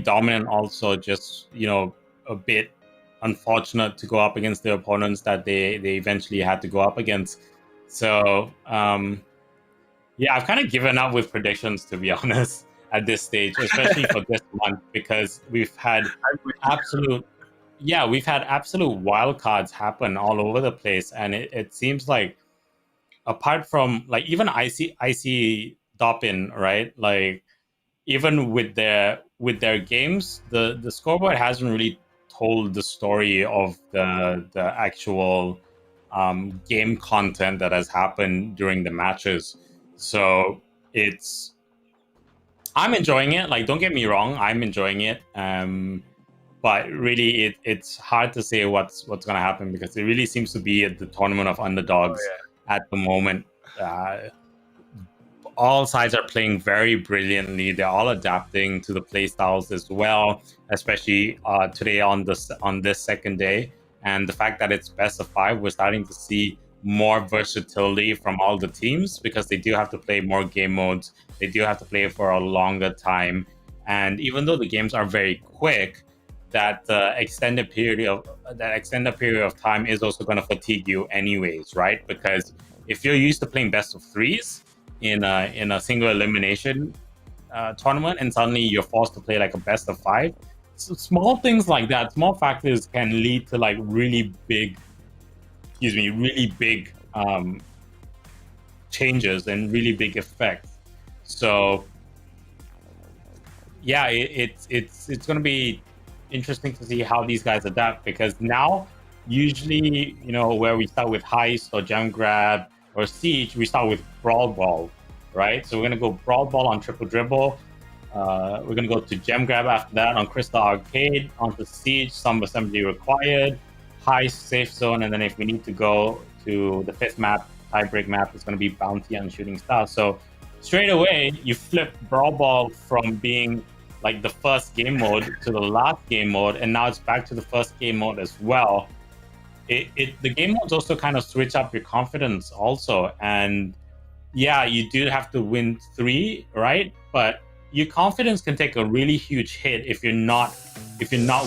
dominant, also just a bit unfortunate to go up against the opponents that they eventually had to go up against. So yeah, I've kind of given up with predictions, to be honest, at this stage, especially for this month, because we've had absolute wildcards happen all over the place, and it seems like, apart from like even IC Doppin, right? Like even with their games, the scoreboard hasn't really told the story of the actual game content that has happened during the matches. So I'm enjoying it. Like, don't get me wrong, I'm enjoying it. But really, it's hard to say what's going to happen, because it really seems to be the tournament of underdogs at the moment. All sides are playing very brilliantly. They're all adapting to the play styles as well, especially today on this second day. And the fact that it's best of 5, we're starting to see more versatility from all the teams, because they do have to play more game modes. They do have to play for a longer time. And even though the games are very quick, that extended period of time is also going to fatigue you anyways, right? Because if you're used to playing best of 3s in a single elimination tournament, and suddenly you're forced to play like a best of 5, so small things like that, small factors can lead to like really big changes and really big effects. So yeah, it's going to be interesting to see how these guys adapt, because now usually, where we start with Heist or Gem Grab or Siege, we start with Brawl, right? So we're gonna go Brawl on Triple Dribble. We're gonna go to Gem Grab after that on Crystal Arcade, onto Siege, some assembly required, Heist, Safe Zone, and then if we need to go to the 5th map, tiebreak map, it's gonna be Bounty and Shooting Star. So straight away, you flip Brawl from being like the first game mode to the last game mode, and now it's back to the first game mode as well. The game modes also kind of switch up your confidence also, and yeah, you do have to win 3, right? But your confidence can take a really huge hit if you're not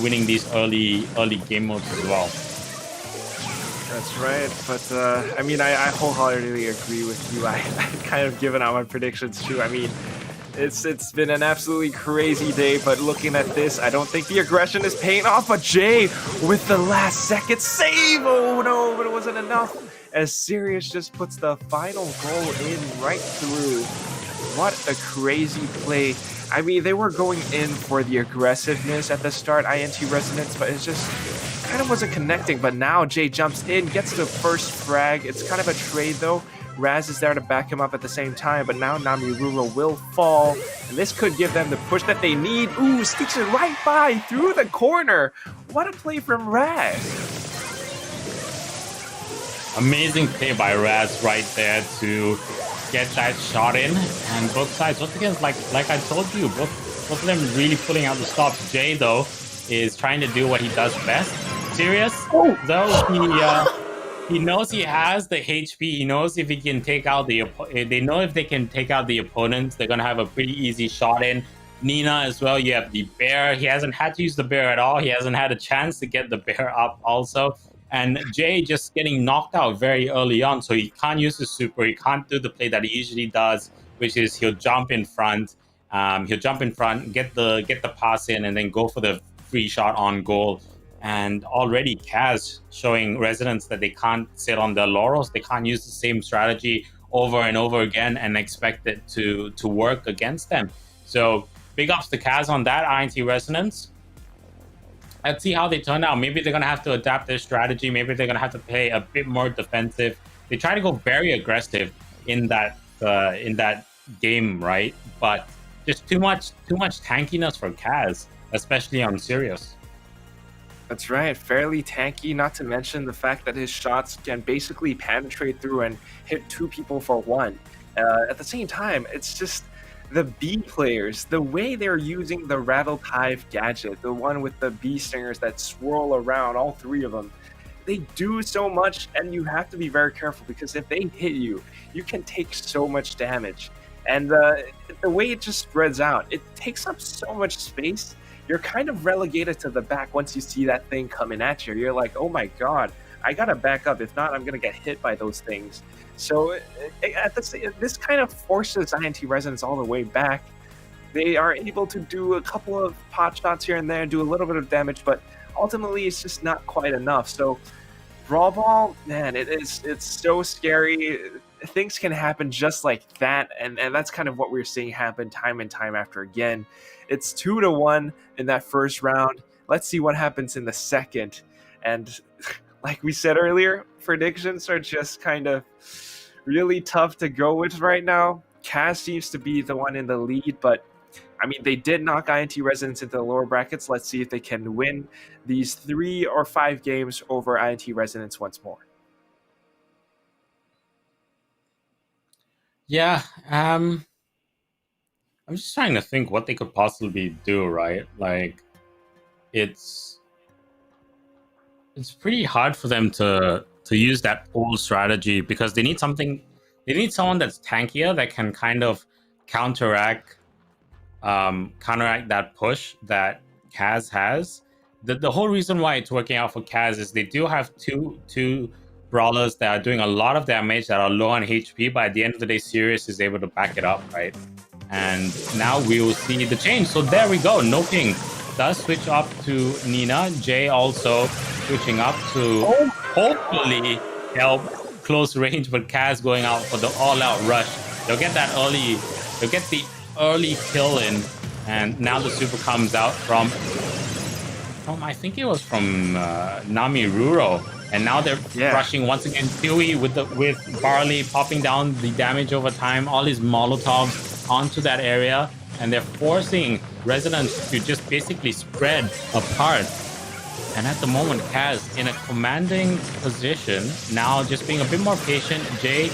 winning these early game modes as well. That's right, but I mean, I wholeheartedly agree with you. I've kind of given out my predictions too. I mean, it's been an absolutely crazy day, but looking at this, I don't think the aggression is paying off. But Jay with the last second save, oh no, but it wasn't enough, as Sirius just puts the final goal in right through. What a crazy play. I mean, they were going in for the aggressiveness at the start, INT Resonance, but it's just kind of wasn't connecting. But now Jay jumps in, gets the first frag. It's kind of a trade though. Raz is there to back him up at the same time, but now Namiruro will fall, and this could give them the push that they need. Ooh, sneaks it right by through the corner. What a play from Raz. Amazing play by Raz right there to get that shot in, and both sides, once again, like I told you, both of them really pulling out the stops. Jay though is trying to do what he does best. Serious though, he knows he has the HP. He knows if he can take out they know if they can take out the opponents, they're gonna have a pretty easy shot in. Nina as well. You have the bear. He hasn't had to use the bear at all. He hasn't had a chance to get the bear up also. And Jay just getting knocked out very early on, so he can't use his super. He can't do the play that he usually does, which is he'll jump in front. Get the pass in, and then go for the free shot on goal. And already Kaz showing Resonance that they can't sit on their laurels. They can't use the same strategy over and over again and expect it to work against them. So big ups to Kaz on that, INT Resonance. Let's see how they turn out. Maybe they're going to have to adapt their strategy. Maybe they're going to have to play a bit more defensive they try to go very aggressive in that game, right? But just too much tankiness for Kaz, especially on Sirius. That's right, fairly tanky, not to mention the fact that his shots can basically penetrate through and hit two people for one. At the same time, it's just the B players, the way they're using the Rattle Hive gadget, the one with the bee stingers that swirl around, all three of them. They do so much, and you have to be very careful because if they hit you, you can take so much damage. And the way it just spreads out, it takes up so much space. You're kind of relegated to the back once you see that thing coming at you. You're like, oh my god, I gotta back up. If not, I'm gonna get hit by those things. So this kind of forces INT Resonance all the way back. They are able to do a couple of pot shots here and there, do a little bit of damage, but ultimately it's just not quite enough. So Brawl Ball, man, it's so scary. Things can happen just like that, and that's kind of what we're seeing happen time and time after again. It's 2-1 in that first round. Let's see what happens in the second. And like we said earlier, predictions are just kind of really tough to go with right now. Kaz seems to be the one in the lead, but I mean, they did knock INT Resonance into the lower brackets. Let's see if they can win these 3 or 5 games over INT Resonance once more. Yeah, I'm just trying to think what they could possibly do, right? Like, it's pretty hard for them to use that old strategy because they need something. They need someone that's tankier that can kind of counteract that push that Kaz has. The whole reason why it's working out for Kaz is they do have two brawlers that are doing a lot of damage that are low on HP, but at the end of the day, Sirius is able to back it up, right? And now we will see the change. So there we go. No King does switch up to Nina. Jay also switching up to hopefully help close range, but Kaz going out for the all-out rush. They'll get the early kill in, and now the super comes out from I think it was from Nami Ruro, and now they're rushing once again. Dewey with Barley popping down the damage over time, all his Molotovs onto that area, and they're forcing Resonance to just basically spread apart. And at the moment, Kaz in a commanding position, now just being a bit more patient. Jay,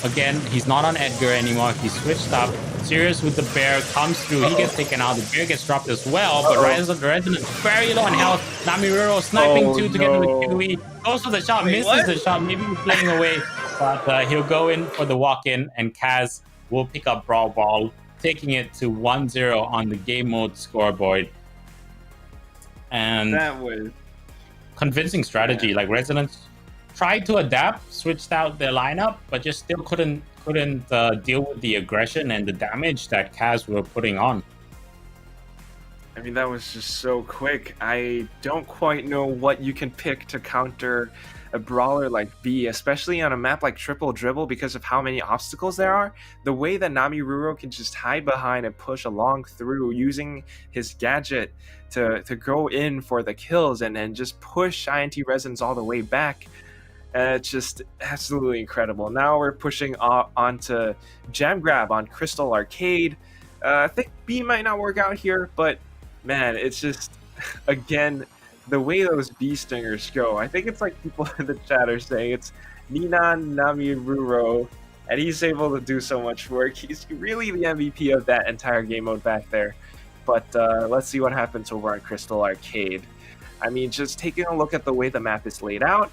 again, he's not on Edgar anymore. He switched up. Sirius with the bear comes through. He gets taken out. The bear gets dropped as well. But Resonance very low on health. Namiruro sniping together with Kiwi. Goes for the shot, misses the shot. Maybe he's playing away. But he'll go in for the walk-in, and Kaz will pick up Brawl Ball, taking it to 1-0 on the game mode scoreboard. And that was convincing strategy. Like, Resonance tried to adapt, switched out their lineup, but just still couldn't deal with the aggression and the damage that Kaz were putting on. I mean, that was just so quick. I don't quite know what you can pick to counter a brawler like B, especially on a map like Triple Dribble because of how many obstacles there are. The way that Nami Ruro can just hide behind and push along through using his gadget to go in for the kills and just push INT Resonance all the way back. It's just absolutely incredible. Now we're pushing onto Jam Grab on Crystal Arcade. I think B might not work out here, but man, it's just, again, the way those bee stingers go. I think it's like people in the chat are saying it's Nina Namiruro, and he's able to do so much work. He's really the MVP of that entire game mode back there. But let's see what happens over on Crystal Arcade. I mean, just taking a look at the way the map is laid out,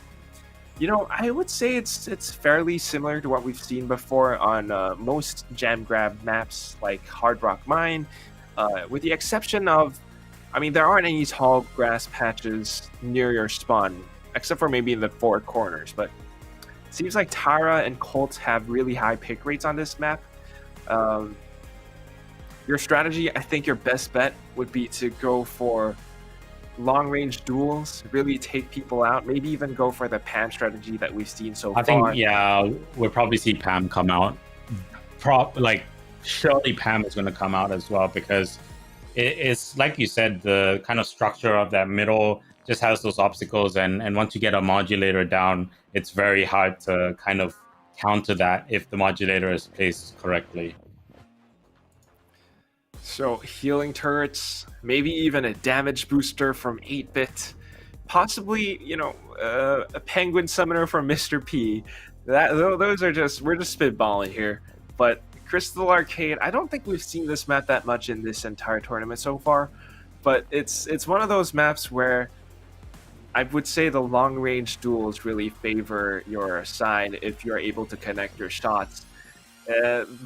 you know, I would say it's fairly similar to what we've seen before on most Jam Grab maps like Hard Rock Mine, with the exception of, I mean, there aren't any tall grass patches near your spawn, except for maybe in the 4 corners, but it seems like Tara and Colt have really high pick rates on this map. Your strategy, I think your best bet would be to go for long-range duels, really take people out, maybe even go for the Pam strategy that we've seen so far. I think, yeah, we'll probably see Pam come out. Surely Pam is going to come out as well, because it's like you said, the kind of structure of that middle just has those obstacles, and once you get a modulator down, it's very hard to kind of counter that if the modulator is placed correctly. So healing turrets, maybe even a damage booster from 8-bit, possibly, a penguin summoner from Mr. P. Those are we're just spitballing here. But Crystal Arcade, I don't think we've seen this map that much in this entire tournament so far. But it's one of those maps where I would say the long-range duels really favor your side if you're able to connect your shots.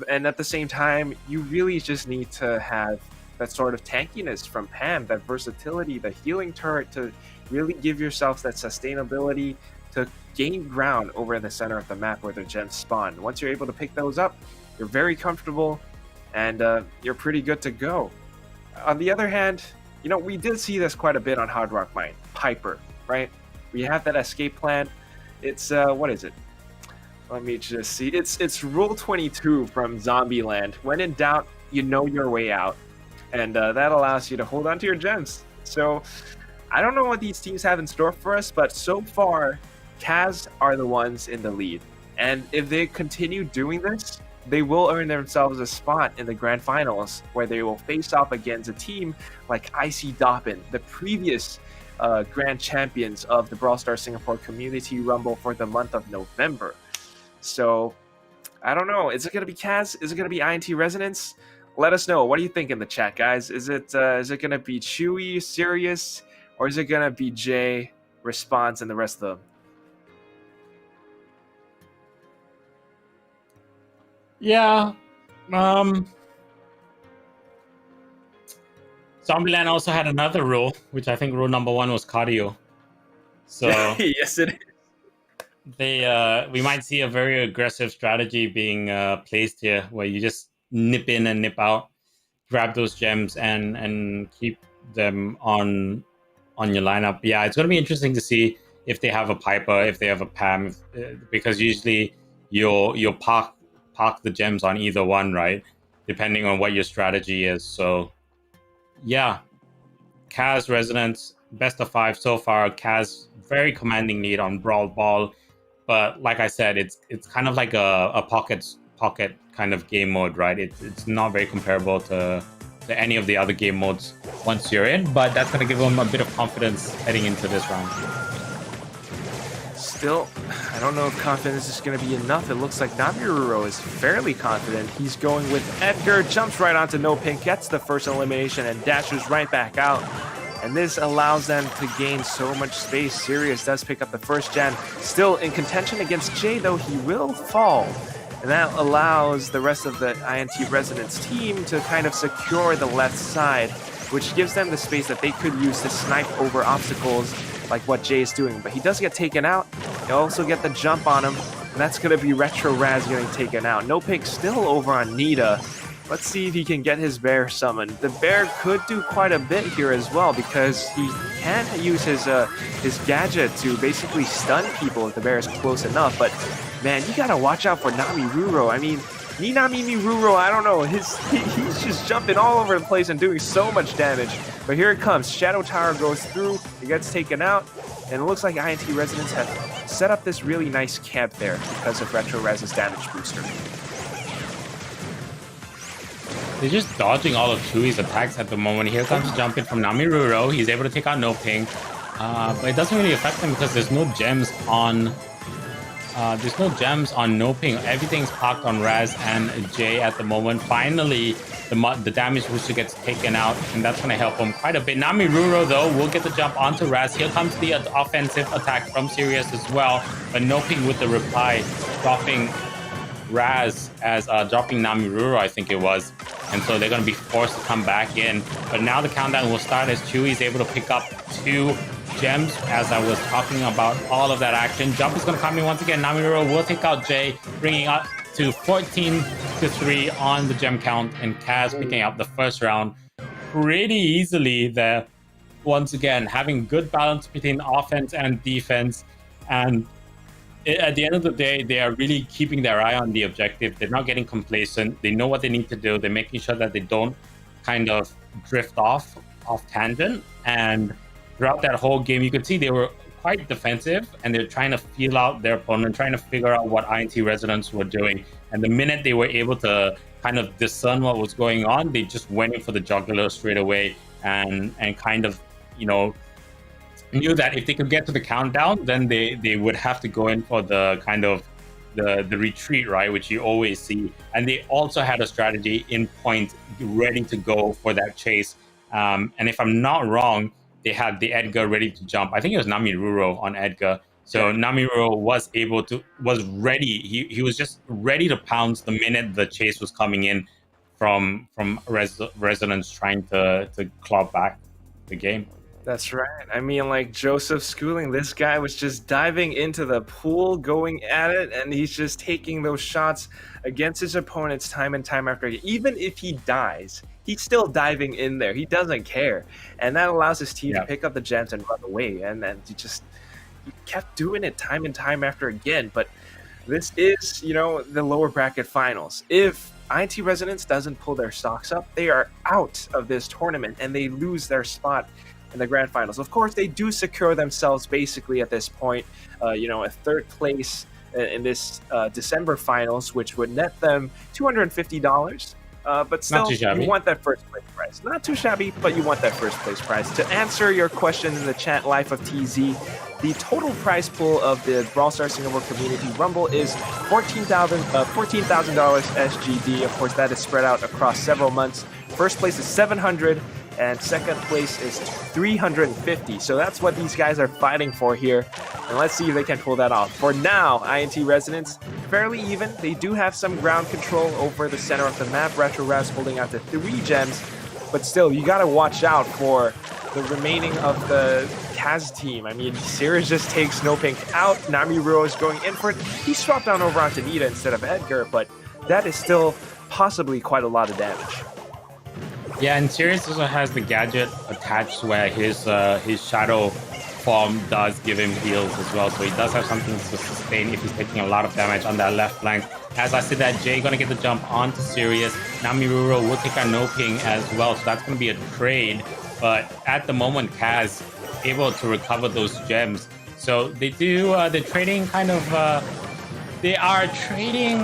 And at the same time, you really just need to have that sort of tankiness from Pam, that versatility, the healing turret to really give yourself that sustainability to gain ground over in the center of the map where the gems spawn. Once you're able to pick those up, you're very comfortable and you're pretty good to go. On the other hand, we did see this quite a bit on Hard Rock Mine. Piper, right? We have that escape plan. It's, what is it? Let me just see. It's Rule 22 from Zombieland. When in doubt, you know your way out. And that allows you to hold on to your gems. So I don't know what these teams have in store for us, but so far, Kaz are the ones in the lead. And if they continue doing this, they will earn themselves a spot in the grand finals where they will face off against a team like IC Doppin, the previous grand champions of the Brawl Stars Singapore Community Rumble for the month of November. So, I don't know. Is it going to be Kaz? Is it going to be INT Resonance? Let us know. What do you think in the chat, guys? Is it going to be Chewy, Sirius, or is it going to be Jay, Response, and the rest of them? Yeah. Zombieland also had another rule, which I think rule number 1 was cardio. So yes, it is. We might see a very aggressive strategy being placed here, where you just nip in and nip out, grab those gems, and keep them on your lineup. Yeah, it's going to be interesting to see if they have a Piper, if they have a Pam, because usually you'll park the gems on either one, right? Depending on what your strategy is. So yeah, Kaz Resonance, best of 5 so far. Kaz very commanding lead on Brawl Ball. But like I said, it's kind of like a pocket kind of game mode, right? It's not very comparable to any of the other game modes once you're in, but that's going to give them a bit of confidence heading into this round. Still, I don't know if confidence is going to be enough. It looks like Namiruro is fairly confident. He's going with Edgar, jumps right onto No Pink, gets the first elimination, and dashes right back out. And this allows them to gain so much space. Sirius does pick up the first gen. Still in contention against Jay, though he will fall. And that allows the rest of the INT Resonance team to kind of secure the left side, which gives them the space that they could use to snipe over obstacles like what Jay is doing. But he does get taken out. They also get the jump on him. And that's going to be Retro Raz getting taken out. No Pick still over on Nita. Let's see if he can get his bear summoned. The bear could do quite a bit here as well because he can use his gadget to basically stun people if the bear is close enough. But man, you gotta watch out for Namiruro. I mean, Namiruro, I don't know. He's just jumping all over the place and doing so much damage. But here it comes. Shadow Tower goes through. He gets taken out. And it looks like INT Resonance have set up this really nice camp there because of Retro Raz's damage booster. They're just dodging all of Chewy's attacks at the moment. Here comes jumping from Namiruro. He's able to take out No Ping. But it doesn't really affect him because there's no gems on No Ping. Everything's parked on Raz and Jay at the moment. Finally, the damage booster gets taken out, and that's going to help him quite a bit. Namiruro, though, will get the jump onto Raz. Here comes the offensive attack from Sirius as well. But No Ping with the reply, dropping Raz as dropping Namiruro, I think it was. And so they're going to be forced to come back in. But now the countdown will start as Chewy is able to pick up 2 gems as I was talking about all of that action. Jump is going to come in once again. Namiruro will take out Jay, bringing up to 14-3 on the gem count. And Kaz picking up the first round pretty easily there. Once again, having good balance between offense and defense. And at the end of the day, they are really keeping their eye on the objective. They're not getting complacent. They know what they need to do. They're making sure that they don't kind of drift off tangent. And throughout that whole game, you could see they were quite defensive, and they're trying to feel out their opponent, trying to figure out what INT residents were doing. And the minute they were able to kind of discern what was going on, they just went in for the jugular straight away, and kind of, knew that if they could get to the countdown, then they would have to go in for the kind of the retreat, right, which you always see. And they also had a strategy in point, ready to go for that chase. And if I'm not wrong, they had the Edgar ready to jump. I think it was Namiruro on Edgar. So Namiruro was ready. He was just ready to pounce the minute the chase was coming in from residents trying to claw back the game. That's right. I mean, like Joseph Schooling, this guy was just diving into the pool, going at it, and he's just taking those shots against his opponents time and time after again. Even if he dies, he's still diving in there. He doesn't care. And that allows his team to pick up the gems and run away. And then he kept doing it time and time after again. But this is, the lower bracket finals. If INT Resonance doesn't pull their stocks up, they are out of this tournament and they lose their spot in the grand finals. Of course, they do secure themselves basically at this point, a third place in this December finals, which would net them $250. But still, you want that first place prize. Not too shabby, but you want that first place prize. To answer your question in the chat, Life of TZ, the total prize pool of the Brawl Stars Singapore Community Rumble is $14,000 SGD. Of course, that is spread out across several months. First place is $700. And second place is $350. So that's what these guys are fighting for here. And let's see if they can pull that off. For now, INT Resonance, fairly even. They do have some ground control over the center of the map. Retro Raz holding out to 3 gems. But still, you got to watch out for the remaining of the Kaz team. I mean, Sirius just takes Snowpink out. Namiruro is going in for it. He swapped down over onto Nita instead of Edgar, but that is still possibly quite a lot of damage. Yeah, and Sirius also has the gadget attached where his shadow form does give him heals as well. So he does have something to sustain if he's taking a lot of damage on that left flank. As I said that, Jay gonna get the jump onto Sirius. Namiruro will take a no-ping as well, so that's gonna be a trade. But at the moment, Kaz able to recover those gems. So they do, they're trading kind of, they are trading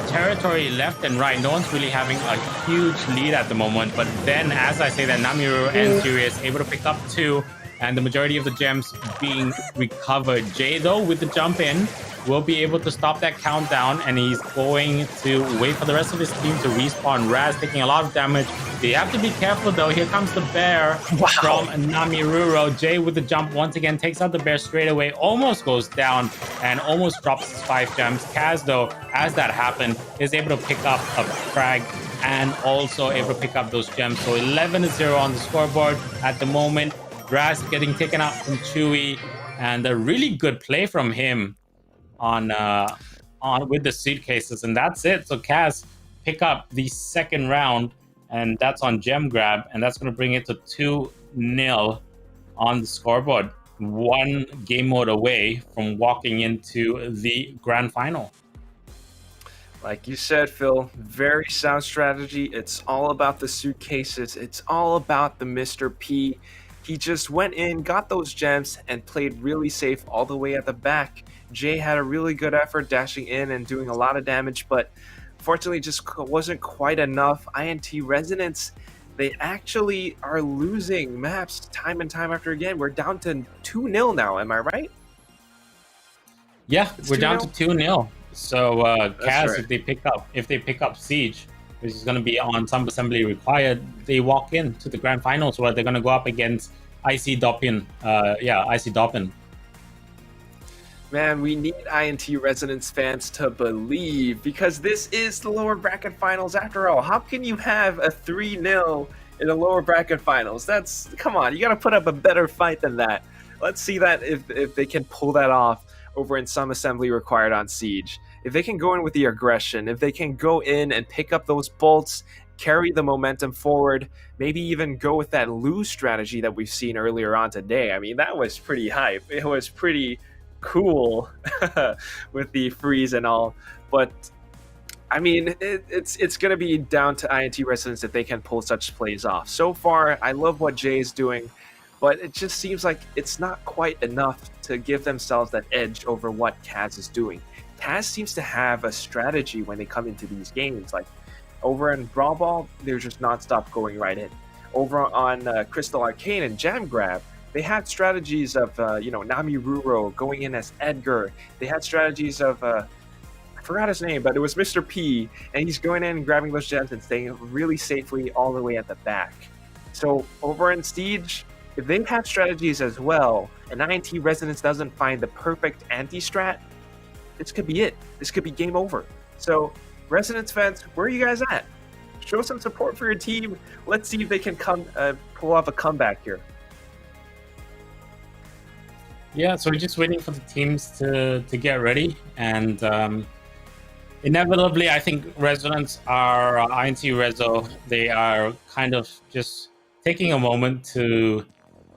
territory left and right. No one's really having a huge lead at the moment. But then, as I say that, Namiruro and Sirius able to pick up 2, and the majority of the gems being recovered. Jay, though, with the jump in, will be able to stop that countdown, and he's going to wait for the rest of his team to respawn. Raz taking a lot of damage. They have to be careful, though. Here comes the bear from Namiruro. Jay with the jump once again takes out the bear straight away, almost goes down and almost drops his 5 gems. Kaz, though, as that happened, is able to pick up a frag and also able to pick up those gems. So 11-0 on the scoreboard at the moment. Raz getting taken out from Chewy, and a really good play from him on with the suitcases, and that's it. So Kaz pick up the second round, and that's on gem grab, and that's going to bring it to 2-0 on the scoreboard. 1 game mode away from walking into the grand final. Like you said, Phil, very sound strategy. It's all about the suitcases. It's all about the Mr. P. He just went in, got those gems, and played really safe all the way at the back. Jay had a really good effort dashing in and doing a lot of damage, but fortunately just wasn't quite enough. INT Resonance, they actually are losing maps time and time after again. We're down to 2-0 now, am I right? Yeah, we're down to 2-0. So Kaz, right. if they pick up Siege, which is going to be on some assembly required, they walk into the grand finals where they're going to go up against IC Doppin. IC Doppin. Man, we need INT Resonance fans to believe, because this is the lower bracket finals after all. How can you have a 3-0 in the lower bracket finals? Come on, you got to put up a better fight than that. Let's see that if they can pull that off over in some assembly required on Siege. If they can go in with the aggression, if they can go in and pick up those bolts, carry the momentum forward, maybe even go with that lose strategy that we've seen earlier on today. I mean, that was pretty hype. It was pretty cool with the freeze and all. But I mean, it's going to be down to INT Resonance if they can pull such plays off. So far, I love what Jay is doing. but it just seems like it's not quite enough to give themselves that edge over what Kaz is doing. Kaz seems to have a strategy when they come into these games. Like over in Brawl Ball, they're just nonstop going right in. Over on Crystal Arcane and Jam Grab, they had strategies of Nami Ruro going in as Edgar. They had strategies of I forgot his name, but it was Mr. P, and he's going in and grabbing those gems and staying really safely all the way at the back. So over in Siege, if they have strategies as well, and INT Resonance doesn't find the perfect anti-strat, this could be it. This could be game over. So Resonance fans, where are you guys at? Show some support for your team. Let's see if they can pull off a comeback here. Yeah, so we're just waiting for the teams to get ready, and inevitably, I think Resonance are INT Rezo. They are kind of just taking a moment to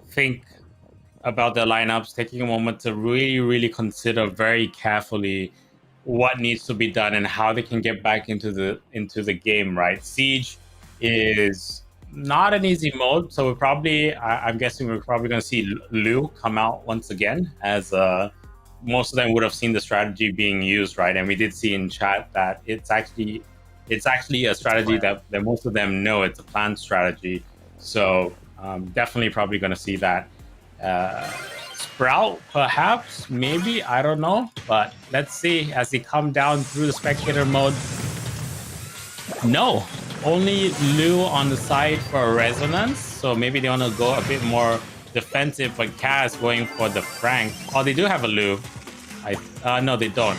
think about their lineups, taking a moment to really, really consider very carefully what needs to be done and how they can get back into the game. Right, Siege is not an easy mode, so I'm guessing we're probably going to see Lu come out once again, as most of them would have seen the strategy being used, right? And we did see in chat that it's actually a strategy that most of them know. It's a planned strategy, so definitely probably going to see that. Sprout, perhaps, maybe, I don't know, but let's see as they come down through the spectator mode. No, only Lu on the side for Resonance, so maybe they want to go a bit more defensive, but Kaz going for the Frank. Oh, they do have a Lu. No, they don't.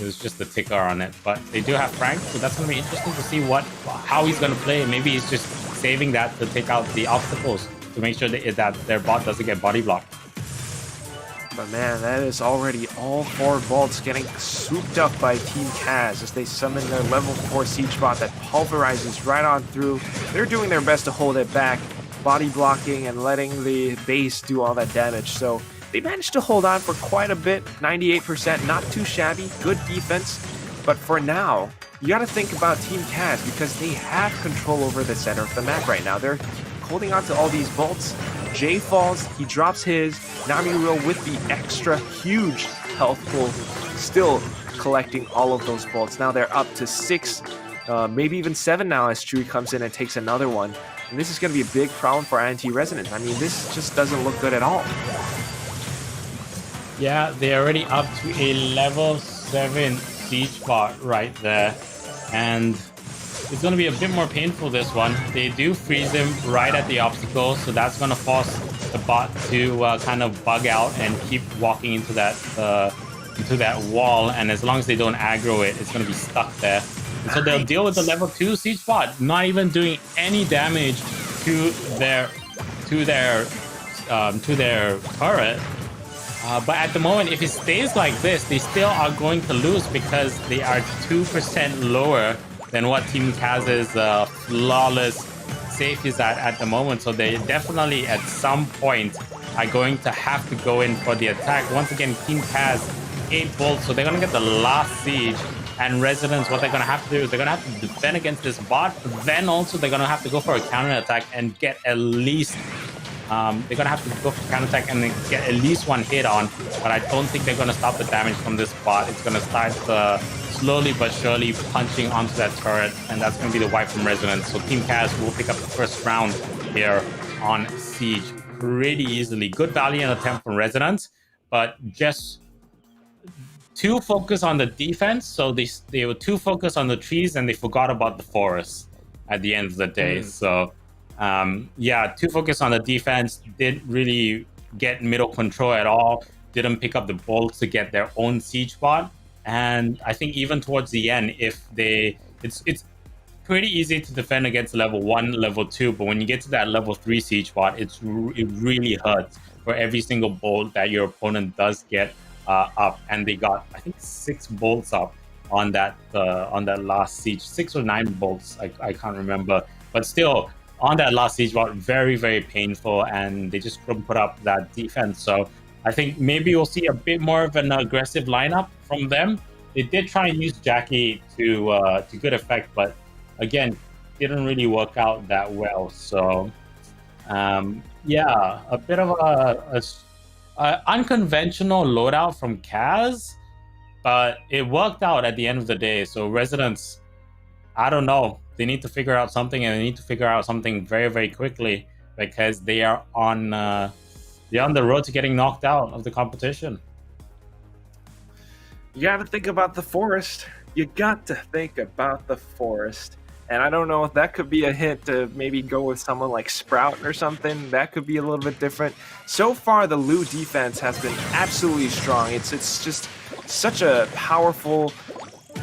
It was just the ticker on it, but they do have Frank, so that's going to be interesting to see how he's going to play. Maybe he's just saving that to take out the obstacles to make sure that their bot doesn't get body blocked. But man, that is already all 4 bolts getting swooped up by Team Kaz as they summon their level 4 siege bot that pulverizes right on through. They're doing their best to hold it back, body blocking and letting the base do all that damage. So they managed to hold on for quite a bit, 98%, not too shabby, good defense. But for now, you got to think about Team Kaz because they have control over the center of the map right now. They're holding on to all these bolts. Jay falls, he drops his. Nami-Ryo with the extra huge health pool, still collecting all of those bolts. Now they're up to 6, maybe even 7 now as Chewy comes in and takes another one. And this is going to be a big problem for INT Resonance. I mean, this just doesn't look good at all. Yeah, they're already up to a level 7 siege bot right there. And it's going to be a bit more painful this one. They do freeze him right at the obstacle, so that's going to force the bot to kind of bug out and keep walking into that wall. And as long as they don't aggro it, it's going to be stuck there. And so they'll deal with the level 2 siege bot, not even doing any damage to their turret. But at the moment, if it stays like this, they still are going to lose because they are 2% lower than what Team Kaz's flawless safe is at the moment. So they definitely at some point are going to have to go in for the attack. Once again, Team Kaz 8 bolts, so they're going to get the last siege. And Resonance, what they're going to have to do is they're going to have to defend against this bot. Then also they're going to have to go for a counter attack and get at least they're going to have to go for counter attack and get at least 1 hit on. But I don't think they're going to stop the damage from this bot. It's going to start slowly but surely punching onto that turret, and that's going to be the wipe from Resonance. So Team Kaz will pick up the first round here on Siege pretty easily. Good valiant attempt from Resonance, but just too focused on the defense. So they were too focused on the trees and they forgot about the forest at the end of the day. So too focused on the defense, didn't really get middle control at all, didn't pick up the bolts to get their own siege bot. And I think even towards the end, it's pretty easy to defend against level 1, level 2, but when you get to that level 3 siege bot, it really hurts for every single bolt that your opponent does get up. And they got, I think, 6 bolts up on that last siege, 6 or 9 bolts, I can't remember, but still on that last siege bot, very, very painful, and they just couldn't put up that defense. So I think maybe we'll see a bit more of an aggressive lineup from them. They did try and use Jackie to good effect, but again, didn't really work out that well. So Yeah, a bit of a unconventional loadout from Kaz, but it worked out at the end of the day. So residents, I don't know, they need to figure out something, and they need to figure out something very, very quickly because they're on the road to getting knocked out of the competition. You got to think about the forest. You got to think about the forest. And I don't know if that could be a hint to maybe go with someone like Sprout or something. That could be a little bit different. So far, the Lu defense has been absolutely strong. It's just such a powerful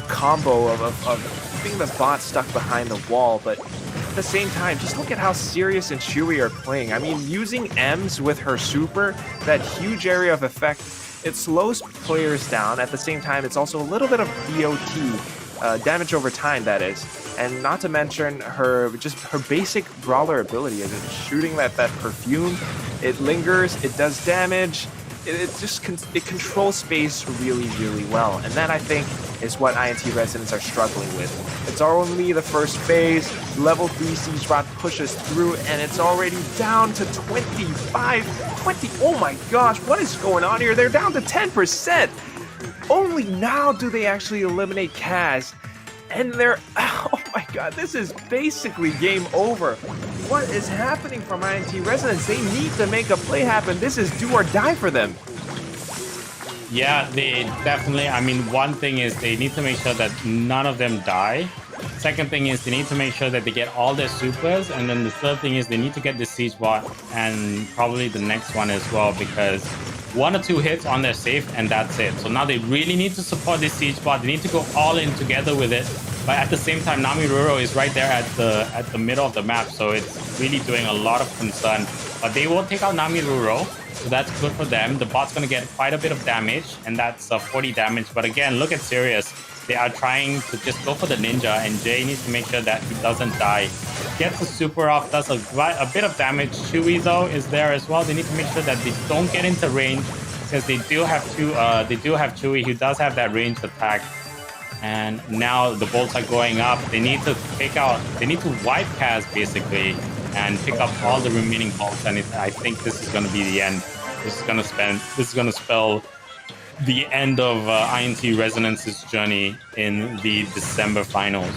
combo of keeping the bot stuck behind the wall, but at the same time, just look at how Sirius and Chewie are playing. I mean, using Ems with her super, that huge area of effect, it slows players down. At the same time, it's also a little bit of DOT, damage over time, that is. And not to mention her basic brawler ability, shooting that perfume. It lingers, it does damage. It controls space really, really well, and that I think is what INT residents are struggling with. It's only the first phase. Level 3 siege bot pushes through, and it's already down to 25, 20. Oh my gosh, what is going on here? They're down to 10%. Only now do they actually eliminate Kaz, and they're, oh my god, this is basically game over. What is happening from INT residents? They need to make a play happen. This is do or die for them. Yeah, they definitely. I mean, one thing is they need to make sure that none of them die. Second thing is they need to make sure that they get all their supers. And then the third thing is they need to get the siege bot and probably the next one as well, because 1 or 2 hits on their safe and that's it. So now they really need to support this siege bot. They need to go all in together with it. But at the same time, Nami Ruro is right there at the middle of the map, so it's really doing a lot of concern. But they will take out Nami Ruro, so that's good for them. The bot's going to get quite a bit of damage, and that's 40 damage. But again, look at Sirius. They are trying to just go for the ninja, and Jay needs to make sure that he doesn't die. Gets the super off, does a bit of damage. Chewie, though, is there as well. They need to make sure that they don't get into range, because they do have Chewie, who does have that ranged attack. And now the bolts are going up. They need to wipe Kaz basically and pick up all the remaining bolts. And I think this is going to be the end. This is going to spell the end of INT Resonance's journey in the December finals.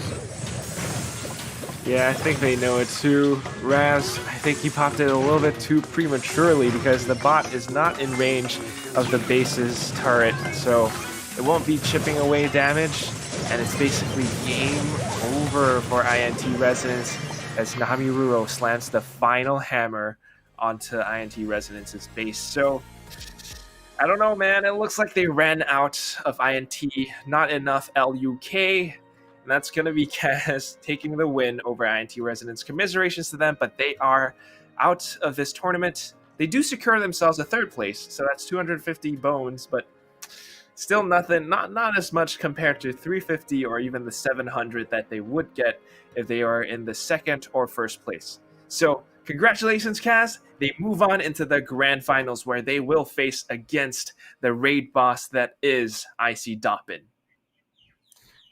Yeah, I think they know it too. Raz, I think he popped it a little bit too prematurely because the bot is not in range of the base's turret, so it won't be chipping away damage, and it's basically game over for INT Resonance as Nami Ruro slams the final hammer onto INT Resonance's base. So, I don't know, man. It looks like they ran out of INT, not enough LUK, and that's going to be Kaz taking the win over INT Resonance. Commiserations to them, but they are out of this tournament. They do secure themselves a 3rd place, so that's 250 bones, but still nothing, not as much compared to 350 or even the 700 that they would get if they are in the 2nd or 1st place. So, congratulations, Kaz. They move on into the grand finals where they will face against the raid boss that is Icy Doppin.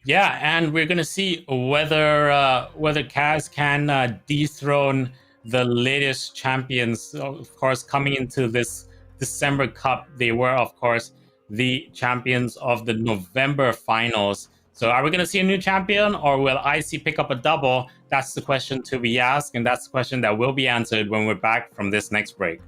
Yeah, and we're gonna see whether Kaz can dethrone the latest champions. Of course, coming into this December Cup, they were, of course, the champions of the November finals. So are we going to see a new champion, or will IC pick up a double? That's the question to be asked, and that's the question that will be answered when we're back from this next break.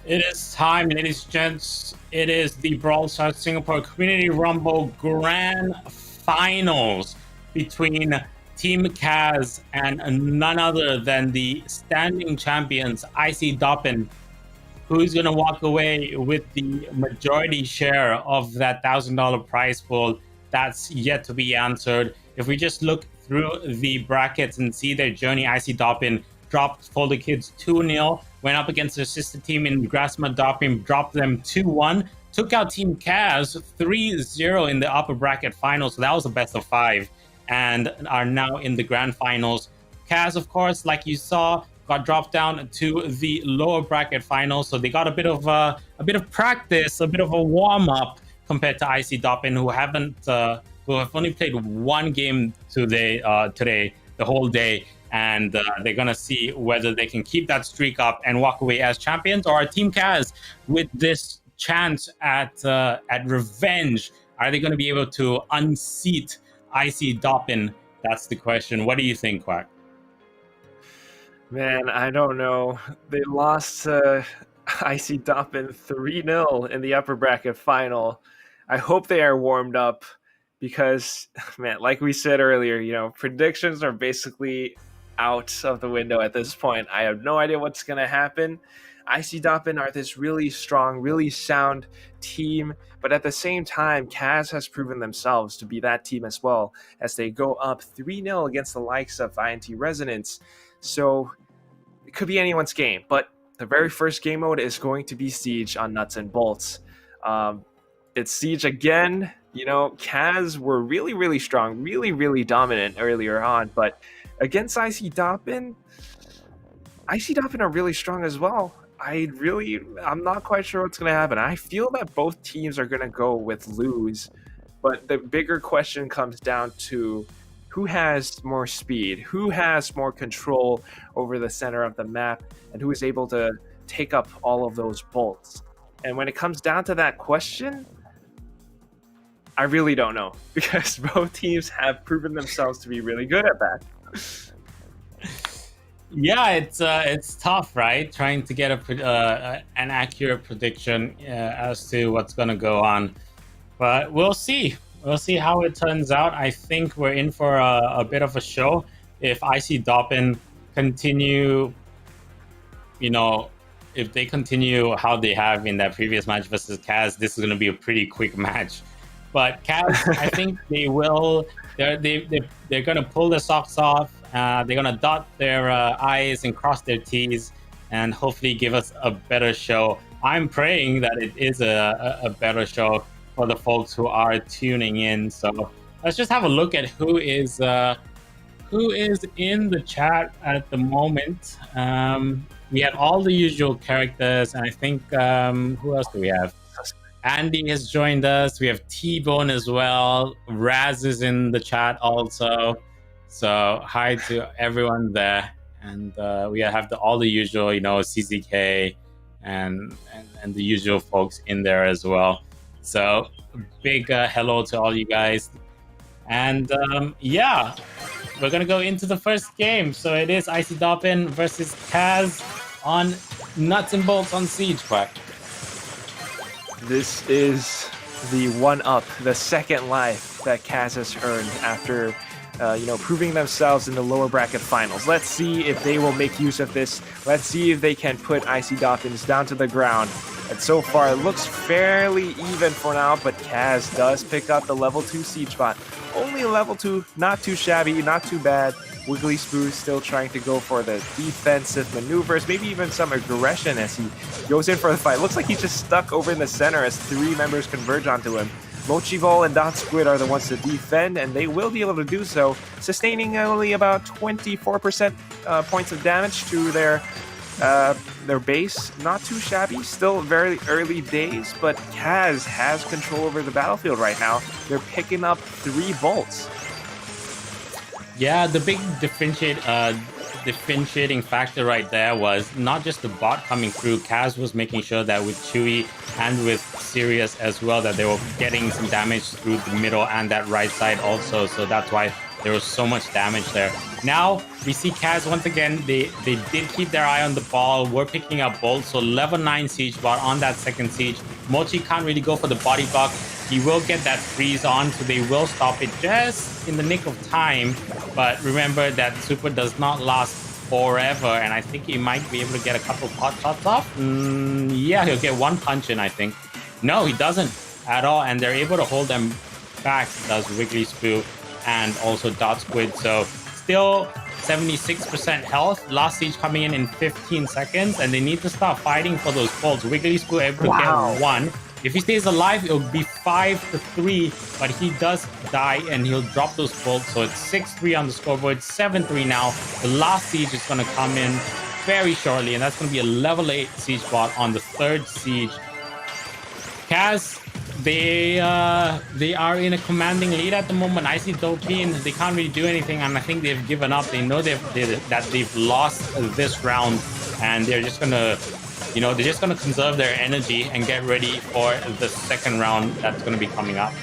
It is time, ladies and gents. It is the Brawl Stars Singapore Community Rumble Grand Finals between Team Kaz and none other than the standing champions, IC Doppin. Who's going to walk away with the majority share of that $1,000 prize pool? That's yet to be answered. If we just look through the brackets and see their journey, IC Doppin dropped Folder Kids 2-0, went up against their sister team in Grasma Doppin, dropped them 2-1, took out Team Kaz 3-0 in the upper bracket finals. So that was a best of 5, and are now in the grand finals. Kaz, of course, like you saw, got dropped down to the lower bracket finals, so they got a bit of practice, a bit of a warm up compared to IC Doppin, who have only played one game today, the whole day, and they're gonna see whether they can keep that streak up and walk away as champions, or Team Kaz with this chance at revenge. Are they gonna be able to unseat IC Doppin? That's the question. What do you think, Quack? Man, I don't know. They lost to IC Doppin 3-0 in the upper bracket final. I hope they are warmed up because, man, like we said earlier, predictions are basically out of the window at this point. I have no idea what's going to happen. IC Doppin are this really strong, really sound team, but at the same time, Kaz has proven themselves to be that team as well, as they go up 3-0 against the likes of INT Resonance. So it could be anyone's game, but the very first game mode is going to be Siege on Nuts and Bolts. It's Siege again. Kaz were really, really strong, really, really dominant earlier on, but against IC Doppin are really strong as well. I'm not quite sure what's going to happen. I feel that both teams are going to go with lose, but the bigger question comes down to who has more speed, who has more control over the center of the map, and who is able to take up all of those bolts. And when it comes down to that question, I really don't know, because both teams have proven themselves to be really good at that. Yeah, it's tough, right? Trying to get an accurate prediction as to what's going to go on, but we'll see. We'll see how it turns out. I think we're in for a bit of a show. If IC Doppin continue, if they continue how they have in that previous match versus Kaz, this is going to be a pretty quick match. But Kaz, I think they will. They're going to pull their socks off. They're going to dot their I's and cross their T's, and hopefully give us a better show. I'm praying that it is a better show for the folks who are tuning in. So let's just have a look at who is in the chat at the moment. We have all the usual characters, and I think who else do we have? Andy has joined us. We have T-Bone as well. Raz is in the chat also. So hi to everyone there. And we have all the usual, CZK and the usual folks in there as well. So big hello to all you guys. And yeah, we're going to go into the first game. So it is IC Doppin versus Kaz on Nuts and Bolts on Siege, Quack. This is the one-up, the second life that Kaz has earned after proving themselves in the lower bracket finals. Let's see if they will make use of this. Let's see if they can put IC Doppins down to the ground. And so far, it looks fairly even for now, but Kaz does pick up the level 2 siege bot. Only a level 2, not too shabby, not too bad. Wiggly Spoo still trying to go for the defensive maneuvers, maybe even some aggression as he goes in for the fight. Looks like he's just stuck over in the center as 3 members converge onto him. Mochivol and Dot Squid are the ones to defend, and they will be able to do so, sustaining only about 24% points of damage to their base. Not too shabby, still very early days, but Kaz has control over the battlefield right now. They're picking up 3 bolts. Yeah, the big differentiating factor right there was not just the bot coming through. Kaz was making sure that with Chewy and with Sirius as well, that they were getting some damage through the middle and that right side also. So that's why There was so much damage there. Now we see Kaz once again. They did keep their eye on the ball. We're picking up Bolt. So level 9 siege bot on that second siege. Mochi can't really go for the body buck. He will get that freeze on, so they will stop it just in the nick of time. But remember that super does not last forever, and I think he might be able to get a couple pot shots off. Yeah, he'll get one punch in, I think. No, he doesn't at all, and they're able to hold them back, does Wiggly Spoo and also Dot Squid. So still 76% health. Last siege coming in 15 seconds, and they need to start fighting for those bolts. Wiggly Spoo able to get one. If he stays alive, it'll be 5-3, but he does die and he'll drop those bolts. So it's 6-3 on the scoreboard, 7-3 now. The last siege is going to come in very shortly, and that's going to be a level 8 siege bot on the third siege. Kaz, they are in a commanding lead at the moment. I see Dopin, they can't really do anything, and I think they've given up. They know that they've lost this round, and they're just going to they're just going to conserve their energy and get ready for the second round that's going to be coming up.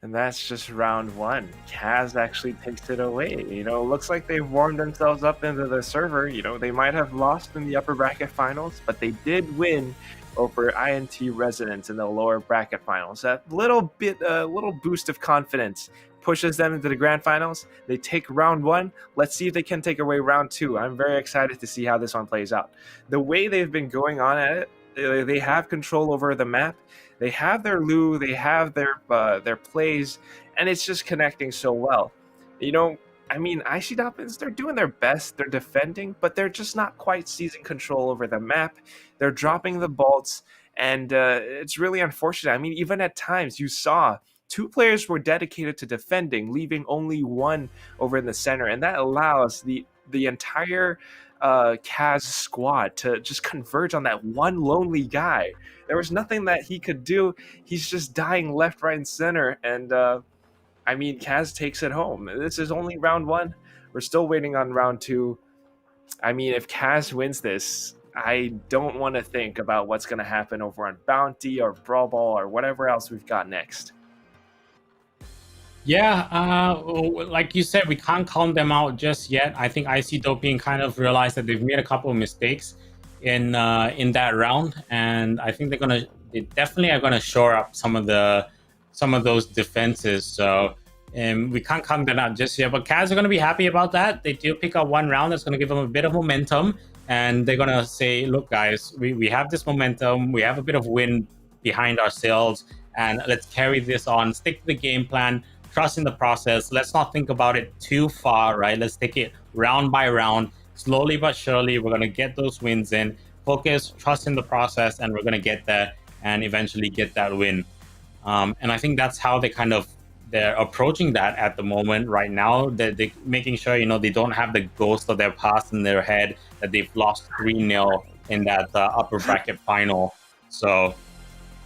And that's just round 1. Kaz actually takes it away. Looks like they've warmed themselves up into the server. They might have lost in the upper bracket finals, but they did win over INT Resonance in the lower bracket finals. That little boost of confidence pushes them into the grand finals. They take round 1. Let's see if they can take away round 2. I'm very excited to see how this one plays out. The way they've been going on at it, they have control over the map. They have their Lu, they have their plays, and it's just connecting so well. Icy Dolphins, they're doing their best. They're defending, but they're just not quite seizing control over the map. They're dropping the bolts, and it's really unfortunate. Even at times you saw 2 players were dedicated to defending, leaving only 1 over in the center, and that allows the entire Kaz squad to just converge on that one lonely guy. There was nothing that he could do. He's just dying left, right, and center, and Kaz takes it home. This is only round 1. We're still waiting on round 2. If Kaz wins this, I don't want to think about what's going to happen over on Bounty or Brawl Ball or whatever else we've got next. Yeah, like you said, we can't count them out just yet. I think IC Doping kind of realized that they've made a couple of mistakes in that round, and I think they definitely are gonna shore up some of those defenses. So we can't count them out just yet. But Kaz are gonna be happy about that. They do pick up one round that's gonna give them a bit of momentum, and they're gonna say, "Look, guys, we have this momentum. We have a bit of wind behind our sails, and let's carry this on. Stick to the game plan. Trust in the process. Let's not think about it too far, right? Let's take it round by round, slowly but surely. We're going to get those wins in. Focus, trust in the process, and we're going to get there and eventually get that win." And I think that's how they're approaching that at the moment right now. They're making sure, they don't have the ghost of their past in their head, that they've lost 3-0 in that upper bracket final. So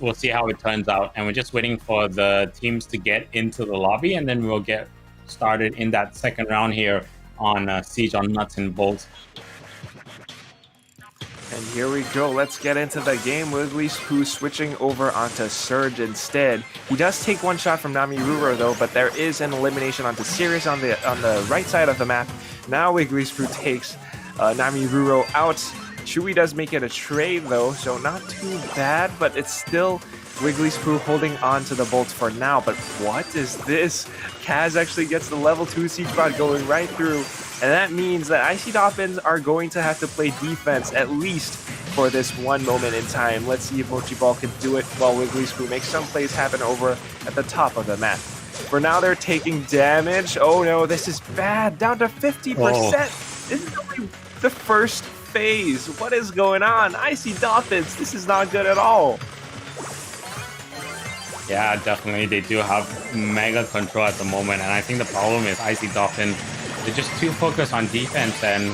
we'll see how it turns out, and we're just waiting for the teams to get into the lobby, and then we'll get started in that second round here on Siege on Nuts and Bolts. And here we go. Let's get into the game. Wiggly Spoo switching over onto Surge instead. He does take one shot from Namiruro though, but there is an elimination onto Sirius on the right side of the map. Now Wiggly Spoo takes Namiruro out. Chewy does make it a trade though, so not too bad, but it's still Wiggly Spoo holding on to the bolts for now. But what is this? Kaz actually gets the level 2 siege bot going right through, and that means that Icy Dolphins are going to have to play defense at least for this one moment in time. Let's see if Mochi Ball can do it while Wiggly Spoo makes some plays happen over at the top of the map. For now, they're taking damage. Oh no, this is bad. Down to 50%. Oh. This is only the first phase. What is going on? Icy Dolphins, this is not good at all. Yeah, definitely. They do have mega control at the moment, and I think the problem is Icy Dolphin, they're just too focused on defense, and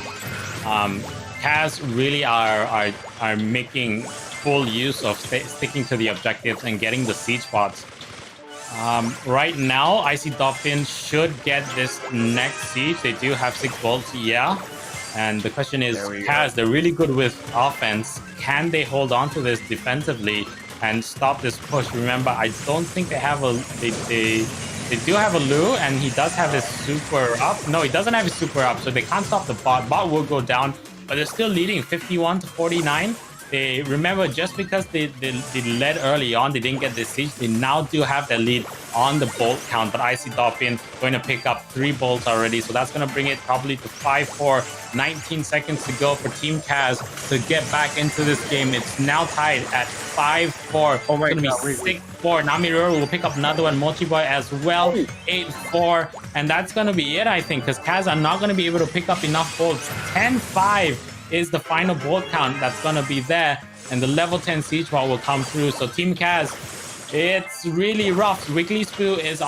Kaz really are making full use of sticking to the objectives and getting the siege bots. Right now, Icy Dolphin should get this next siege. They do have 6 bolts, yeah. And the question is, Kaz, they're really good with offense. Can they hold on to this defensively and stop this push? Remember, I don't think they have They do have a Lu, and he does have his super up. No, he doesn't have his super up, so they can't stop the bot. Bot will go down, but they're still leading 51 to 49. They remember, just because they led early on, they didn't get the siege. They now do have the lead on the bolt count, but I see Dolphin going to pick up 3 bolts already, so that's going to bring it probably to 5-4. 19 seconds to go for Team Kaz to get back into this game. It's now tied at 5-4. Oh my it's going to be 6-4. Namiru will pick up another one. Mochi Boy as well. 8-4. And that's going to be it, I think, because Kaz are not going to be able to pick up enough bolts. 10-5 is the final bolt count that's going to be there. And the level 10 siege ball will come through. So Team Kaz, it's really rough. Wiggly Spoo is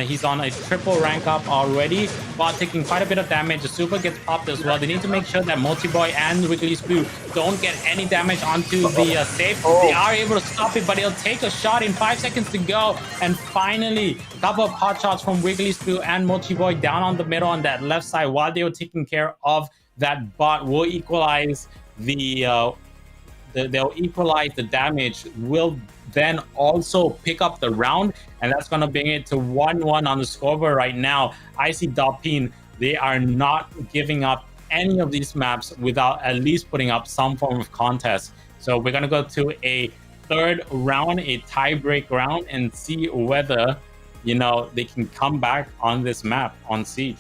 he's on a triple rank up already, while taking quite a bit of damage. The super gets popped as well. They need to make sure that Multi Boy and Wiggly Spoo don't get any damage onto the safe. They are able to stop it, but he'll take a shot in 5 seconds to go. And finally, a couple of hot shots from Wiggly Spoo and Multi Boy down on the middle on that left side while they were taking care of that bot. Will equalize they'll equalize the damage, will then also pick up the round, and that's going to bring it to 1-1 on the scoreboard right now. I see Dolphin, they are not giving up any of these maps without at least putting up some form of contest. So we're going to go to a third round, a tie-break round, and see whether, they can come back on this map on Siege.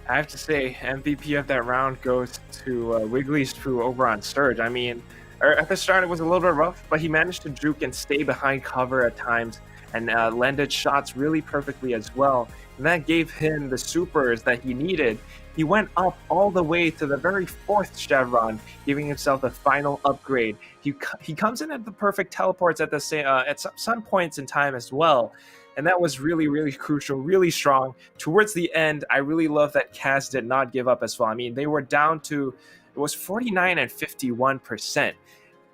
I have to say, MVP of that round goes to Wiggly Spoo over on Surge. I mean, at the start it was a little bit rough, but he managed to juke and stay behind cover at times and landed shots really perfectly as well. And that gave him the supers that he needed. He went up all the way to the very 4th chevron, giving himself the final upgrade. He comes in at the perfect teleports at some points in time as well. And that was really, really crucial, really strong. Towards the end, I really love that Kaz did not give up as well. I mean, they were down to, it was 49 and 51%.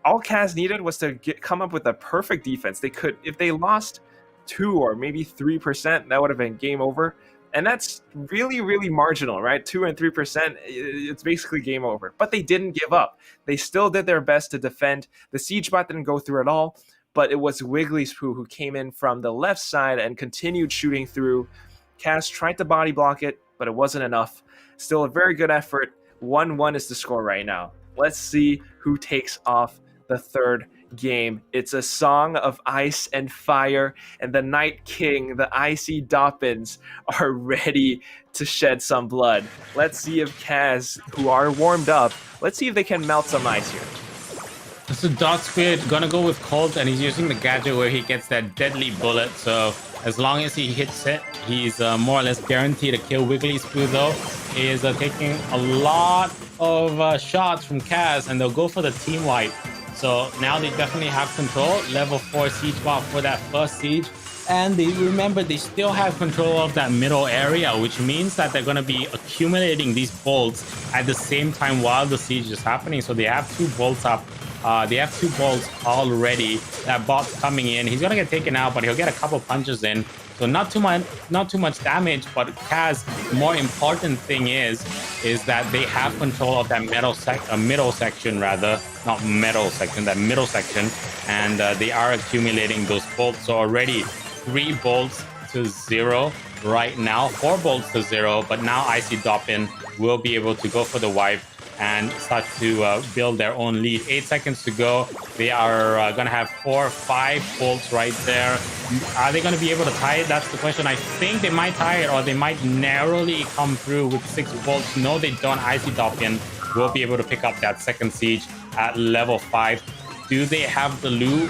All Kaz needed was to come up with a perfect defense. They could, if they lost 2 or maybe 3%, that would have been game over. And that's really, really marginal, right? 2 and 3%, it's basically game over. But they didn't give up. They still did their best to defend. The siege bot didn't go through at all. But it was Wiggly Spoo who came in from the left side and continued shooting through. Kaz tried to body block it, but it wasn't enough. Still a very good effort. 1-1 is the score right now. Let's see who takes off the third game. It's a song of ice and fire, and the Night King, the Icy Doppins, are ready to shed some blood. Let's see if Kaz, who are warmed up, let's see if they can melt some ice here. So Dot Squid gonna go with Colt, and he's using the gadget where he gets that deadly bullet. So as long as he hits it, he's more or less guaranteed to kill Wiggly Spoo. Though he is taking a lot of shots from Kaz, and they'll go for the team wipe. So now they definitely have control. Level 4 siege bot for that first siege. And remember, they still have control of that middle area, which means that they're going to be accumulating these bolts at the same time while the siege is happening. So they have 2 bolts up. They have 2 bolts already. That bot's coming in. He's going to get taken out, but he'll get a couple punches in. So not too much damage. But Kaz, the more important thing is that they have control of that middle section, that middle section, and they are accumulating those bolts. So already 3 bolts to 0 right now, 4 bolts to 0. But now Icy Doppin will be able to go for the wipe and start to build their own lead. 8 seconds to go. They are going to have 4 or 5 bolts right there. Are they going to be able to tie it? That's the question. I think they might tie it, or they might narrowly come through with 6 bolts. No, they don't. Icy Doppin will be able to pick up that second siege at level 5. Do they have the Lu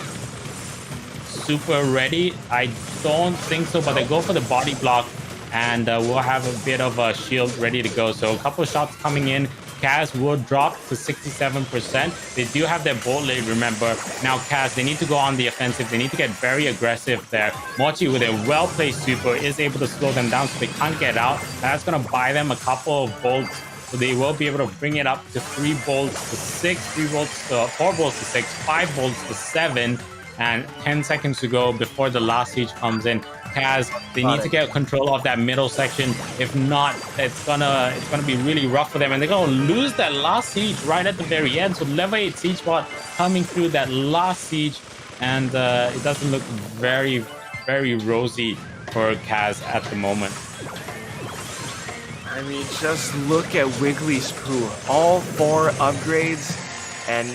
super ready? I don't think so, but they go for the body block, and we'll have a bit of a shield ready to go. So a couple of shots coming in. Kaz will drop to 67%. They do have their bolt lead, remember. Now Kaz, they need to go on the offensive. They need to get very aggressive there. Mochi, with a well-placed super, is able to slow them down so they can't get out. That's going to buy them a couple of bolts. So they will be able to bring it up to 3 bolts to 6, 4 bolts to 6, 5 bolts to 7, and 10 seconds to go before the last siege comes in. Kaz, they need to get control of that middle section. If not, it's gonna be really rough for them, and they're gonna lose that last siege right at the very end. So level 8 siege bot coming through that last siege, and it doesn't look very very rosy for Kaz at the moment. I mean, just look at Wiggly's poo. All 4 upgrades, and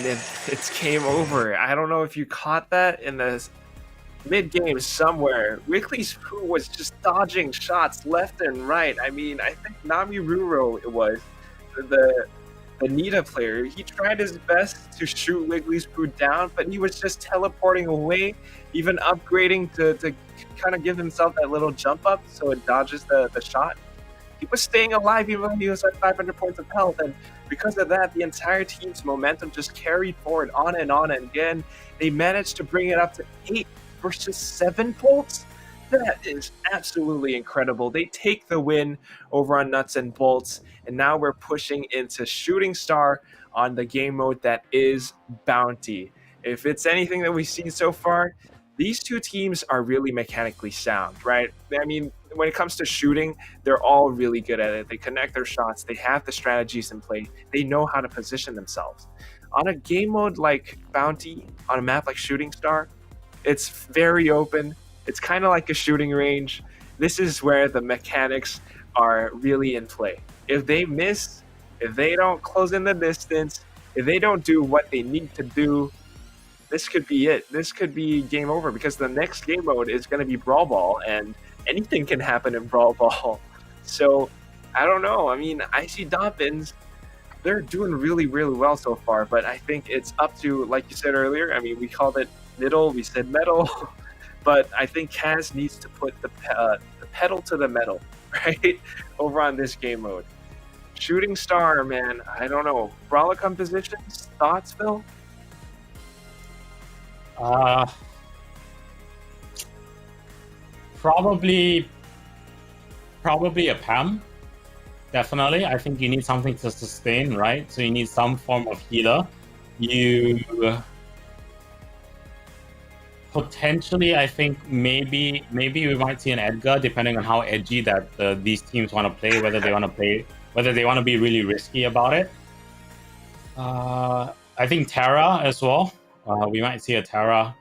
it's game over. I don't know if you caught that in the mid-game somewhere. Wiggly's poo was just dodging shots left and right. I mean, I think Nami Ruro it was the Nita player. He tried his best to shoot Wiggly's poo down, but he was just teleporting away, even upgrading to kind of give himself that little jump up so it dodges the shot. He was staying alive even when he was at 500 points of health, and because of that, the entire team's momentum just carried forward on, and again, they managed to bring it up to 8 versus 7 volts. That is absolutely incredible. They take the win over on Nuts and Bolts, and now we're pushing into Shooting Star on the game mode that is Bounty. If it's anything that we've seen so far, these two teams are really mechanically sound, right? I mean, when it comes to shooting, they're all really good at it. They connect their shots. They have the strategies in play. They know how to position themselves. On a game mode like Bounty, on a map like Shooting Star, it's very open. It's kind of like a shooting range. This is where the mechanics are really in play. If they miss, if they don't close in the distance, if they don't do what they need to do, this could be it. This could be game over because the next game mode is going to be Brawl Ball, and anything can happen in Brawl Ball. So, I don't know. I mean, Icy Dolphins, they're doing really, really well so far, but I think it's up to, like you said earlier, I mean, we called it middle, we said metal, but I think Kaz needs to put the pedal to the metal, right, over on this game mode. Shooting Star, man, I don't know. Brawler compositions, thoughts, Phil? Probably a PAM. Definitely. I think you need something to sustain, right? So you need some form of healer. You potentially, I think maybe we might see an Edgar, depending on how edgy that these teams want to play, whether they want to be really risky about it. I think Terra as well. We might see a Terra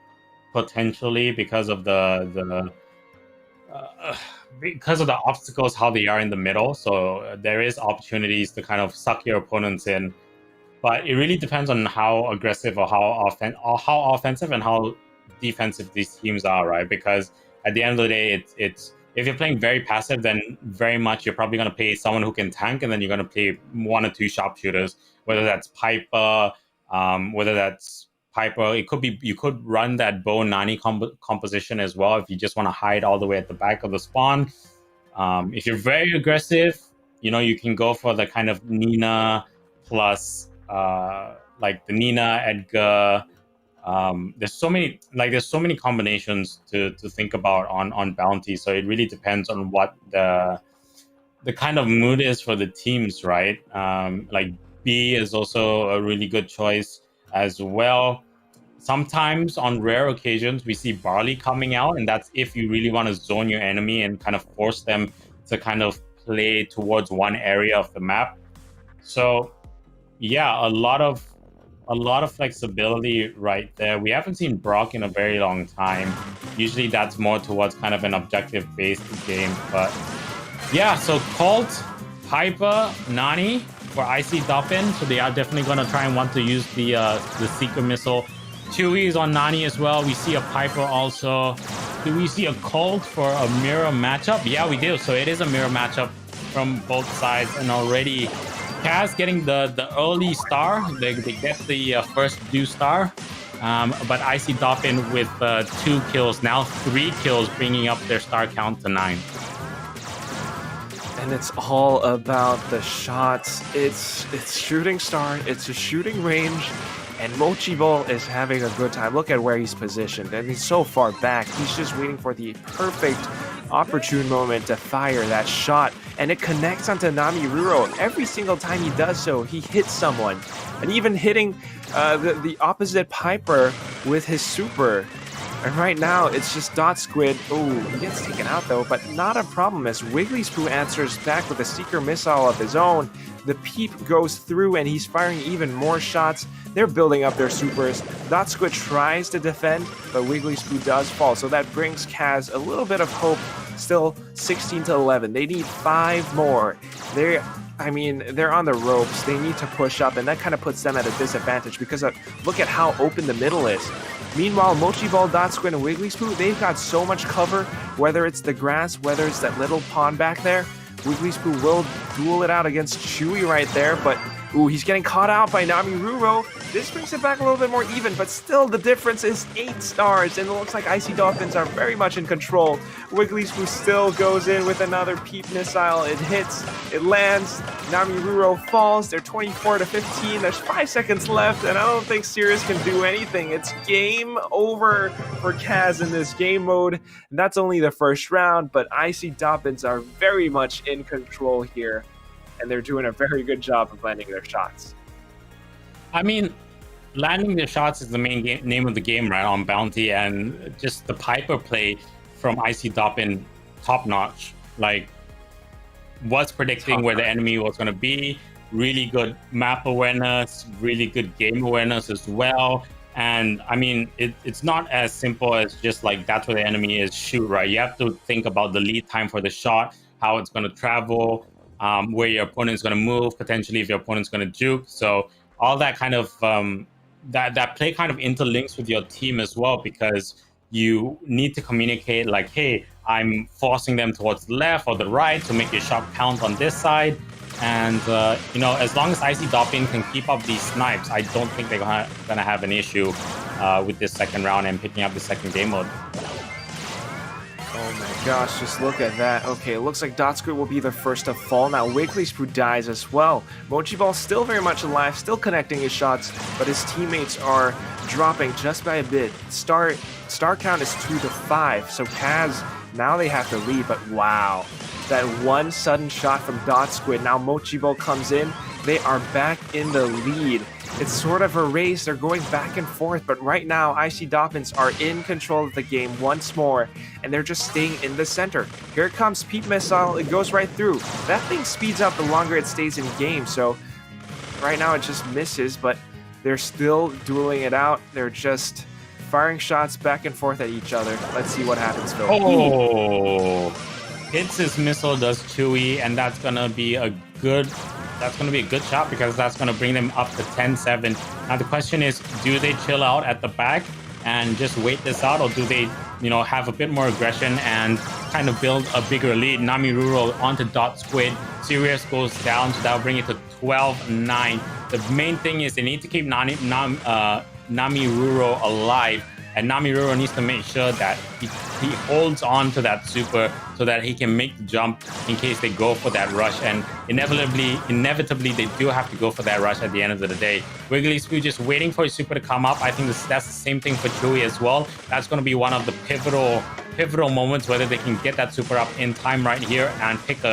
potentially because of the obstacles, how they are in the middle. So there is opportunities to kind of suck your opponents in, but it really depends on how aggressive or how offensive and how defensive these teams are, right? Because at the end of the day, it's if you're playing very passive, then very much you're probably going to play someone who can tank, and then you're going to play 1 or 2 sharpshooters, whether that's Piper, it could be, you could run that Bo Nani composition as well if you just want to hide all the way at the back of the spawn. If you're very aggressive, you can go for the kind of Nina plus like the Nina, Edgar. There's so many combinations to think about on Bounty. So it really depends on what the kind of mood is for the teams, right? Like B is also a really good choice as well. Sometimes on rare occasions we see Barley coming out, and that's if you really want to zone your enemy and kind of force them to kind of play towards one area of the map. So yeah, a lot of flexibility right there. We haven't seen Brock in a very long time. Usually that's more towards kind of an objective based game, but yeah, so Colt, Piper, Nani for Icy Dolphin, so they are definitely going to try and want to use the Seeker Missile. Chewy is on Nani as well. We see a Piper also. Do we see a Colt for a mirror matchup? Yeah, we do. So it is a mirror matchup from both sides, and already Kaz getting the early star. They get the first due star, but Icy Dolphin with 2 kills, now 3 kills, bringing up their star count to 9. And it's all about the shots. It's Shooting Star. It's a shooting range, and Mochi Ball is having a good time. Look at where he's positioned. I mean, so far back. He's just waiting for the perfect opportune moment to fire that shot, and it connects onto Nami Ruro. Every single time he does so, he hits someone, and even hitting the opposite Piper with his super. And right now, it's just Dot Squid. Oh, he gets taken out though, but not a problem as Wiggly's Poo answers back with a Seeker Missile of his own. The Peep goes through and he's firing even more shots. They're building up their supers. Dot Squid tries to defend, but Wiggly Spoo does fall. So that brings Kaz a little bit of hope. Still 16 to 11. They need 5 more. They're on the ropes. They need to push up, and that kind of puts them at a disadvantage because look at how open the middle is. Meanwhile, Mochi Ball, Dot Squid, and Wiggly Spoo, they've got so much cover, whether it's the grass, whether it's that little pond back there. Wiggly Spoo will duel it out against Chewy right there, but ooh, he's getting caught out by Namiruro. This brings it back a little bit more even, but still the difference is 8 stars, and it looks like Icy Dolphins are very much in control. Wiggly Spoo still goes in with another Peep missile. It hits, it lands, Namiruro falls. They're 24 to 15. There's 5 seconds left, and I don't think Sirius can do anything. It's game over for Kaz in this game mode. And that's only the first round, but Icy Dolphins are very much in control here, and they're doing a very good job of landing their shots. I mean, landing the shots is the main name of the game, right, on Bounty, and just the Piper play from Icy Dolphin, top notch. Like, was predicting where the enemy was going to be, really good map awareness, really good game awareness as well. And I mean, it's not as simple as just like that's where the enemy is, shoot, right? You have to think about the lead time for the shot, how it's going to travel, where your opponent's going to move, potentially if your opponent's going to juke. So all that kind of that play kind of interlinks with your team as well, because you need to communicate like, hey, I'm forcing them towards the left or the right to make your shot count on this side. And as long as Icy Dolphin can keep up these snipes, I don't think they're gonna have an issue with this second round and picking up the second game mode. Oh my gosh, just look at that. Okay, it looks like Dot Squid will be the first to fall. Now Wiggly Spoo dies as well. Mochi Ball still very much alive, still connecting his shots, but his teammates are dropping just by a bit. Star count is 2 to 5, so Kaz, now they have to lead, but wow. That one sudden shot from Dot Squid. Now Mochi Ball comes in. They are back in the lead. It's sort of a race. They're going back and forth, but right now, Icy Dolphins are in control of the game once more, and they're just staying in the center. Here comes Peep Missile. It goes right through. That thing speeds up the longer it stays in game, so right now it just misses, but they're still dueling it out. They're just firing shots back and forth at each other. Let's see what happens, Phil. Oh, hits his missile, does Chewy, and that's gonna be a good shot because that's gonna bring them up to 10-7. Now the question is, do they chill out at the back and just wait this out, or do they, have a bit more aggression and kind of build a bigger lead? Namiruro onto Dot Squid. Sirius goes down, so that'll bring it to 12-9. The main thing is they need to keep Namiruro alive, and Namiruro needs to make sure that he holds on to that super so that he can make the jump in case they go for that rush. And inevitably they do have to go for that rush at the end of the day. Wiggly Spoo just waiting for his super to come up. I think that's the same thing for Chewy as well. That's going to be one of the pivotal moments, whether they can get that super up in time right here and get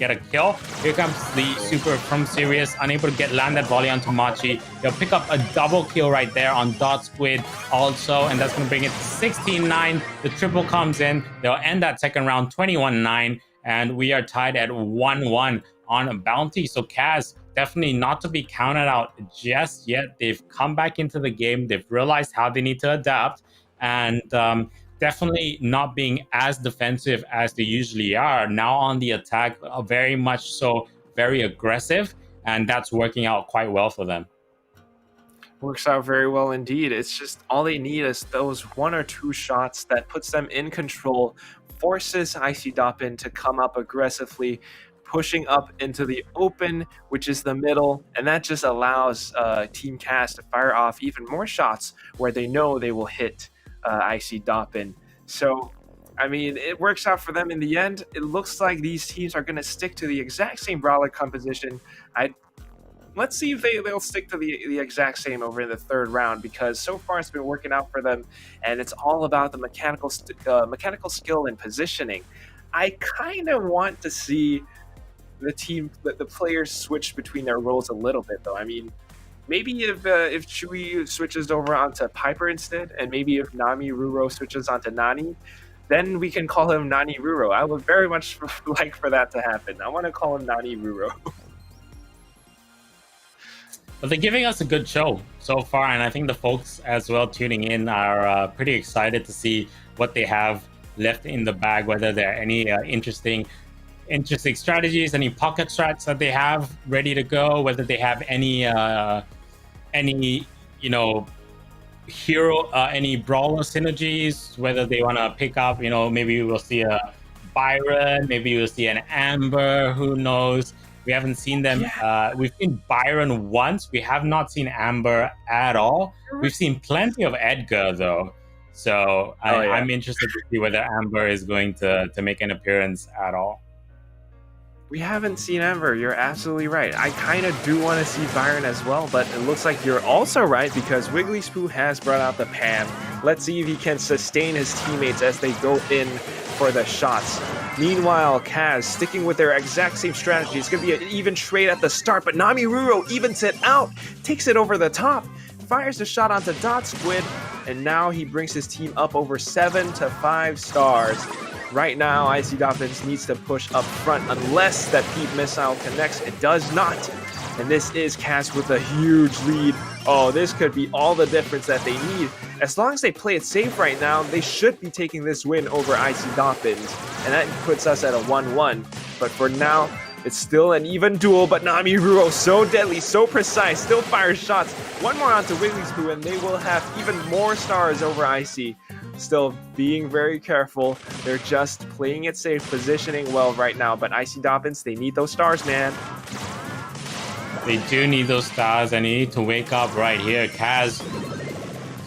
a kill. Here comes the super from Sirius, unable to land that volley onto Machi. They'll pick up a double kill right there on Dot Squid also, and that's going to bring it to 16-9. The triple comes in. They'll end that second round 21-9, and we are tied at 1-1 on a Bounty. So Kaz, definitely not to be counted out just yet. They've come back into the game. They've realized how they need to adapt, and definitely not being as defensive as they usually are. Now on the attack, very much so, very aggressive, and that's working out quite well for them. Works out very well indeed. It's just all they need is those 1 or 2 shots that puts them in control, forces Icy Dolphin to come up aggressively, pushing up into the open, which is the middle, and that just allows Team Kaz to fire off even more shots where they know they will hit Icy Dolphin. So, I mean, it works out for them in the end. It looks like these teams are going to stick to the exact same brawler composition. Let's see if they'll stick to the exact same over in the third round, because so far it's been working out for them, and it's all about the mechanical skill and positioning. I kind of want to see the players switch between their roles a little bit, though. I mean, maybe if Chewy switches over onto Piper instead, and maybe if Namiruro switches onto Nani, then we can call him Namiruro. I would very much like for that to happen. I want to call him Namiruro. but they're giving us a good show so far, and I think the folks as well tuning in are pretty excited to see what they have left in the bag, whether there are any interesting strategies, any pocket strats that they have ready to go, whether they have any hero any brawler synergies, whether they want to pick up, maybe we'll see a Byron, maybe we'll see an Amber, who knows. We haven't seen them. We've seen Byron once. We have not seen Amber at all. We've seen plenty of Edgar though, so I'm interested to see whether Amber is going to make an appearance at all. We haven't seen Amber. You're absolutely right. I kind of do want to see Byron as well, but it looks like you're also right because Wiggly Spoo has brought out the Pam. Let's see if he can sustain his teammates as they go in for the shots. Meanwhile, Kaz sticking with their exact same strategy. It's going to be an even trade at the start, but Namiruro evens it out, takes it over the top, fires the shot onto Dot Squid, and now he brings his team up over 7 to 5 stars. Right now, Icy Dolphins needs to push up front unless that Peep Missile connects. It does not. And this is Kaz with a huge lead. Oh, this could be all the difference that they need. As long as they play it safe right now, they should be taking this win over Icy Dolphins. And that puts us at a 1-1. But for now, it's still an even duel, but Namiruro, so deadly, so precise, still fires shots. One more onto Wiggly Spoo, and they will have even more stars over Icy. Still being very careful. They're just playing it safe, positioning well right now. But Icy Dolphins, they need those stars, man. They do need those stars, and they need to wake up right here. Kaz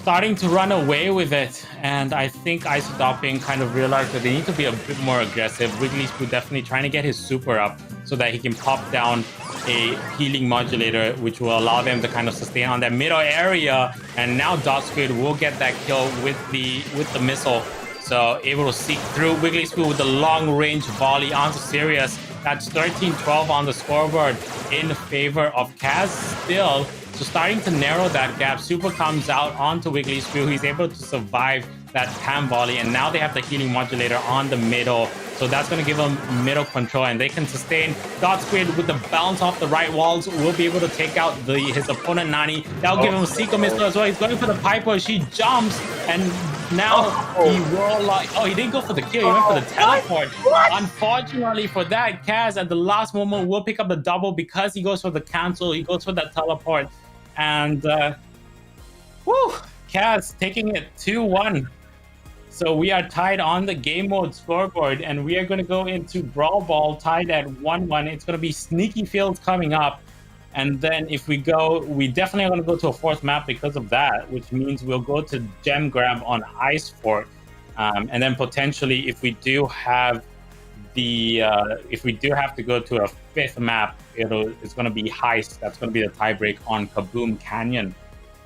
starting to run away with it, and I think Icy Dolphin kind of realized that they need to be a bit more aggressive. Wiggly Spoo definitely trying to get his super up so that he can pop down a healing modulator, which will allow them to kind of sustain on that middle area. And now Dot Squid will get that kill with the missile, so able to seek through. Wiggly Spoo with the long range volley onto Sirius. That's 13-12 on the scoreboard in favor of Kaz still. So starting to narrow that gap. Super comes out onto Wiggly Spoo. He's able to survive that Pam volley, and now they have the healing modulator on the middle. So that's going to give them middle control, and they can sustain. Dot Squid with the bounce off the right walls will be able to take out his opponent Nani. That'll give him a Seeker Missile as well. He's going for the Piper. She jumps, and now he will he didn't go for the kill. He went for the teleport. Unfortunately for that, Kaz at the last moment will pick up the double because he goes for the cancel. He goes for that teleport, and Kaz taking it 2-1. So we are tied on the game mode scoreboard, and we are going to go into Brawl Ball tied at 1-1. It's going to be Sneaky Fields coming up. And then if we go, we definitely are going to go to a fourth map because of that, which means we'll go to Gem Grab on Ice Fort. And then potentially if we do have to go to a fifth map, it's going to be Heist. That's going to be the tiebreak on Kaboom Canyon.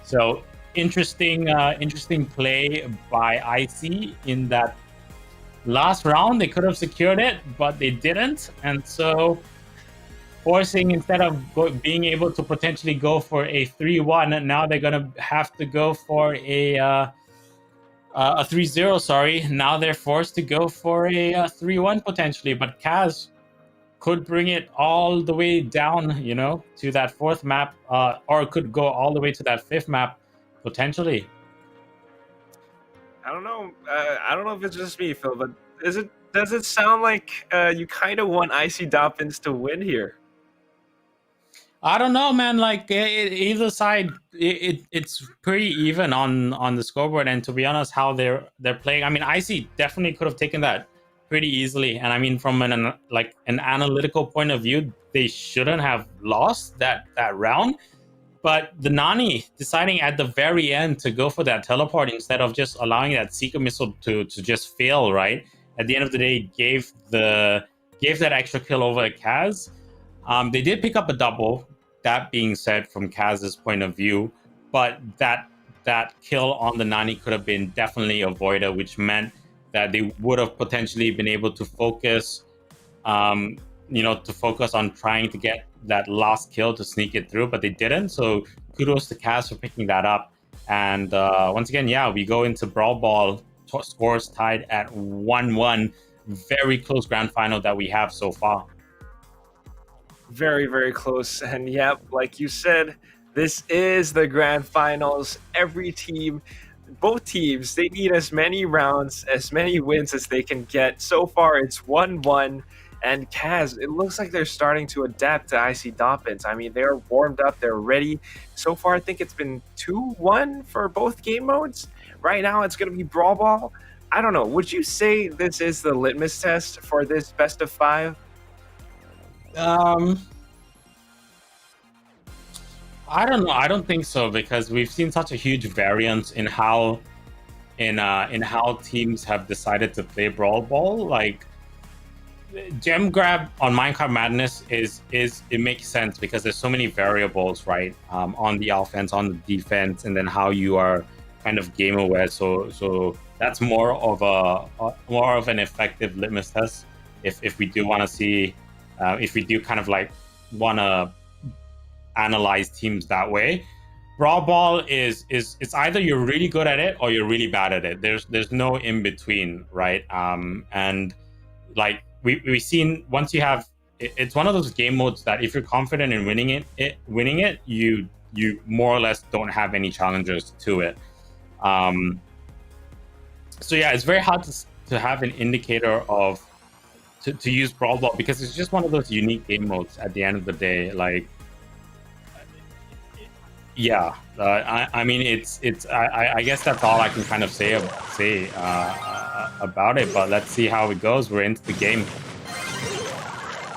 So interesting play by Icy in that last round. They could have secured it, but they didn't, and so forcing, instead of being able to potentially go for a 3-1, now they're gonna have to go for a 3-0. Sorry, now they're forced to go for a 3-1 potentially, but Kaz could bring it all the way down, to that fourth map, or could go all the way to that fifth map. Potentially. I don't know. I don't know if it's just me, Phil, but does it sound like you kind of want Icy Dolphins to win here? I don't know, man. Like either side, it's pretty even on the scoreboard. And to be honest, how they're playing, I mean, Icy definitely could have taken that pretty easily. And I mean, from an analytical point of view, they shouldn't have lost that round. But the Nani deciding at the very end to go for that teleport instead of just allowing that Seeker Missile to just fail, right? At the end of the day, gave that extra kill over Kaz. They did pick up a double, that being said, from Kaz's point of view. But that kill on the Nani could have been definitely avoided, which meant that they would have potentially been able to focus, on trying to get that last kill to sneak it through, but they didn't. So kudos to Kaz for picking that up. And once again, we go into Brawl Ball, scores tied at 1-1. Very close grand final that we have so far. Very, very close. And like you said, This is the grand finals. Both teams, they need as many rounds, as many wins as they can get. So far, it's 1-1. And Kaz, it looks like they're starting to adapt to Icy Doppins. I mean, they're warmed up, they're ready. So far, I think it's been 2-1 for both game modes. Right now, it's going to be Brawl Ball. I don't know. Would you say this is the litmus test for this best of 5? I don't know. I don't think so, because we've seen such a huge variance in how teams have decided to play Brawl Ball. Like, gem grab on Minecraft Madness is it makes sense because there's so many variables, right? On the offense, on the defense, and then how you are kind of game aware. So that's more of an effective litmus test if we do want to see if we do kind of like want to analyze teams that way. Brawl Ball is it's either you're really good at it or you're really bad at it. There's no in between, right? And like we've seen, once you have it's one of those game modes that if you're confident in winning it, you more or less don't have any challengers to it. So yeah, it's very hard to have an indicator of to use Brawl Ball, because it's just one of those unique game modes at the end of the day. Like, yeah, I mean, I guess that's all I can kind of say about it. But let's see how it goes. We're into the game.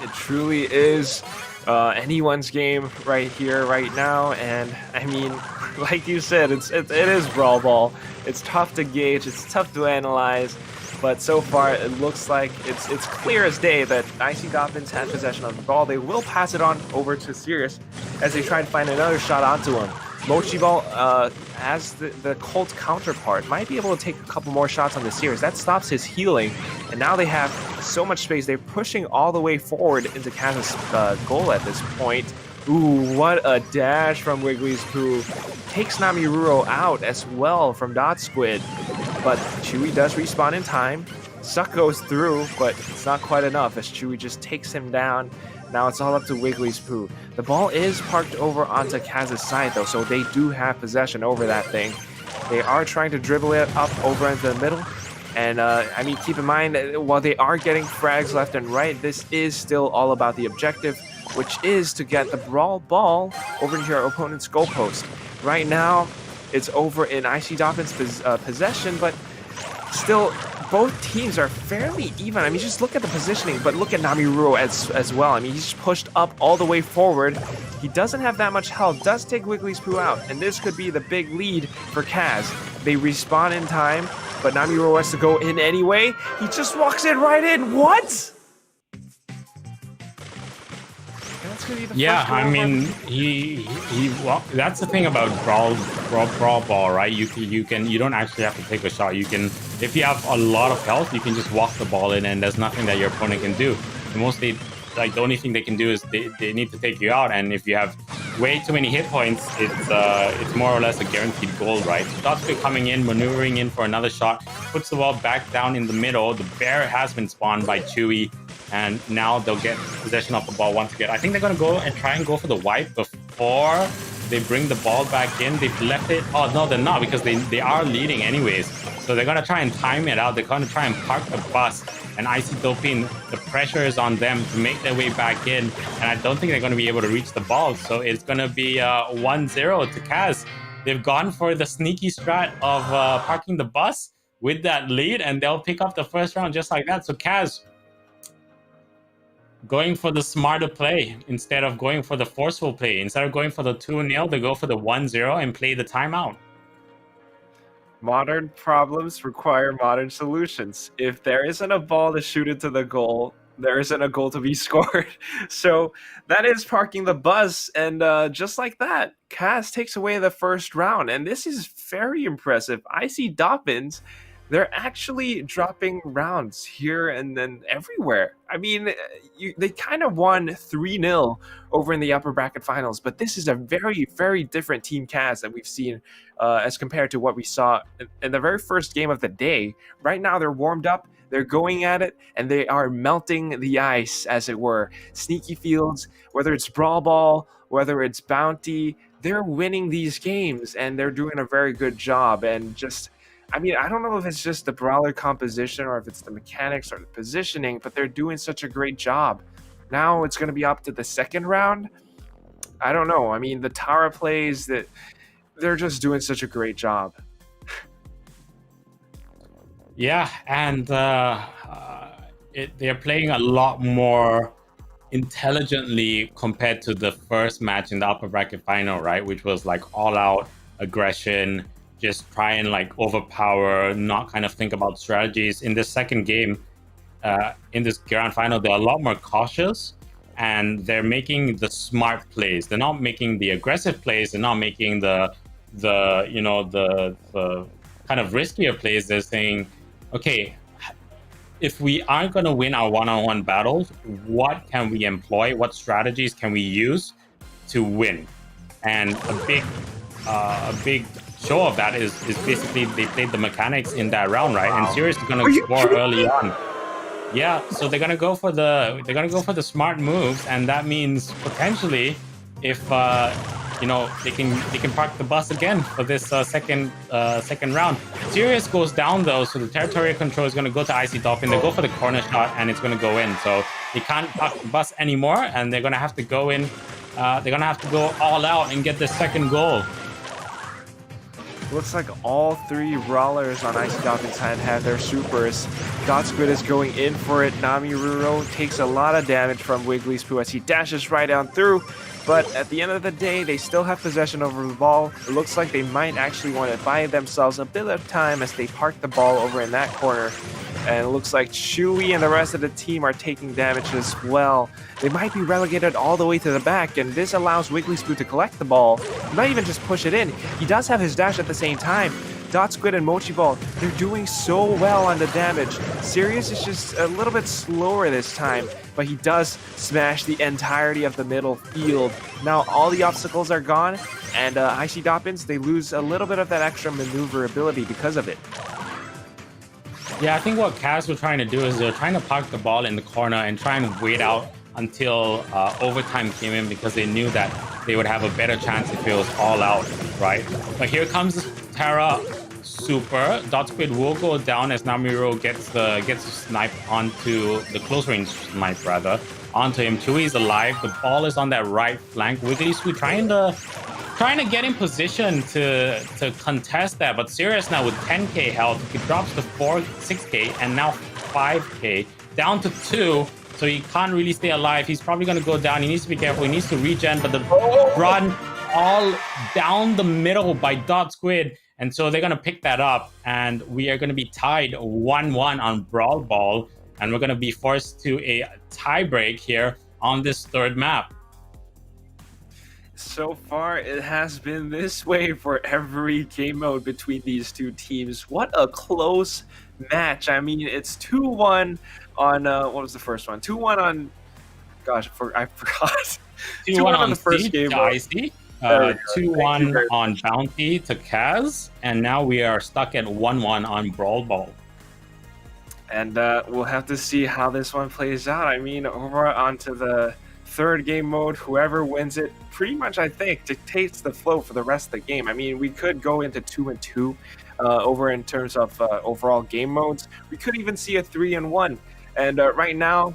It truly is anyone's game right here, right now. And I mean, like you said, it is Brawl Ball. It's tough to gauge. It's tough to analyze. But so far, it looks like it's clear as day that Icy Doppins had possession of the ball. They will pass it on over to Sirius as they try to find another shot onto him. Mochi Ball, as the Colt counterpart, might be able to take a couple more shots on the Sirius. That stops his healing, and now they have so much space. They're pushing all the way forward into Kaz's goal at this point. Ooh, what a dash from Wiggly's Poo. Takes Namiruro out as well from Dot Squid. But Chewy does respawn in time. Suck goes through, but it's not quite enough as Chewy just takes him down. Now it's all up to Wiggly's Poo. The ball is parked over onto Kaz's side though, so they do have possession over that thing. They are trying to dribble it up over into the middle. And I mean, keep in mind, while they are getting frags left and right, this is still all about the objective, which is to get the Brawl Ball over to your opponent's goalpost. Right now, it's over in Icy Doppins' possession, but still, both teams are fairly even. I mean, just look at the positioning, but look at Namiruro as well. I mean, he's pushed up all the way forward. He doesn't have that much health, does take Wiggly's Poo out, and this could be the big lead for Kaz. They respawn in time, but Namiruro has to go in anyway. He just walks in right in. What? Yeah, I mean, that's the thing about Brawl Ball, right? You don't actually have to take a shot. You can, if you have a lot of health, you can just walk the ball in, and there's nothing that your opponent can do. And mostly, like, the only thing they can do is they need to take you out. And if you have way too many hit points, it's more or less a guaranteed goal, right? So Dotspit coming in, maneuvering in for another shot, puts the ball back down in the middle. The bear has been spawned by Chewy. And now they'll get possession of the ball once again. I think they're going to go and try and go for the wipe before they bring the ball back in. They've left it. Oh, no, they're not, because they are leading anyways. So they're going to try and time it out. They're going to try and park the bus. And Icy Doppin, the pressure is on them to make their way back in. And I don't think they're going to be able to reach the ball. So it's going to be 1-0 to Kaz. They've gone for the sneaky strat of parking the bus with that lead. And they'll pick up the first round just like that. So Kaz going for the smarter play instead of going for the forceful play. Instead of going for the 2-0, they go for the 1-0 and play the timeout. Modern problems require modern solutions. If there isn't a ball to shoot into the goal, there isn't a goal to be scored. So that is parking the bus. And just like that, Kaz takes away the first round. And this is very impressive. Icy Doppins, they're actually dropping rounds here and then everywhere. I mean, they kind of won 3-0 over in the upper bracket finals, but this is a very, very different Team Kaz that we've seen as compared to what we saw in the very first game of the day. Right now, they're warmed up, they're going at it, and they are melting the ice, as it were. Sneaky Fields, whether it's Brawl Ball, whether it's Bounty, they're winning these games and they're doing a very good job. And just, I mean, I don't know if it's just the brawler composition or if it's the mechanics or the positioning, but they're doing such a great job. Now it's going to be up to the second round. I don't know. I mean, the Tara plays that they're just doing such a great job. Yeah, and they're playing a lot more intelligently compared to the first match in the upper bracket final, right? Which was like all out aggression, just try and like overpower, not kind of think about strategies. In the second game, in this grand final, they're a lot more cautious and they're making the smart plays. They're not making the aggressive plays. They're not making the kind of riskier plays. They're saying, okay, if we aren't going to win our one-on-one battles, what can we employ? What strategies can we use to win? And a big show of that is basically they played the mechanics in that round, right? And Sirius is going to score early on. Yeah, so they're gonna go for the smart moves, and that means potentially, if they can park the bus again for this second round. Sirius goes down though, so the territorial control is gonna go to Icy Dolphin. They go for the corner shot, and it's gonna go in. So they can't park the bus anymore, and they're gonna have to go in. They're gonna have to go all out and get the second goal. Looks like all three brawlers on Icy Dolphin's side have their supers. Godsquid is going in for it. Namiruro takes a lot of damage from Wiggly's Poo as he dashes right down through. But at the end of the day, they still have possession over the ball. It looks like they might actually want to buy themselves a bit of time as they park the ball over in that corner. And it looks like Chewy and the rest of the team are taking damage as well. They might be relegated all the way to the back, and this allows Wiggly's to collect the ball, not even just push it in. He does have his dash at the same time. Dot Squid and Mochi Ball, they're doing so well on the damage. Sirius is just a little bit slower this time, but he does smash the entirety of the middle field. Now all the obstacles are gone, and Icy Dolphins, they lose a little bit of that extra maneuverability because of it. Yeah, I think what Cavs were trying to do is they're trying to park the ball in the corner and try and wait out until overtime came in, because they knew that they would have a better chance if it was all out, right? But here comes Tara super. Dot Squid will go down as Namiro gets sniped onto the close range snipe rather onto him. Chewy's alive. The ball is on that right flank. Wiggly Squid trying to get in position to contest that, but Sirius now with 10k health, he drops to 6k and now 5k down to 2, so he can't really stay alive. He's probably going to go down. He needs to be careful. He needs to regen, but the run all down the middle by Dot Squid, and so they're going to pick that up, and we are going to be tied 1-1 on Brawl Ball, and we're going to be forced to a tie break here on this third map. So far, it has been this way for every game mode between these two teams. What a close match. I mean, it's 2-1 on, what was the first one? 2-1 on, gosh, I forgot. 2-1 on the first game mode. 2-1 on Bounty to Kaz, and now we are stuck at 1-1 on Brawl Ball. And we'll have to see how this one plays out. I mean, over onto the third game mode, whoever wins it pretty much, I think, dictates the flow for the rest of the game. I mean, we could go into 2-2 over in terms of overall game modes. We could even see a 3-1, and right now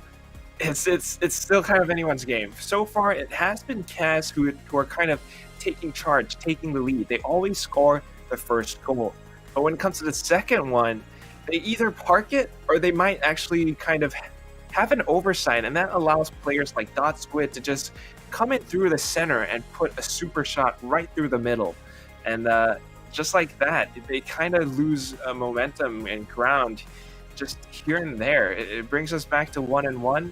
it's still kind of anyone's game. So far it has been Kaz who are kind of taking charge, taking the lead. They always score the first goal, but when it comes to the second one, they either park it or they might actually kind of have an oversight, and that allows players like Dot Squid to just come in through the center and put a super shot right through the middle. And just like that, they kind of lose momentum and ground just here and there. It brings us back to 1-1.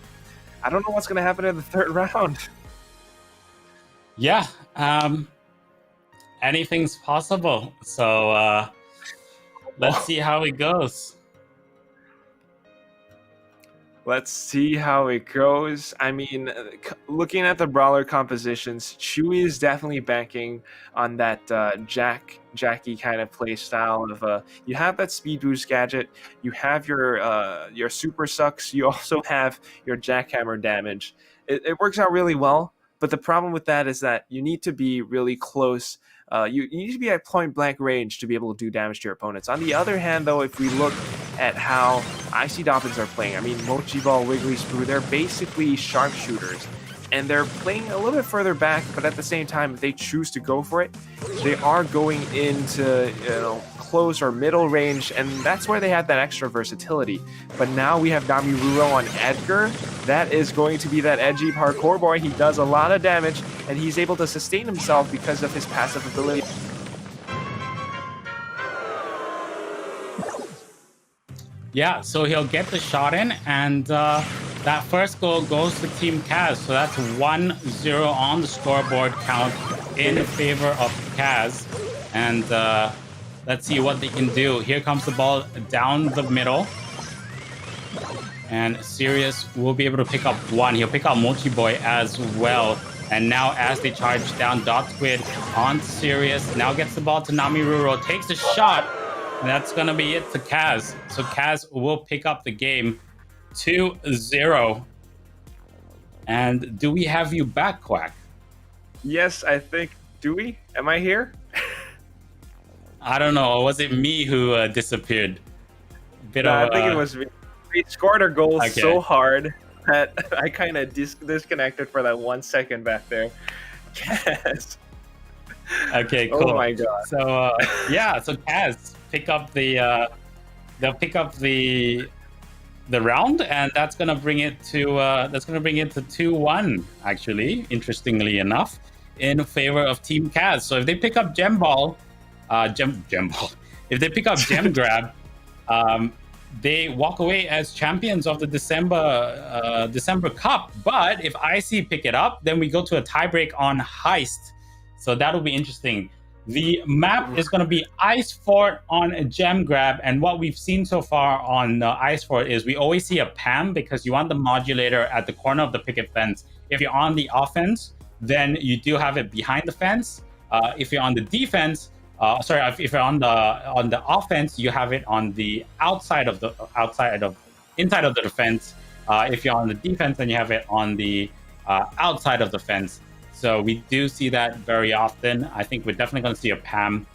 I don't know what's going to happen in the third round. Yeah, anything's possible. So let's see how it goes. Let's see how it goes. I mean, looking at the brawler compositions, Chewy is definitely banking on that Jackie kind of play style of you have that speed boost gadget, you have your super sucks, you also have your jackhammer damage. It works out really well But the problem with that is that you need to be really close. You need to be at point blank range to be able to do damage to your opponents. On the other hand, though, if we look at how Icy Dobbins are playing, I mean, Mochi Ball, Wiggly Sprue, they're basically sharpshooters. And they're playing a little bit further back, but at the same time, if they choose to go for it, they are going into close or middle range, and that's where they have that extra versatility. But now we have Namiruro on Edgar. That is going to be that edgy parkour boy. He does a lot of damage, and he's able to sustain himself because of his passive ability. Yeah, so he'll get the shot in, and that first goal goes to Team Kaz. So that's 1-0 on the scoreboard count in favor of Kaz. And let's see what they can do. Here comes the ball down the middle. And Sirius will be able to pick up one. He'll pick up Mochi Boy as well. And now as they charge down, Dot Squid on Sirius. Now gets the ball to Namiruro. Takes the shot. And that's going to be it to Kaz. So Kaz will pick up the game 2-0. And do we have you back, Quack? Yes, I think. Do we? Am I here? I don't know. Was it me who disappeared? I think it was me. We scored our goals so hard that I kind of disconnected for that 1 second back there. Yes. Okay, cool. Oh my god. So so Kaz pick up the they'll pick up the round, and that's gonna bring it to 2-1. Actually, interestingly enough, in favor of Team Kaz. So if they pick up Gem Ball, if they pick up Gem Grab, they walk away as champions of the December Cup. But if IC pick it up, then we go to a tiebreak on Heist. So that'll be interesting. The map is going to be Ice Fort on Gem Grab, and what we've seen so far on Ice Fort is we always see a PAM because you want the modulator at the corner of the picket fence. If you're on the offense, then you do have it behind the fence. If you're on the defense, if you're on the offense, you have it on the inside of the defense. If you're on the defense, then you have it on the outside of the fence. So we do see that very often. I think we're definitely going to see a PAM.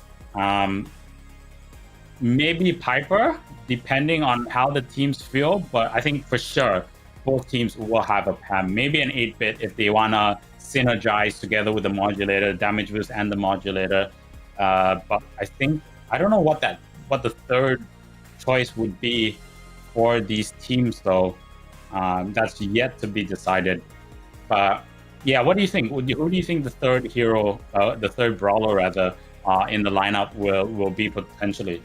Maybe Piper, depending on how the teams feel. But I think for sure, both teams will have a PAM. Maybe an 8-bit if they want to synergize together with the modulator, damage boost and the modulator. But I don't know what the third choice would be for these teams, though. That's yet to be decided. But yeah, what do you think? Who do you think the third hero, the third brawler rather, in the lineup will be potentially?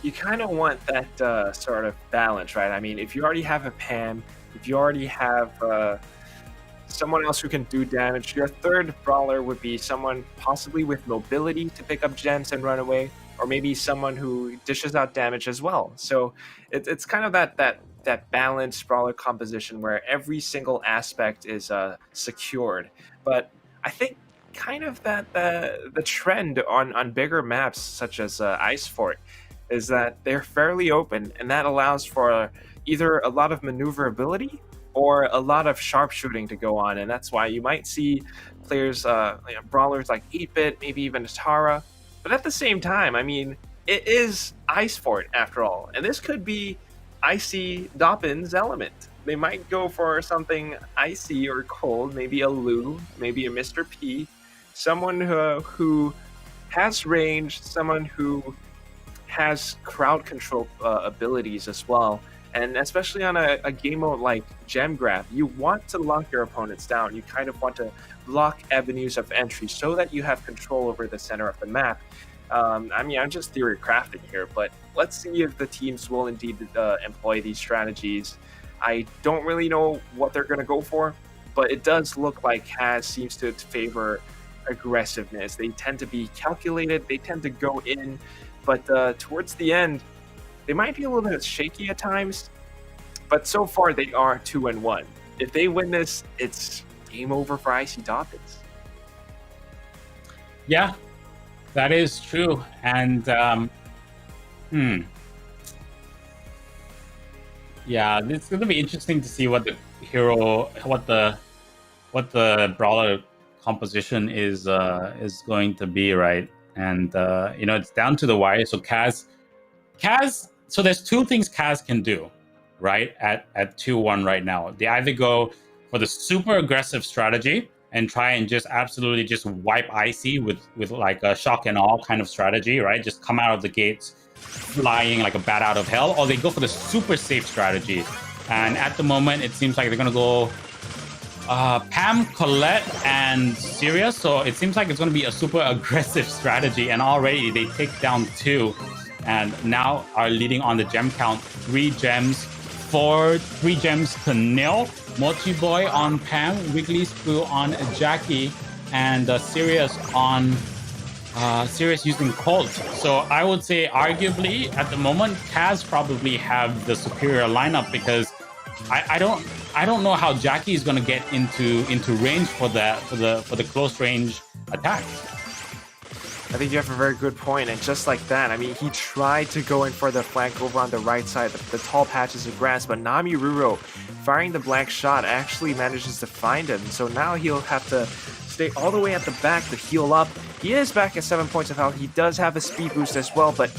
You kind of want that sort of balance, right? I mean, if you already have a PAM, if you already have someone else who can do damage, your third brawler would be someone possibly with mobility to pick up gems and run away, or maybe someone who dishes out damage as well. So it's kind of that balanced brawler composition where every single aspect is secured. But I think kind of that the trend on bigger maps such as Ice Fort is that they're fairly open, and that allows for either a lot of maneuverability or a lot of sharpshooting to go on, and that's why you might see players, brawlers like 8-bit, maybe even Tara. But at the same time, I mean, it is Ice Fort after all, and this could be Icy Dobbins' element. They might go for something icy or cold, maybe a Lou, maybe a Mr. P, someone who has range, someone who has crowd control abilities as well. And especially on a game mode like Gem Grab, you want to lock your opponents down. You kind of want to block avenues of entry so that you have control over the center of the map. I mean, I'm just theory crafting here, but let's see if the teams will indeed employ these strategies. I don't really know what they're going to go for, but it does look like Kaz seems to favor aggressiveness. They tend to be calculated, they tend to go in, but towards the end, they might be a little bit shaky at times, but so far they are 2-1. If they win this, it's game over for Icy Dobbins. Yeah, that is true. And yeah, it's going to be interesting to see what the the brawler composition is going to be, right? And it's down to the wire. So Kaz. So there's two things Kaz can do, right? At 2-1 right now, they either go for the super aggressive strategy and try and just absolutely just wipe Icy with like a shock and awe kind of strategy, right? Just come out of the gates flying like a bat out of hell, or they go for the super safe strategy. And at the moment, it seems like they're gonna go Pam, Colette, and Sirius. So it seems like it's gonna be a super aggressive strategy, and already they take down 2, and now are leading on the gem count. 3 gems to nil. Mochi Boy on Pam, Wiggly Spoo on Jackie, and Sirius on Sirius using Colt. So I would say arguably at the moment Kaz probably have the superior lineup, because I don't know how Jackie is going to get into range for the close range attacks. I think you have a very good point, and just like that, I mean, he tried to go in for the flank over on the right side, the tall patches of grass, but Nami Ruro, firing the blank shot, actually manages to find him. So now he'll have to stay all the way at the back to heal up. He is back at 7 points of health. He does have a speed boost as well, but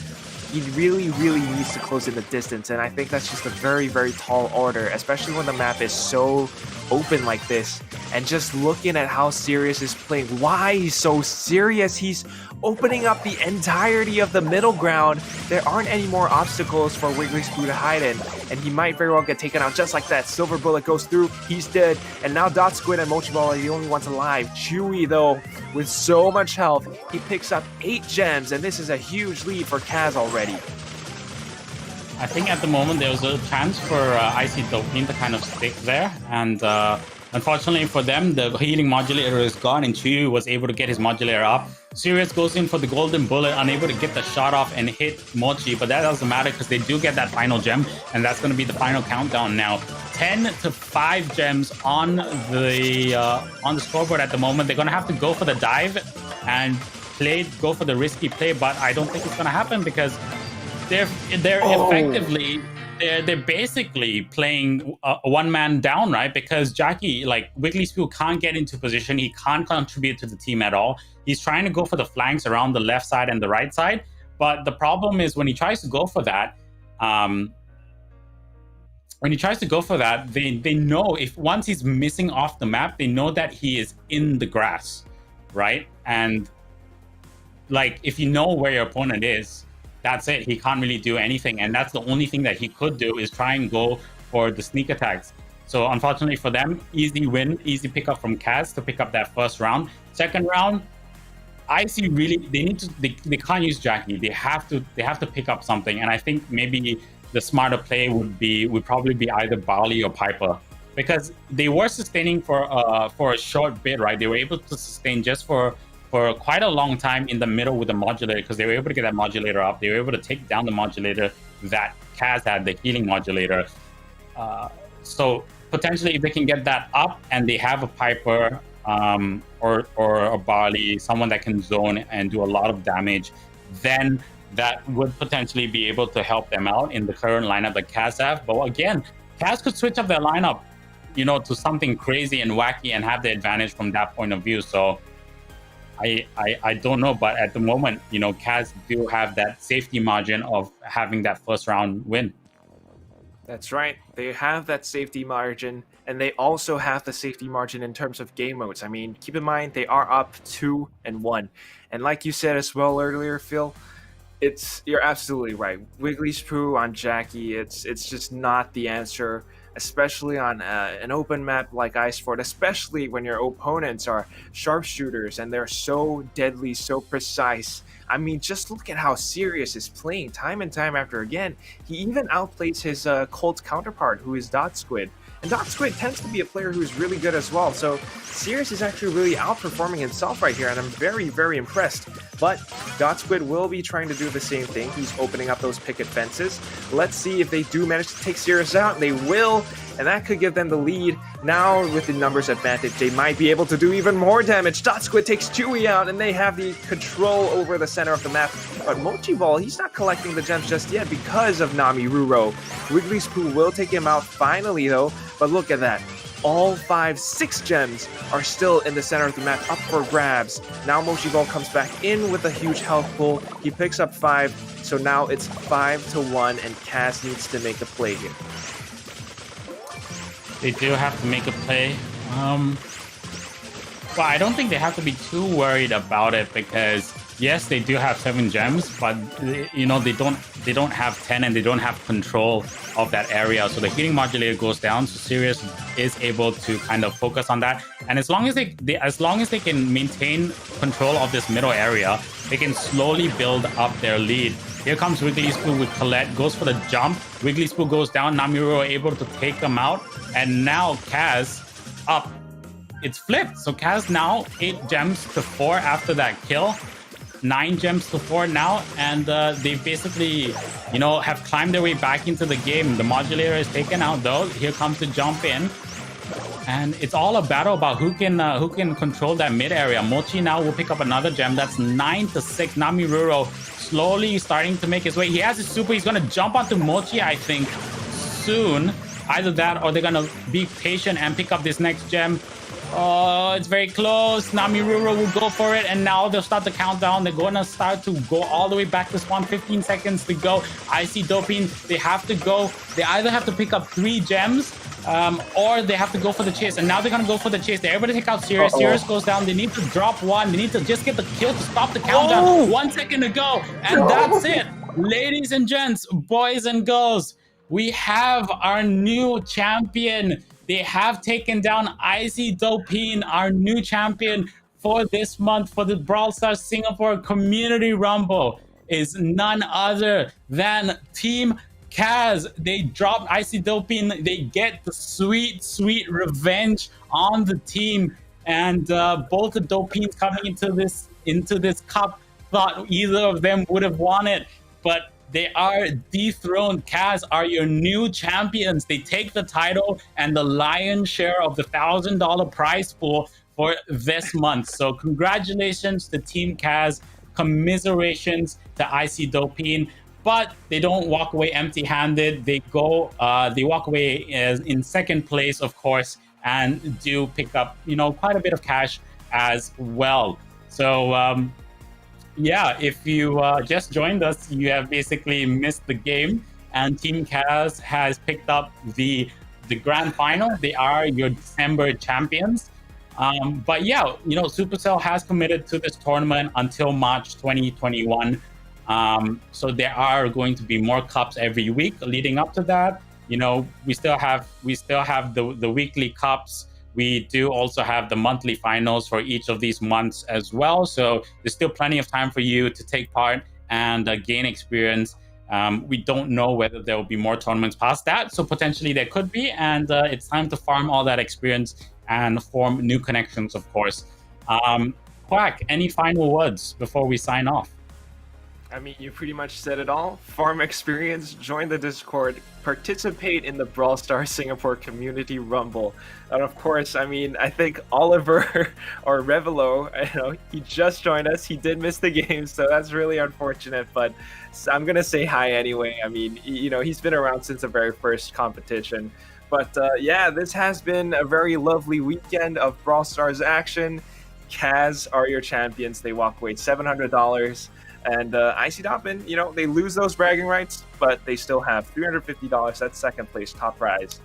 he really, really needs to close in the distance, and I think that's just a very, very tall order, especially when the map is so open like this. And just looking at how Sirius is playing, why he's so serious, he's opening up the entirety of the middle ground. There aren't any more obstacles for Wiggly Spoo to hide in, and he might very well get taken out just like that. Silver Bullet goes through, he's dead, and now Dot Squid and Mochi Ball are the only ones alive. Chewy, though, with so much health, he picks up 8 gems, and this is a huge lead for Kaz already. I think at the moment there's a chance for Icy Dopamine to kind of stick there, and unfortunately for them, the healing modulator is gone, and Chewy was able to get his modulator up. Sirius goes in for the golden bullet, unable to get the shot off and hit Mochi, but that doesn't matter because they do get that final gem, and that's going to be the final countdown now. 10 to 5 gems on the scoreboard at the moment. They're going to have to go for the dive and go for the risky play, but I don't think it's going to happen because they're effectively they're basically playing a one-man down, right? Because Jackie, like Wiggly Spoo, can't get into position. He can't contribute to the team at all. He's trying to go for the flanks around the left side and the right side, but the problem is when he tries to go for that, they know if once he's missing off the map, they know that he is in the grass, right? And like if you know where your opponent is, that's it. He can't really do anything, and that's the only thing that he could do is try and go for the sneak attacks. So unfortunately for them, easy win, easy pickup from Kaz to pick up that first round. Second round, Icy really they can't use Jackie. They have to pick up something, and I think maybe the smarter play would probably be either Barley or Piper, because they were sustaining for a short bit, right? They were able to sustain just for quite a long time in the middle with the modulator, because they were able to get that modulator up. They were able to take down the modulator that Kaz had, the healing modulator. So potentially if they can get that up and they have a Piper or a Barley, someone that can zone and do a lot of damage, then that would potentially be able to help them out in the current lineup that Kaz have. But again, Kaz could switch up their lineup, to something crazy and wacky and have the advantage from that point of view. So I don't know, but at the moment, Kaz do have that safety margin of having that first round win. That's right. They have that safety margin, and they also have the safety margin in terms of game modes. I mean, keep in mind, they are up 2-1. And like you said as well earlier, Phil, you're absolutely right. Wiggly Spoo on Jackie, it's just not the answer, especially on an open map like Ice Fort, especially when your opponents are sharpshooters and they're so deadly, so precise. I mean, just look at how Sirius is playing time and time after again. He even outplays his Colt counterpart, who is Dot Squid. And Dot Squid tends to be a player who's really good as well. So Sirius is actually really outperforming himself right here, and I'm very, very impressed. But Dot Squid will be trying to do the same thing. He's opening up those picket fences. Let's see if they do manage to take Sirius out. They will, and that could give them the lead. Now, with the numbers advantage, they might be able to do even more damage. Dot Squid takes Chewy out, and they have the control over the center of the map. But Mochi Ball, he's not collecting the gems just yet because of Nami Ruro. Wiggly Spoo will take him out finally, though. But look at that. all 6 gems are still in the center of the map, up for grabs. Now Mochi Ball comes back in with a huge health pull. He picks up 5, so now it's 5-1, and Kaz needs to make a play here. They do have to make a play. Well, I don't think they have to be too worried about it because yes, they do have 7 gems, but you know they don't have 10 and they don't have control of that area. So the healing modulator goes down. So Sirius is able to kind of focus on that. And as long as they can maintain control of this middle area, they can slowly build up their lead. Here comes Wiggly Spoo with Colette, goes for the jump. Wiggly Spoo goes down. Namiru able to take them out, and now Kaz up. It's flipped. So Kaz now 8 gems to 4 after that kill. 9 gems to 4 now, and they basically, you know, have climbed their way back into the game. The modulator is taken out though. Here comes the jump in, and it's all a battle about who can control that mid area. Mochi now will pick up another gem. That's 9-6. Namiruro slowly starting to make his way. He has his super. He's gonna jump onto Mochi, I think, soon. Either that or they're gonna be patient and pick up this next gem. Oh, it's very close. Namiruro will go for it, and now they'll start the countdown. They're going to start to go all the way back to spawn. 15 seconds to go. Icy Doping, they have to go. They either have to pick up 3 gems, or they have to go for the chase. And now they're going to go for the chase. They're able to take out Sirius. Sirius goes down. They need to drop 1. They need to just get the kill to stop the countdown. 1 second to go, and that's it. Ladies and gents, boys and girls, we have our new champion. They have taken down Icy Dopin, our new champion for this month for the Brawl Stars Singapore Community Rumble is none other than Team Kaz. They dropped Icy Dopin. They get the sweet, sweet revenge on the team. And both the Dopins coming into this cup thought either of them would have won it, but they are dethroned. Kaz are your new champions. They take the title and the lion's share of the $1,000 prize pool for this month. So congratulations to Team Kaz. Commiserations to Icy Dopin. But they don't walk away empty-handed. They walk away in second place, of course, and do pick up, you know, quite a bit of cash as well. So yeah, if you just joined us, you have basically missed the game, and Team Kaz has picked up the grand final. They are your December champions. But yeah, you know, Supercell has committed to this tournament until March 2021. So there are going to be more cups every week leading up to that. You know, we still have the weekly cups. We do also have the monthly finals for each of these months as well. So there's still plenty of time for you to take part and gain experience. We don't know whether there will be more tournaments past that. So potentially there could be. And it's time to farm all that experience and form new connections, of course. Quack, any final words before we sign off? I mean, you pretty much said it all. Farm experience, join the Discord, participate in the Brawl Stars Singapore Community Rumble. And of course, I mean, I think Oliver or Revelo, you know, he just joined us. He did miss the game, so that's really unfortunate, but I'm going to say hi anyway. I mean, you know, he's been around since the very first competition. But yeah, this has been a very lovely weekend of Brawl Stars action. Kaz are your champions. They walk away $700. And Icy Dopin, you know, they lose those bragging rights, but they still have $350. That's second place, top prize.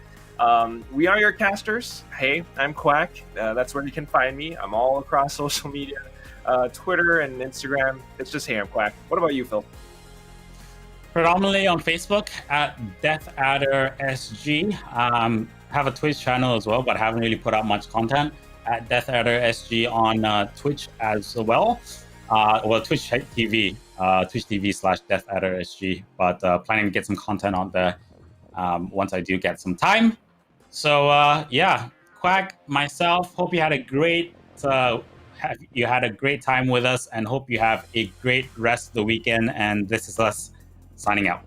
We are your casters. Hey, I'm Quack. That's where you can find me. I'm all across social media, Twitter and Instagram. It's just, hey, I'm Quack. What about you, Phil? Predominantly on Facebook at DeathAdderSG. Have a Twitch channel as well, but haven't really put out much content at DeathAdderSG on Twitch as well. Well, Twitch TV, Twitch TV/DeathAdderSG, but planning to get some content on there once I do get some time. So yeah, Quack, myself, hope you had a great time with us, and hope you have a great rest of the weekend. And this is us signing out.